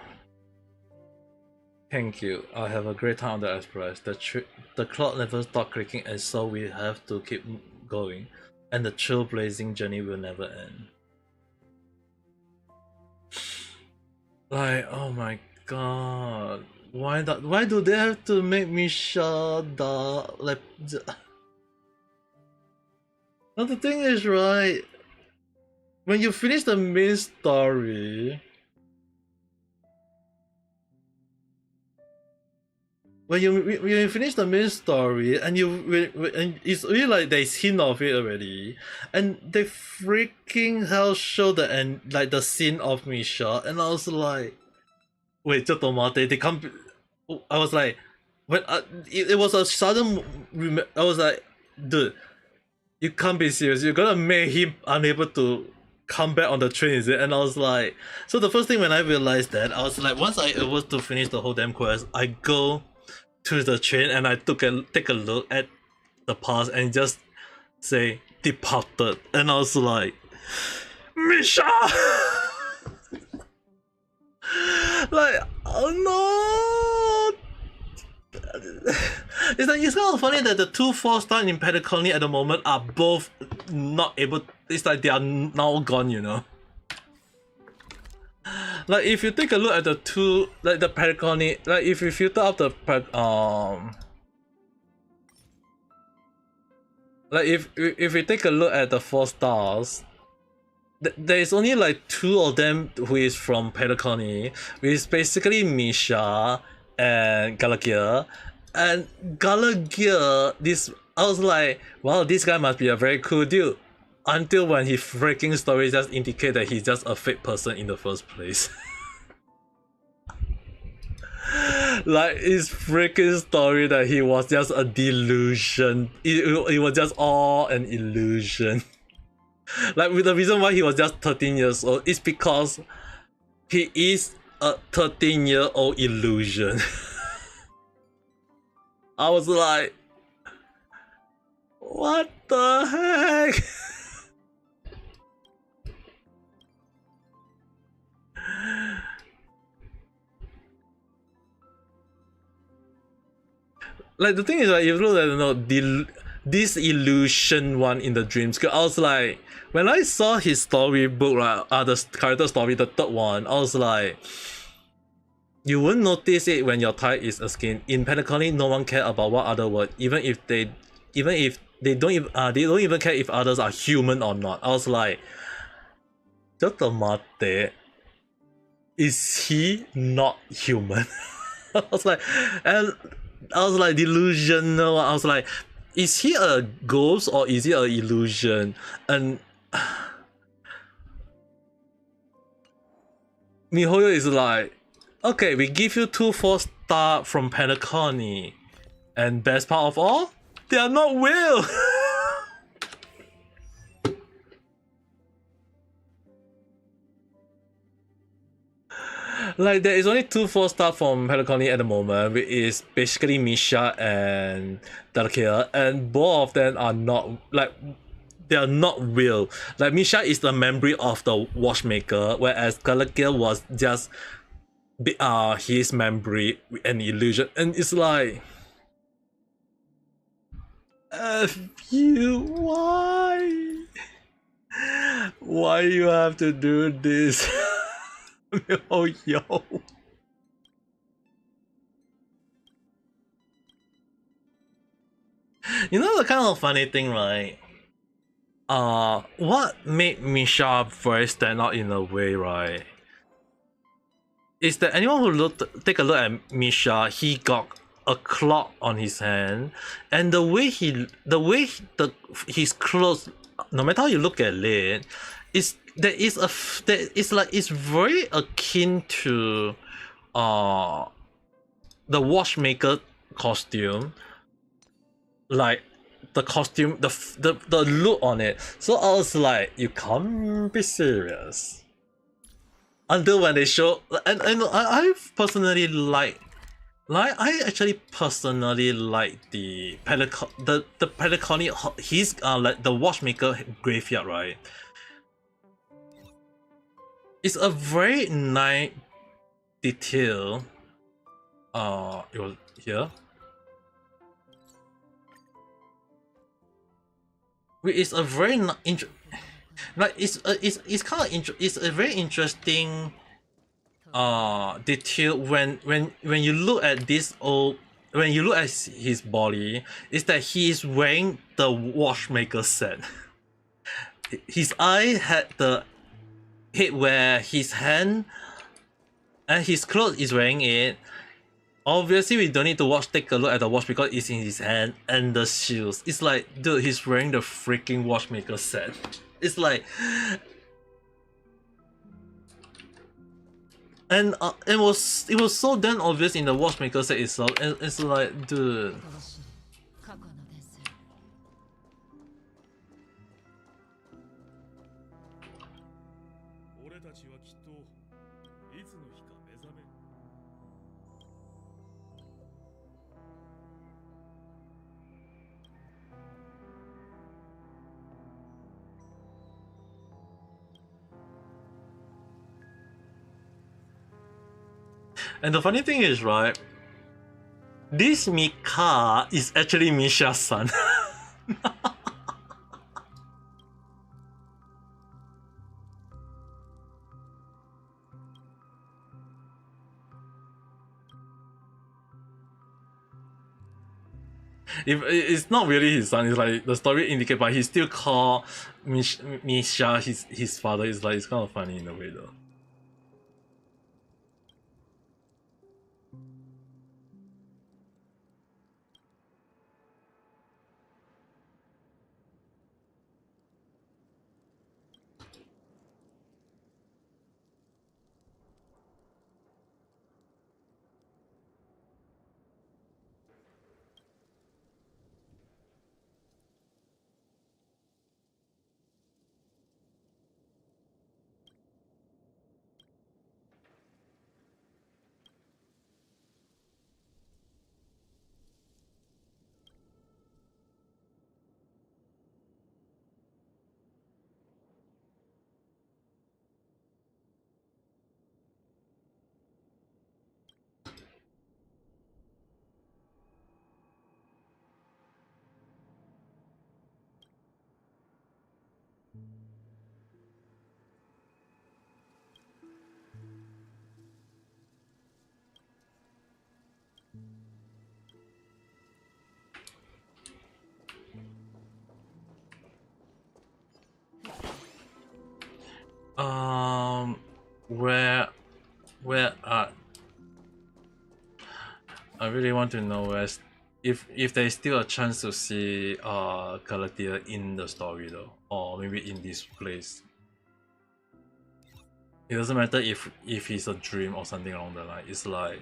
thank you. I have a great time on the express. The clock never stopped clicking, and so we have to keep going. and the trailblazing journey will never end. Like, oh my god, why do they have to make Misha the like? Now the thing is, right, when you finish the main story, when you finish the main story and and it's really like there's hint of it already, and they freaking hell show the end, like the scene of Misha, and I was like, wait, just tomate, they can't. I was like, when it was a sudden. I was like, dude, you can't be serious. You're gonna make him unable to come back on the train, is it? And I was like, so the first thing when I realized that, I was like, once I was to finish the whole damn quest, I go to the train and I take a look at the past and just say departed, and I was like, Misha. Like, oh no. It's kind of funny that the two 4-star in Patagonia at the moment are both not able. It's like they are now gone, you know. Like if you take a look at the two, like the Patagonia, like if you filter out the like if you take a look at the 4 stars, there is only like 2 of them who is from Patagonia, which is basically Misha and Galagia. And Galagia, this, I was like, wow, this guy must be a very cool dude. Until when his freaking story just indicate that he's just a fake person in the first place. Like his freaking story that he was just a delusion. It was just all an illusion. Like with the reason why he was just 13 years old is because he is a 13-year-old illusion. I was like, what the heck? Like the thing is, like, if you look at this illusion one in the dreams, I was like, when I saw his storybook, right, the character story, the third one, I was like, you won't notice it when your type is a skin. In Pentacomic, no one care about what other word, even if they don't even care if others are human or not. I was like, just mate, is he not human? I was like, and I was like delusional. I was like, is he a ghost or is he an illusion? And Mihoyo is like, okay, we give you 2 4-star from Pentacomic, and best part of all, they are not real. Like there is only 2 4-star from Patagonia at the moment, which is basically Misha and Dalkia, and both of them are not, like, they are not real. Like Misha is the memory of the watchmaker, whereas Dalkia was just his memory and illusion, and it's like, F you, why you have to do this? Oh yo. You know the kind of funny thing, right? What made Misha very stand out in a way, right? Is that anyone who take a look at Misha, he got a clock on his hand, and the way his clothes, no matter how you look at it, it's very akin to the watchmaker costume, like the costume, the look on it. So I was like, you can't be serious. Until when they show, and I personally I actually personally like the Patagonia, his like the watchmaker graveyard, right? It's a very nice detail. It was here. It's a very like it's kind of it's a very interesting detail when you look at this old when you look at his body, is that he is wearing the watchmaker set. His eye had the head where his hand and his clothes is wearing it. Obviously, we don't need to take a look at the watch because it's in his hand and the shoes. It's like, dude, he's wearing the freaking watchmaker set. It's like, and it was so damn obvious in the watchmaker set itself. And it's like, dude. 過去のです俺たちはきっといつの日か目覚める。 And the funny thing is, right, this Mika is actually Misha's son. If it's not really his son, it's like the story indicate, but he still call Misha his father. It's like, it's kind of funny in a way though. Where I really want to know if there is still a chance to see Galatea in the story though, or maybe in this place. It doesn't matter if it's a dream or something along the line. It's like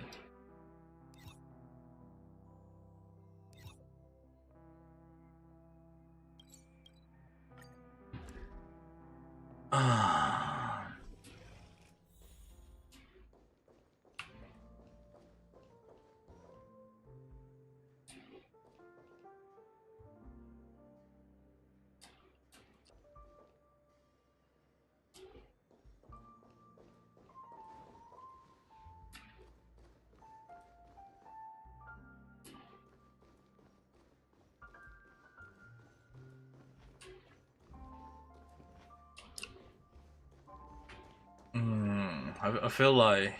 I feel like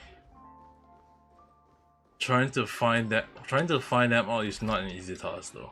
trying to find them out is not an easy task though.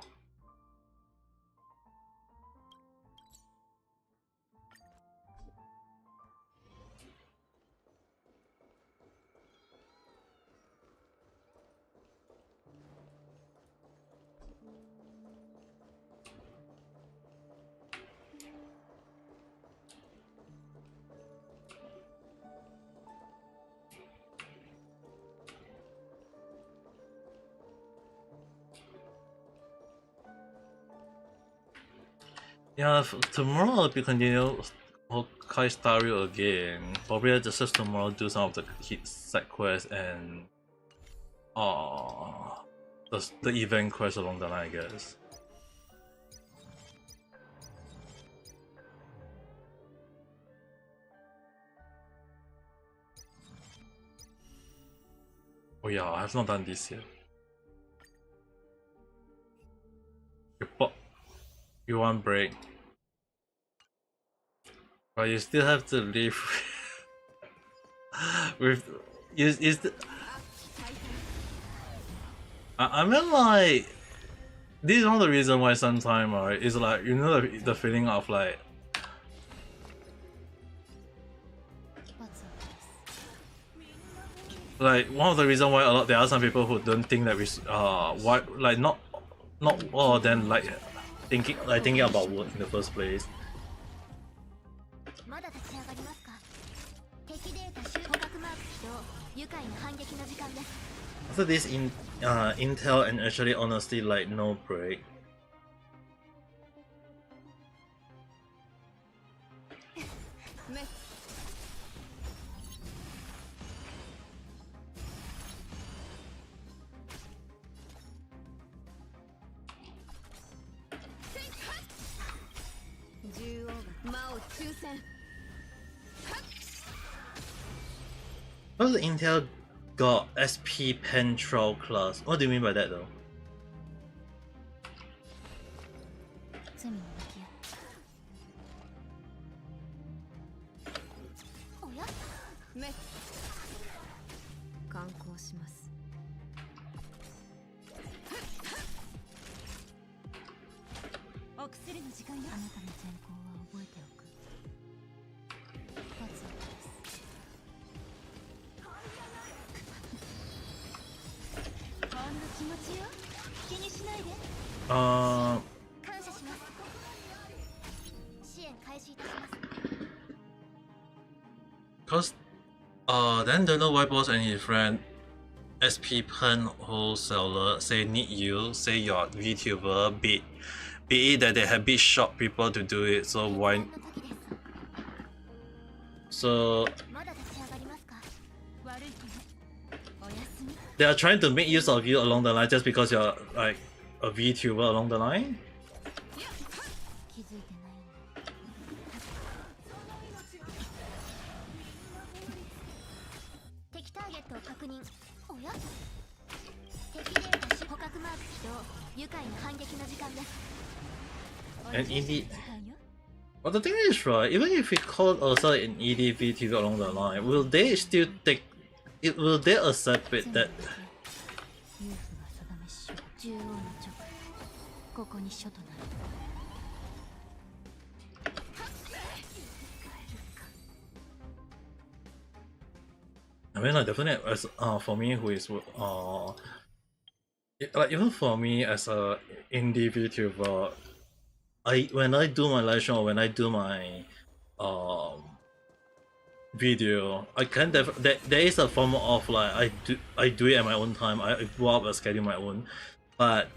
Yeah, tomorrow I'll be continuing Honkai Stario again. Probably just tomorrow do some of the side quests and the event quest along the line, I guess. Oh yeah, I have not done this yet. You want break? But you still have to live with is I mean like this is one of the reasons why sometimes right is like you know the feeling of like one of the reasons why there are some people who don't think that we why like not all of them like thinking about work in the first place. まだ立ち上がりますか。敵データ捕獲マーク起動。愉快な反撃の時間です。 After this Intel and actually honestly like no break. め 獣王が魔を抽選。 What's the Intel got SP Pen Troll class? What do you mean by that though? 罪の向き合う。おや？め観光します。お薬の時間よ。あなたの善行は覚えておく。罰を返す。ほんの気持ちよ。気にしないで。感謝します。支援開始いたします。 Cause then don't know why boss and his friend SP Pen wholesaler say need you, say you're VTuber, be it that they have big shop people to do it, so why? So まだ立ち上がりますか。悪い子ね。おやすみ。 they are trying to make use of you along the line just because you're like a VTuber along the line? 気づいてないんだ。敵ターゲットを確認。おや？敵データ捕獲マーク起動。愉快な反撃の時間です。 And ED. 時間よ。 But the thing is, right, even if we call ourselves an ED VTuber along the line, will they still take it? Will they accept it that? 裕福が定めし獣王の直。ここに書となる。 I mean, like definitely as for me who is like even for me as a indie VTuber, when I do my live show or when I do my video, I can there is a form of like I do it at my own time. I blow up a schedule my own, but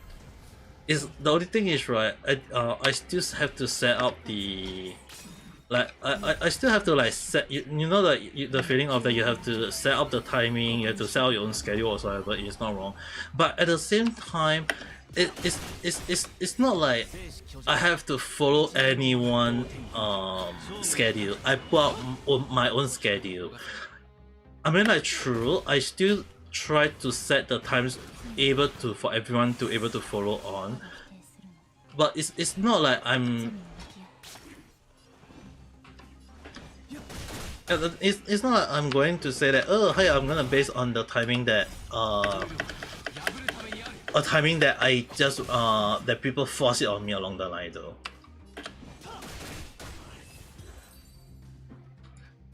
it's the only thing is right. I still have to set up the like I still have to like set you know the feeling of that you have to set up the timing, you have to set out your own schedule or whatever. It's not wrong, but at the same time, it's not like I have to follow anyone schedule. I put out my own schedule. I mean, like true, I still try to set the times for everyone to able to follow on, but it's not like it's not like I'm going to say that, oh hey, I'm gonna base on the timing that a timing that I just that people force it on me along the line though.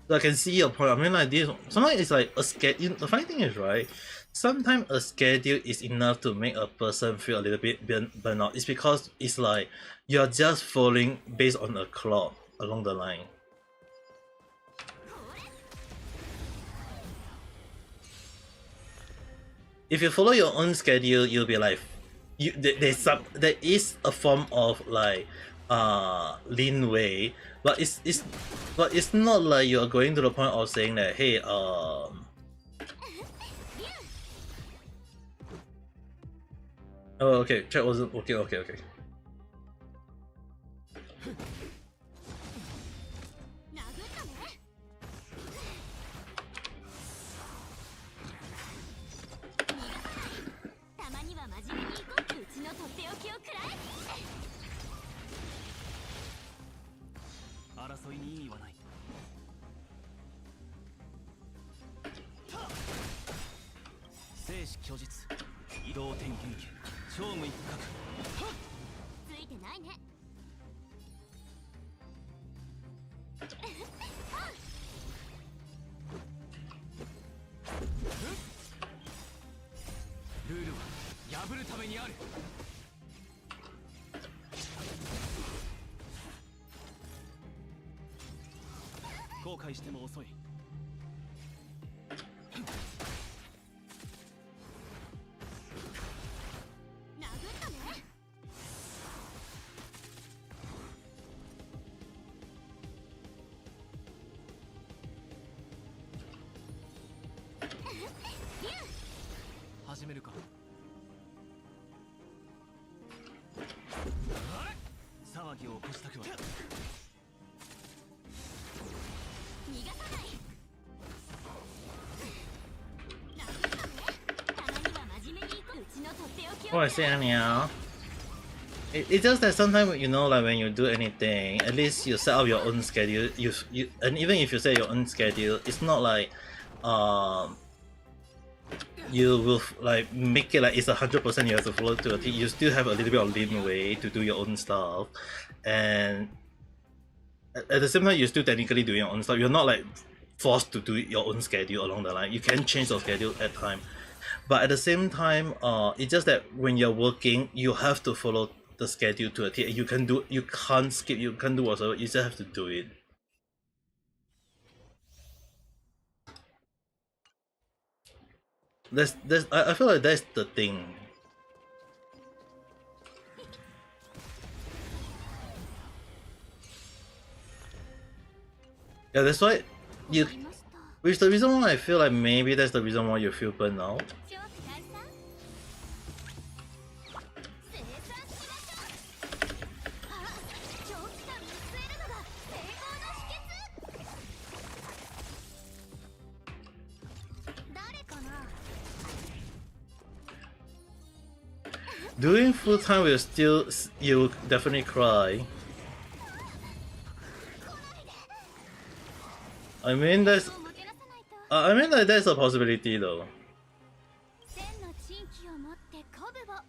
So I can see your point. I mean, like this sometimes it's like a schedule. The funny thing is, right, sometimes a schedule is enough to make a person feel a little bit burnt out. It's because it's like you're just following based on a clock along the line. If you follow your own schedule, you'll be like, there is a form of like leeway, but it's not like you're going to the point of saying that, hey, oh okay, chat wasn't okay. 争いに意味はない。始虚実移動点変形超無一角ついてないね。ルールは破るためにある。後悔しても遅い。殴ったね。始めるか。騒ぎを起こしたくは。逃がさない。殴ったね。たまには真面目に行こう。うちのとっておきを。 Oh, I see, anyhow. It's just that sometimes, you know, like when you do anything, at least you set up your own schedule. And even if you set your own schedule, it's not like you will like make it like it's 100% you have to follow to a T. You still have a little bit of leeway to do your own stuff, and at the same time, you're still technically doing your own stuff. You're not like forced to do your own schedule along the line. You can change your schedule at time, but at the same time, it's just that when you're working, you have to follow the schedule to a T. You can't skip. You can't do whatsoever. You just have to do it. I feel like that's the thing. Yeah, that's why you. Which is the reason why I feel like maybe that's the reason why you feel burnt out. 長期解散。生産しましょう。あ、長期間見据えるのが成功の秘訣。誰かな。 Doing full time will still you definitely cry. I mean that's もてなさないと。 I mean like that's a possibility though. 千の珍奇をもって鼓舞を。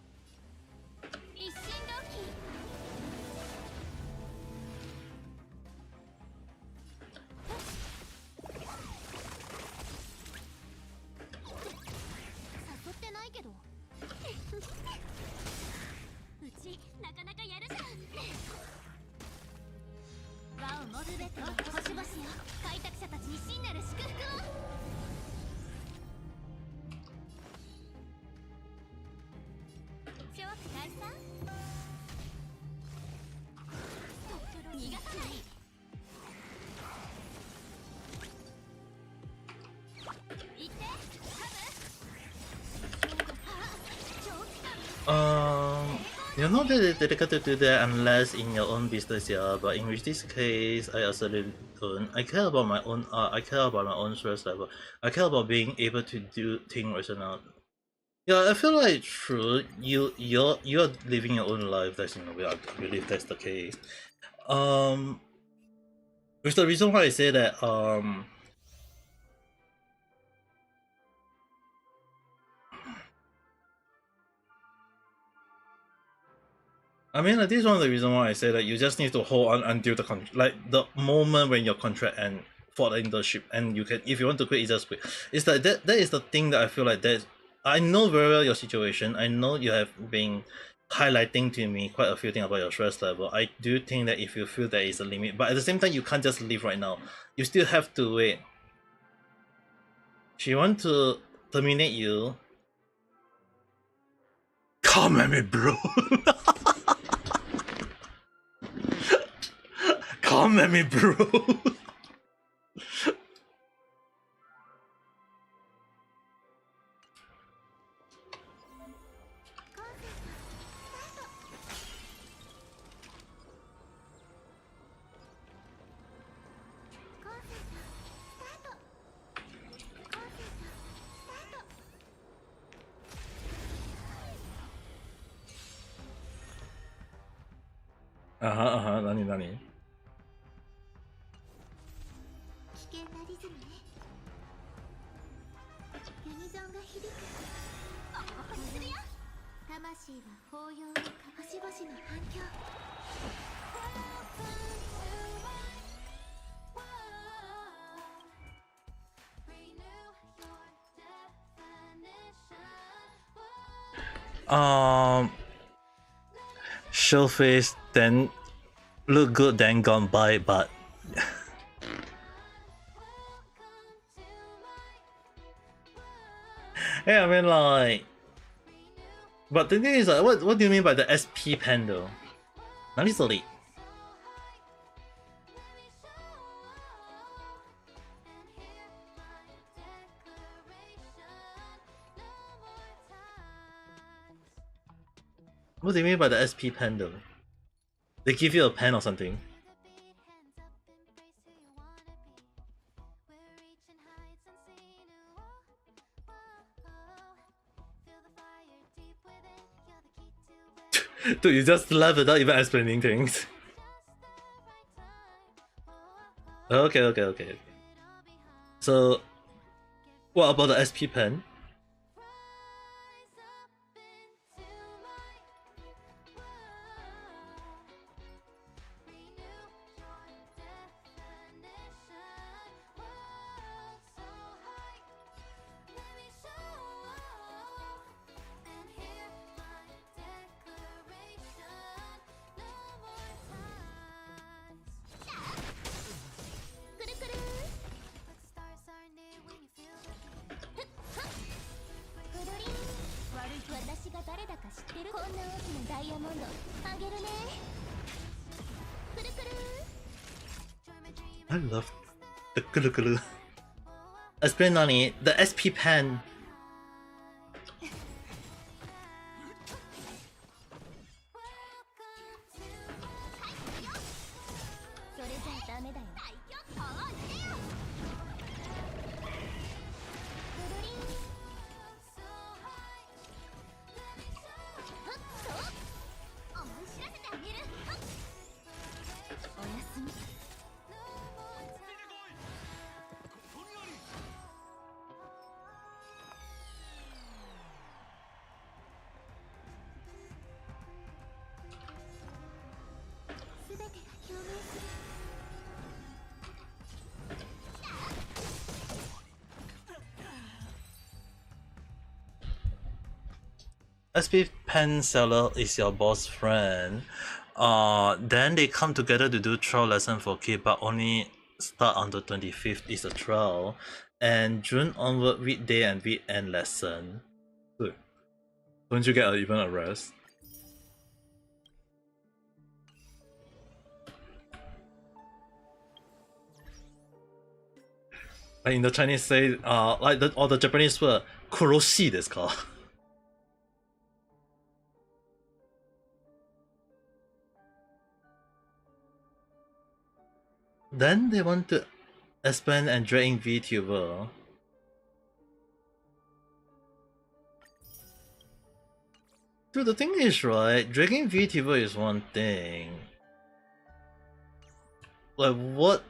一心同期。誘ってないけど。うちなかなかやるじゃん。和をもすべての星々よ。開拓者たちに真なる祝福を。長期解散。逃がさない。行ってハブ。You're not really dedicated to do that unless in your own business, yeah. But in which this case, I absolutely don't. I care about my own art. I care about my own stress level. I care about being able to do things rational. Yeah, I feel like true. You're living your own life. That's in a way. I believe that's the case. Which the reason why I say that I mean, like, this is one of the reasons why I say that you just need to hold on until the moment when your contract ends for the internship, and you can, if you want to quit, you just quit. It's like that is the thing that I feel like that. I know very well your situation. I know you have been highlighting to me quite a few things about your stress level. I do think that if you feel there is a limit, but at the same time, you can't just leave right now. You still have to wait. She wants to terminate you. Come at me, bro. Come at me, bro. Nani. 危険なリズムね。ユニゾンが響く。するよ。魂は抱擁を星々の反響。Show face, then look good, then gone by, but hey, I mean like, but the thing is, like, what do you mean by the SP pen though? Not easily. What do you mean by the SP pen though? They give you a pen or something? Dude, you just laugh without even explaining things. Okay. So, what about the SP pen? I love the gulu. Explain Nani, the SP pen. SP pen seller is your boss friend. Then they come together to do trial lesson for kid, but only start on the 25th is the trial, and June onward weekday and weekend lesson. Good. Don't you get even a rest? Like in the Chinese say, like the Japanese word kuroshi desu ka? Then they want to expand and drag in VTuber. Dude, the thing is, right, dragging VTuber is one thing. Like what?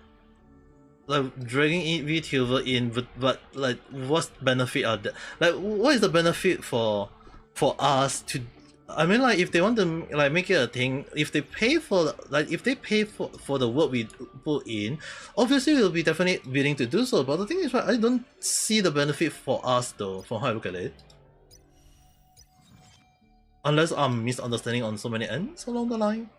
Like dragging in VTuber in, but like what's benefit of that? Like what is the benefit for us to? I mean, like if they want to like make it a thing, if they pay for the work we put in, obviously we'll be definitely willing to do so. But the thing is, right, I don't see the benefit for us though, from how I look at it. Unless I'm misunderstanding on so many ends along the line.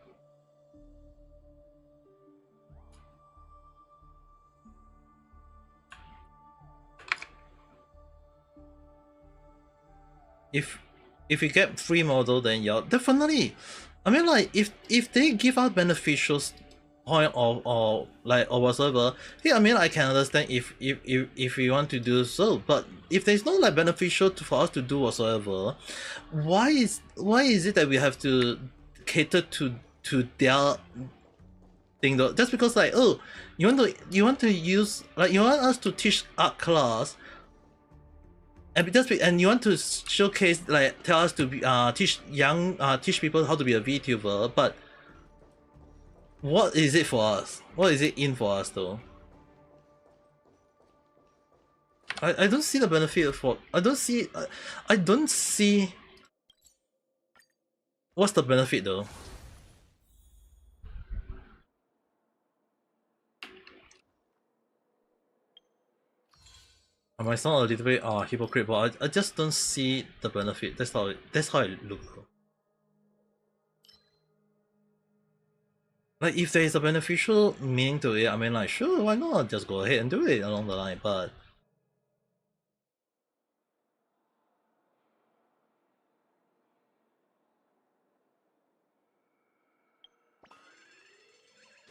If you get free model, then yeah, definitely. I mean, like if they give out beneficial point or whatsoever, yeah, I mean I can understand if we want to do so. But if there's no like beneficial for us to do whatsoever, why is it that we have to cater to their thing though? Just because like, oh, you want to use, like, you want us to teach art class. And you want to showcase, like, tell us to be, teach people how to be a VTuber, but what is it for us? What is it in for us though? I don't see the benefit for. I don't see. I don't see. What's the benefit though? I might sound a little bit hypocrite, but I just don't see the benefit. That's how I look. Like if there is a beneficial meaning to it, I mean like sure, why not? Just go ahead and do it along the line, but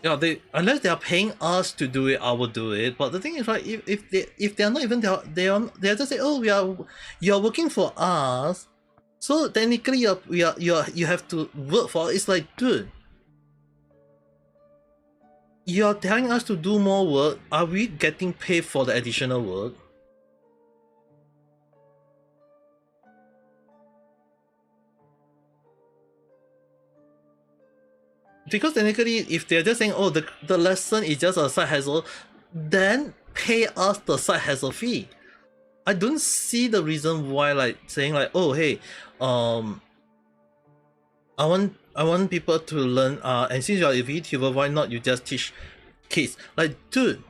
yeah, unless they are paying us to do it, I will do it. But the thing is, right? If they are not even they are just say, oh, you are working for us, so technically you have to work for us. It's like, dude, you are telling us to do more work. Are we getting paid for the additional work? Because technically, if they're just saying, oh, the lesson is just a side hustle, then pay us the side hustle fee. I don't see the reason why, like, saying like, oh, hey, I want people to learn, and since you're a VTuber, why not you just teach kids? Like, dude,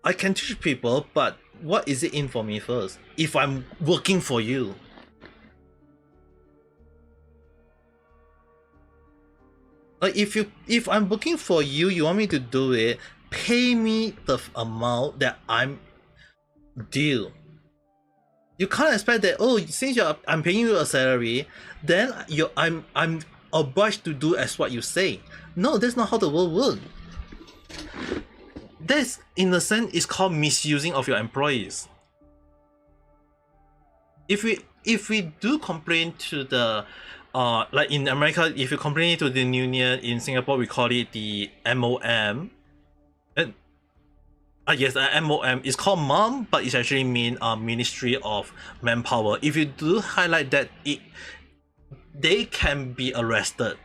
I can teach people, but what is it in for me first? If I'm working for you. Like if I'm booking for you, you want me to do it, pay me the amount that I'm due. You can't expect that, oh, since I'm paying you a salary, then I'm obliged to do as what you say. No, that's not how the world works. That's, in a sense, is called misusing of your employees. If we do complain to the like in America, if you complain to the union, in Singapore we call it the MOM. And yes, MOM is called MOM, but it's actually mean Ministry of Manpower. If you do highlight that, they can be arrested.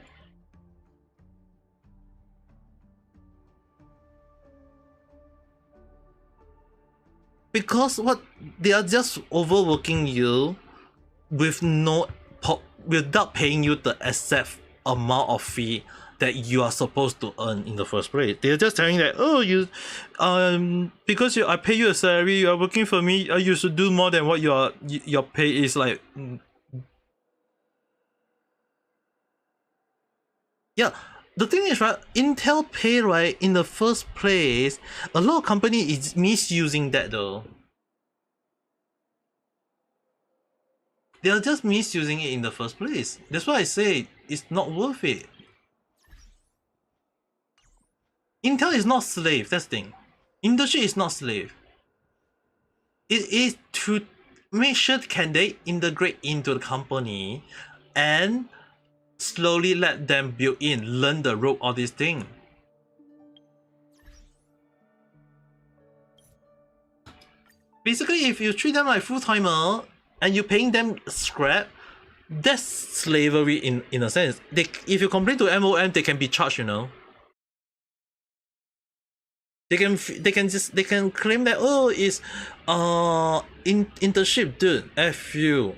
Because what they are just overworking you with without paying you the exact amount of fee that you are supposed to earn in the first place. They're just telling that, oh, you because I pay you a salary, you are working for me, you should do more than what your pay is. Like, yeah, the thing is, right, Intel pay, right, in the first place, a lot of company is misusing that though. They are just misusing it in the first place. That's why I say it's not worth it. Intel is not slave, that's the thing. Industry is not slave. It is to make sure can they integrate into the company and slowly let them build in, learn the rope, all these things. Basically, if you treat them like full-timer and you're paying them scrap, that's slavery in a sense. If you complain to MOM, they can be charged, you know. They can claim that, oh, it's internship, dude. F you.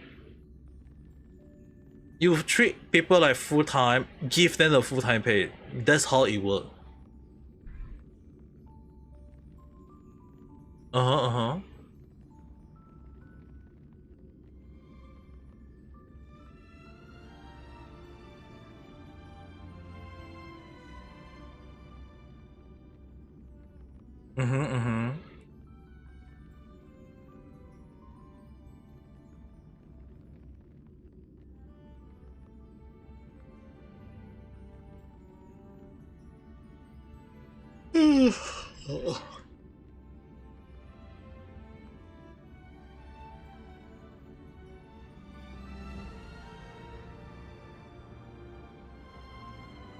You treat people like full-time, give them the full-time pay. That's how it works. Uh-huh.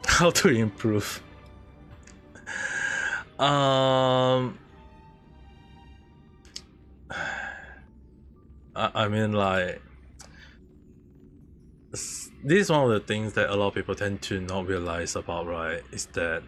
How to improve? I mean, like, this is one of the things that a lot of people tend to not realize about, right? Is that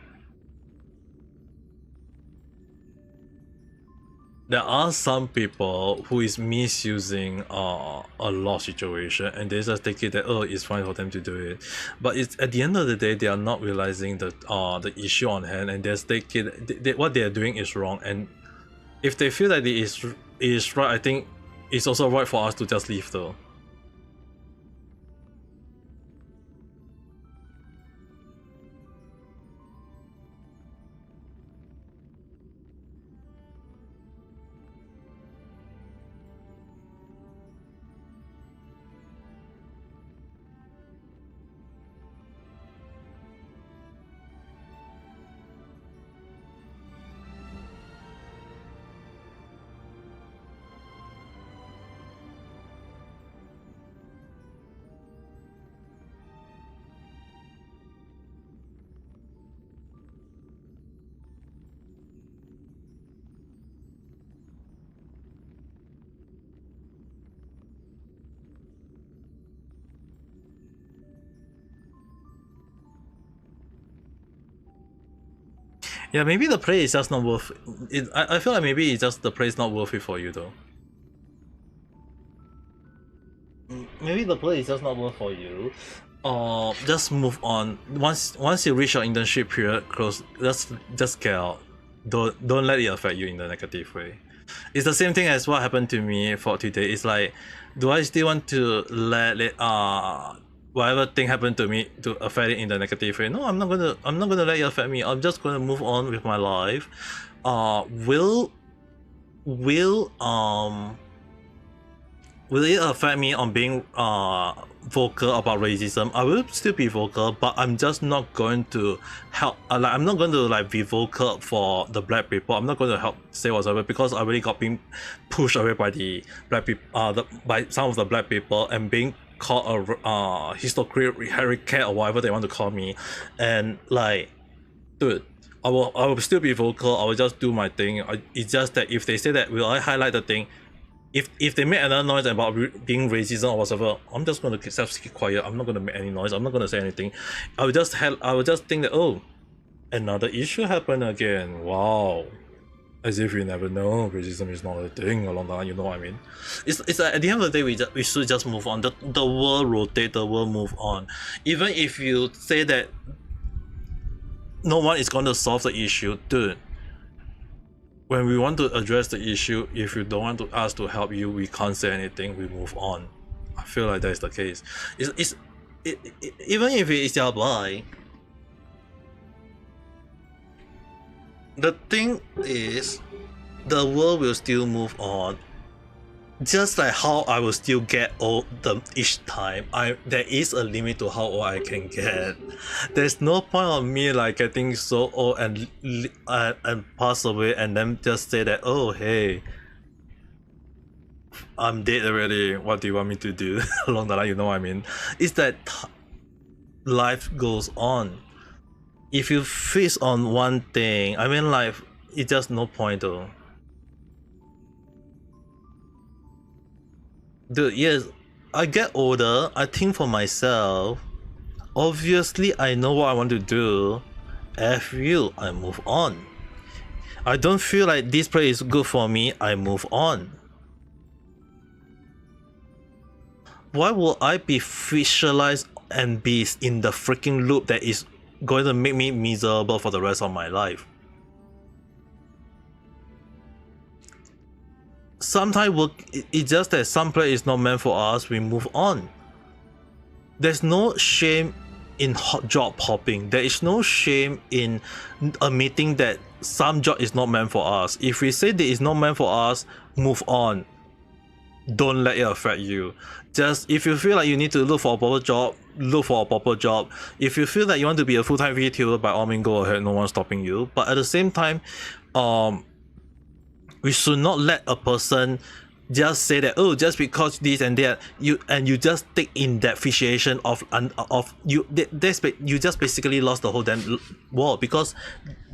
there are some people who is misusing a law situation, and they just take it that, oh, it's fine for them to do it, but it's at the end of the day they are not realizing the issue on hand, and they just take it what they are doing is wrong, and if they feel that it is right, I think it's also right for us to just leave though. Yeah, maybe the play is just not worth it. I feel like maybe it's just the play is not worth it for you though. Maybe the play is just not worth for you. Or just move on. Once you reach your internship period close, just get out. Don't let it affect you in the negative way. It's the same thing as what happened to me for today. It's like, do I still want to let it whatever thing happened to me to affect it in the negative way? No, I'm not gonna let it affect me. I'm just gonna move on with my life. Will it affect me on being vocal about racism? I will still be vocal, but I'm just not going to help. Like, I'm not going to like be vocal for the black people. I'm not going to help say whatsoever, because I already got being pushed away by the black people, by some of the black people, and being called a hypocrite, hurricane, or whatever they want to call me. And like, dude, I will still be vocal. I will just do my thing. It's just that if they say that, will I highlight the thing? If they make another noise about being racism or whatever, I'm just gonna keep quiet. I'm not gonna make any noise. I'm not gonna say anything. I will just think that, oh, another issue happened again. Wow, as if you never know racism is not a thing along the line. You know what I mean? It's like, at the end of the day, we should just move on. The world rotate. The world move on. Even if you say that no one is gonna solve the issue, dude. When we want to address the issue, if you don't want us to help you, we can't say anything, we move on. I feel like that's the case. Even if it's your blind, the thing is, the world will still move on. Just like how I will still get old each time. There is a limit to how old I can get. There's no point of me like getting so old and pass away and then just say that, oh hey, I'm dead already. What do you want me to do? Along the line, you know what I mean? It's that life goes on. If you fix on one thing, I mean, life, it's just no point though. Dude, yes, I get older, I think for myself. Obviously, I know what I want to do. F you, I move on. I don't feel like this play is good for me, I move on. Why will I be visualized and be in the freaking loop that is going to make me miserable for the rest of my life? Sometimes it's just that some play is not meant for us, we move on. There's no shame in job hopping. There is no shame in admitting that some job is not meant for us. If we say that it's not meant for us, move on. Don't let it affect you. Just if you feel like you need to look for a proper job, look for a proper job. If you feel that you want to be a full-time VTuber, by all means go ahead, no one's stopping you. But at the same time, we should not let a person just say that, oh, just because this and that, you just take in that fixation of you just basically lost the whole damn world, because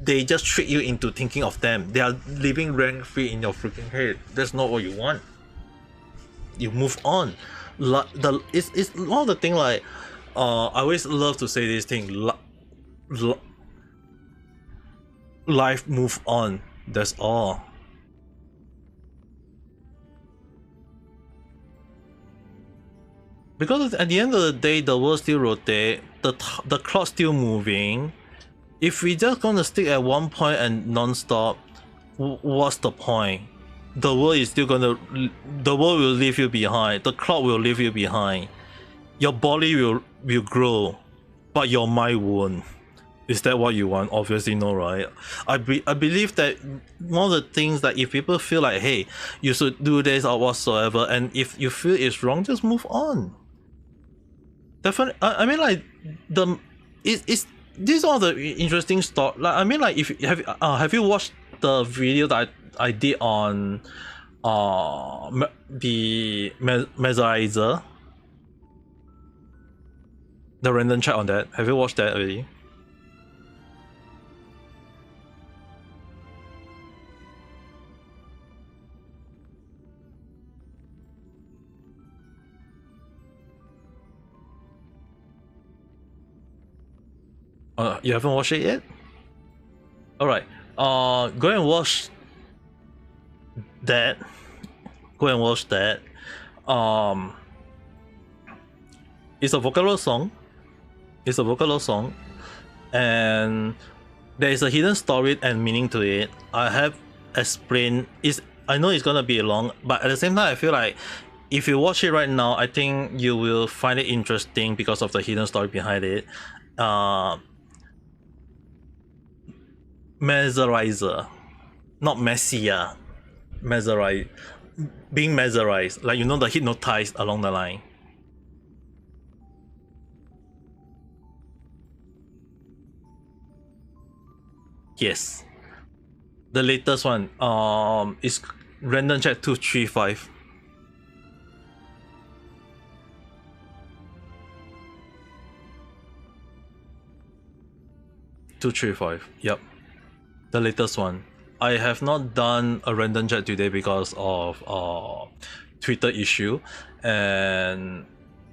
they just trick you into thinking of them. They are living rent free in your freaking head. That's not what you want. You move on. It's one of the thing, like I always love to say this thing, life move on, that's all. because at the end of the day, the world still rotate, the clock still moving. If we just gonna stick at one point and non-stop, what's the point? The world will leave you behind. The clock will leave you behind. Your body will grow, but your mind won't. Is that what you want? Obviously no, right? I believe that one of the things that if people feel like, hey, you should do this or whatsoever, and if you feel it's wrong, just move on. Definitely, I mean, like, it's this one of the interesting stuff. Like, I mean, like, if have you watched the video that I did on the Mesmerizer, the random chat on that? Have you watched that already? You haven't watched it yet? Alright. Go and watch that. Go and watch that. It's a Vocaloid song. It's a Vocaloid song. And there is a hidden story and meaning to it. I have explained. I know it's gonna be long, but at the same time I feel like if you watch it right now, I think you will find it interesting because of the hidden story behind it. Mesmerizer, not Messia, mesmerize, being mesmerized, like, you know, the hypnotized along the line. Yes, the latest one is random chat 235. Yep. The latest one. I have not done a random chat today because of Twitter issue, and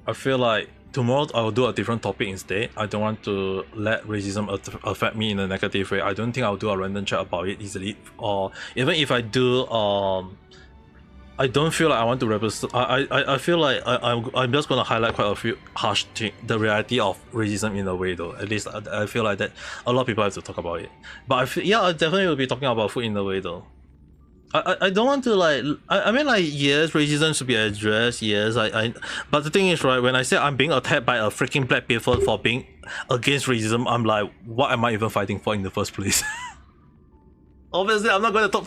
I feel like tomorrow I will do a different topic instead. I don't want to let racism affect me in a negative way. I don't think I'll do a random chat about it easily, or even if I do, I don't feel like I want to represent. I feel like I'm just gonna highlight quite a few harsh things, the reality of racism in a way though. At least I feel like that a lot of people have to talk about it. But I feel, yeah, I definitely will be talking about food in a way though. I don't want to like, I mean, like, yes, racism should be addressed, yes, but the thing is, right, when I say I'm being attacked by a freaking black people for being against racism, I'm like, what am I even fighting for in the first place? Obviously, I'm not going to talk.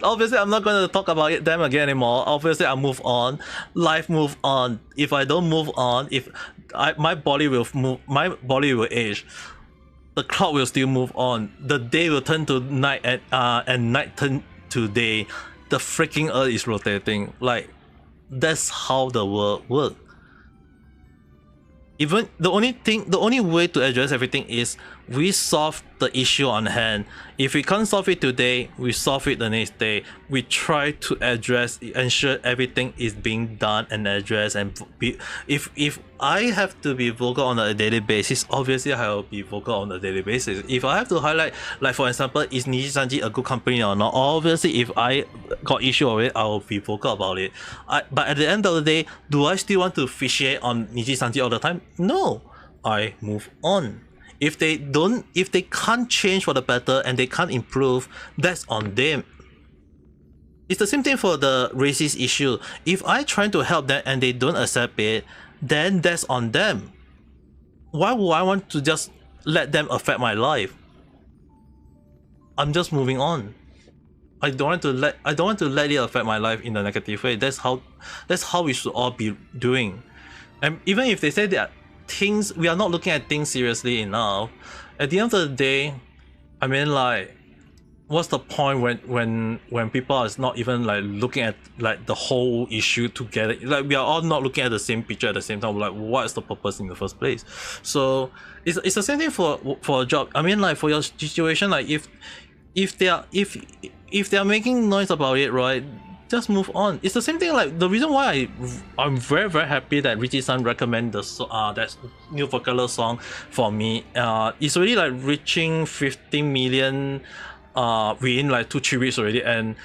Obviously, I'm not going to talk about them again anymore. Obviously, I move on. Life move on. If I don't move on, my body will move. My body will age. The clock will still move on. The day will turn to night, and night turn to day. The freaking earth is rotating. Like, that's how the world works. Even the only way to address everything is we solve the issue on hand. If we can't solve it today, we solve it the next day. We try to ensure everything is being done and addressed. And if I have to be vocal on a daily basis, obviously I will be vocal on a daily basis. If I have to highlight, like, for example, is Nijisanji a good company or not? Obviously, if I got issue of it, I will be vocal about it. But at the end of the day, do I still want to fixate on Nijisanji all the time? No, I move on. If they can't change for the better and they can't improve, that's on them. It's the same thing for the racist issue. If I try to help them and they don't accept it, then that's on them. Why would I want to just let them affect my life? I'm just moving on. I don't want to let it affect my life in a negative way. That's how we should all be doing. And even if they say that we are not looking at things seriously enough, at the end of the day, I mean, like, what's the point when people are not even like looking at like the whole issue together? Like, we are all not looking at the same picture at the same time. We're like, what is the purpose in the first place? So it's the same thing for a job. I mean, like, for your situation, like, if they are making noise about it, right, just move on. It's the same thing. Like, the reason why I'm very, very happy that Richie-san recommended that new Vocaloid song for me. It's already like reaching 15 million within like 2-3 weeks already, and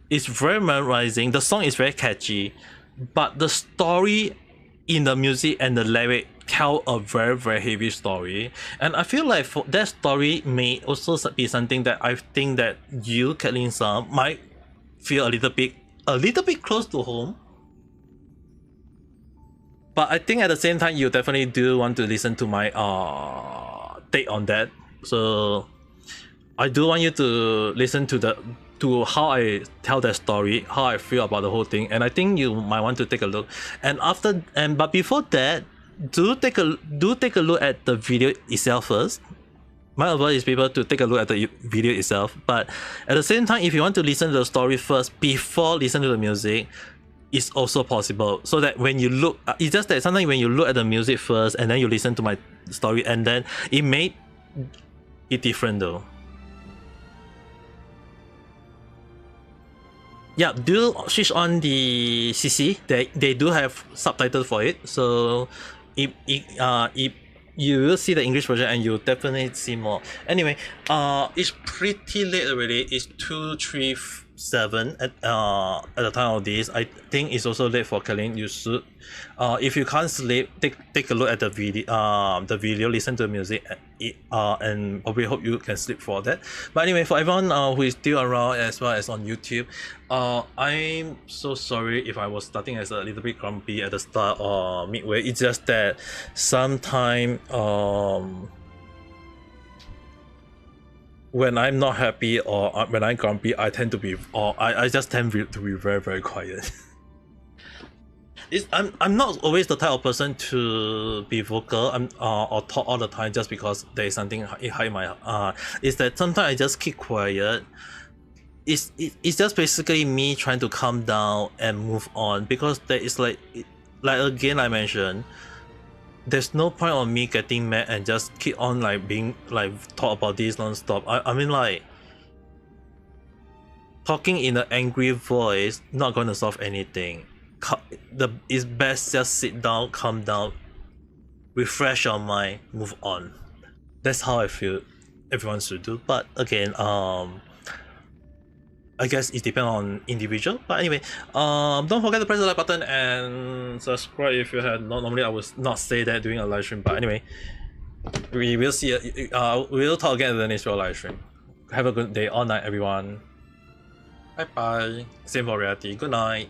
it's very memorizing. The song is very catchy, but the story in the music and the lyric tell a very very heavy story, and I feel like for that story may also be something that I think that you, Kathleen-san, might feel a little bit close to home. But I think at the same time you definitely do want to listen to my take on that. So I do want you to listen to how I tell that story, how I feel about the whole thing, and I think you might want to take a look. But before that, do take a look at the video itself first. My advice is people to take a look at the video itself. But at the same time, if you want to listen to the story first before listen to the music, it's also possible. So that when you look, it's just that sometimes when you look at the music first and then you listen to my story, and then it may be different though. Yeah, do switch on the CC. They do have subtitles for it, so if you will see the English version and you'll definitely see more. Anyway, it's pretty late already. It's 2:37 at the time of this. I think it's also late for Kathleen. You should, if you can't sleep, take a look at the video, listen to the music, and probably hope you can sleep for that. But anyway, for everyone who is still around as well as on YouTube, I'm so sorry if I was starting as a little bit grumpy at the start or midway. It's just that sometime when I'm not happy or when I'm grumpy, I tend to be, I just tend to be very very quiet. I'm not always the type of person to be vocal or talk all the time just because there is something high in my is that sometimes I just keep quiet. It's just basically me trying to calm down and move on, because there is like again I mentioned, there's no point of me getting mad and just keep on like being like talk about this non-stop. I mean, like, talking in an angry voice not going to solve anything. It's best just sit down, calm down, refresh your mind, move on. That's how I feel everyone should do. But again, I guess it depends on individual. But anyway, don't forget to press the like button and subscribe if you had not. Normally I would not say that during a live stream, but anyway, we will see. We'll talk again in the next live stream. Have a good day, all night, everyone. Bye bye. Same for reality. Good night.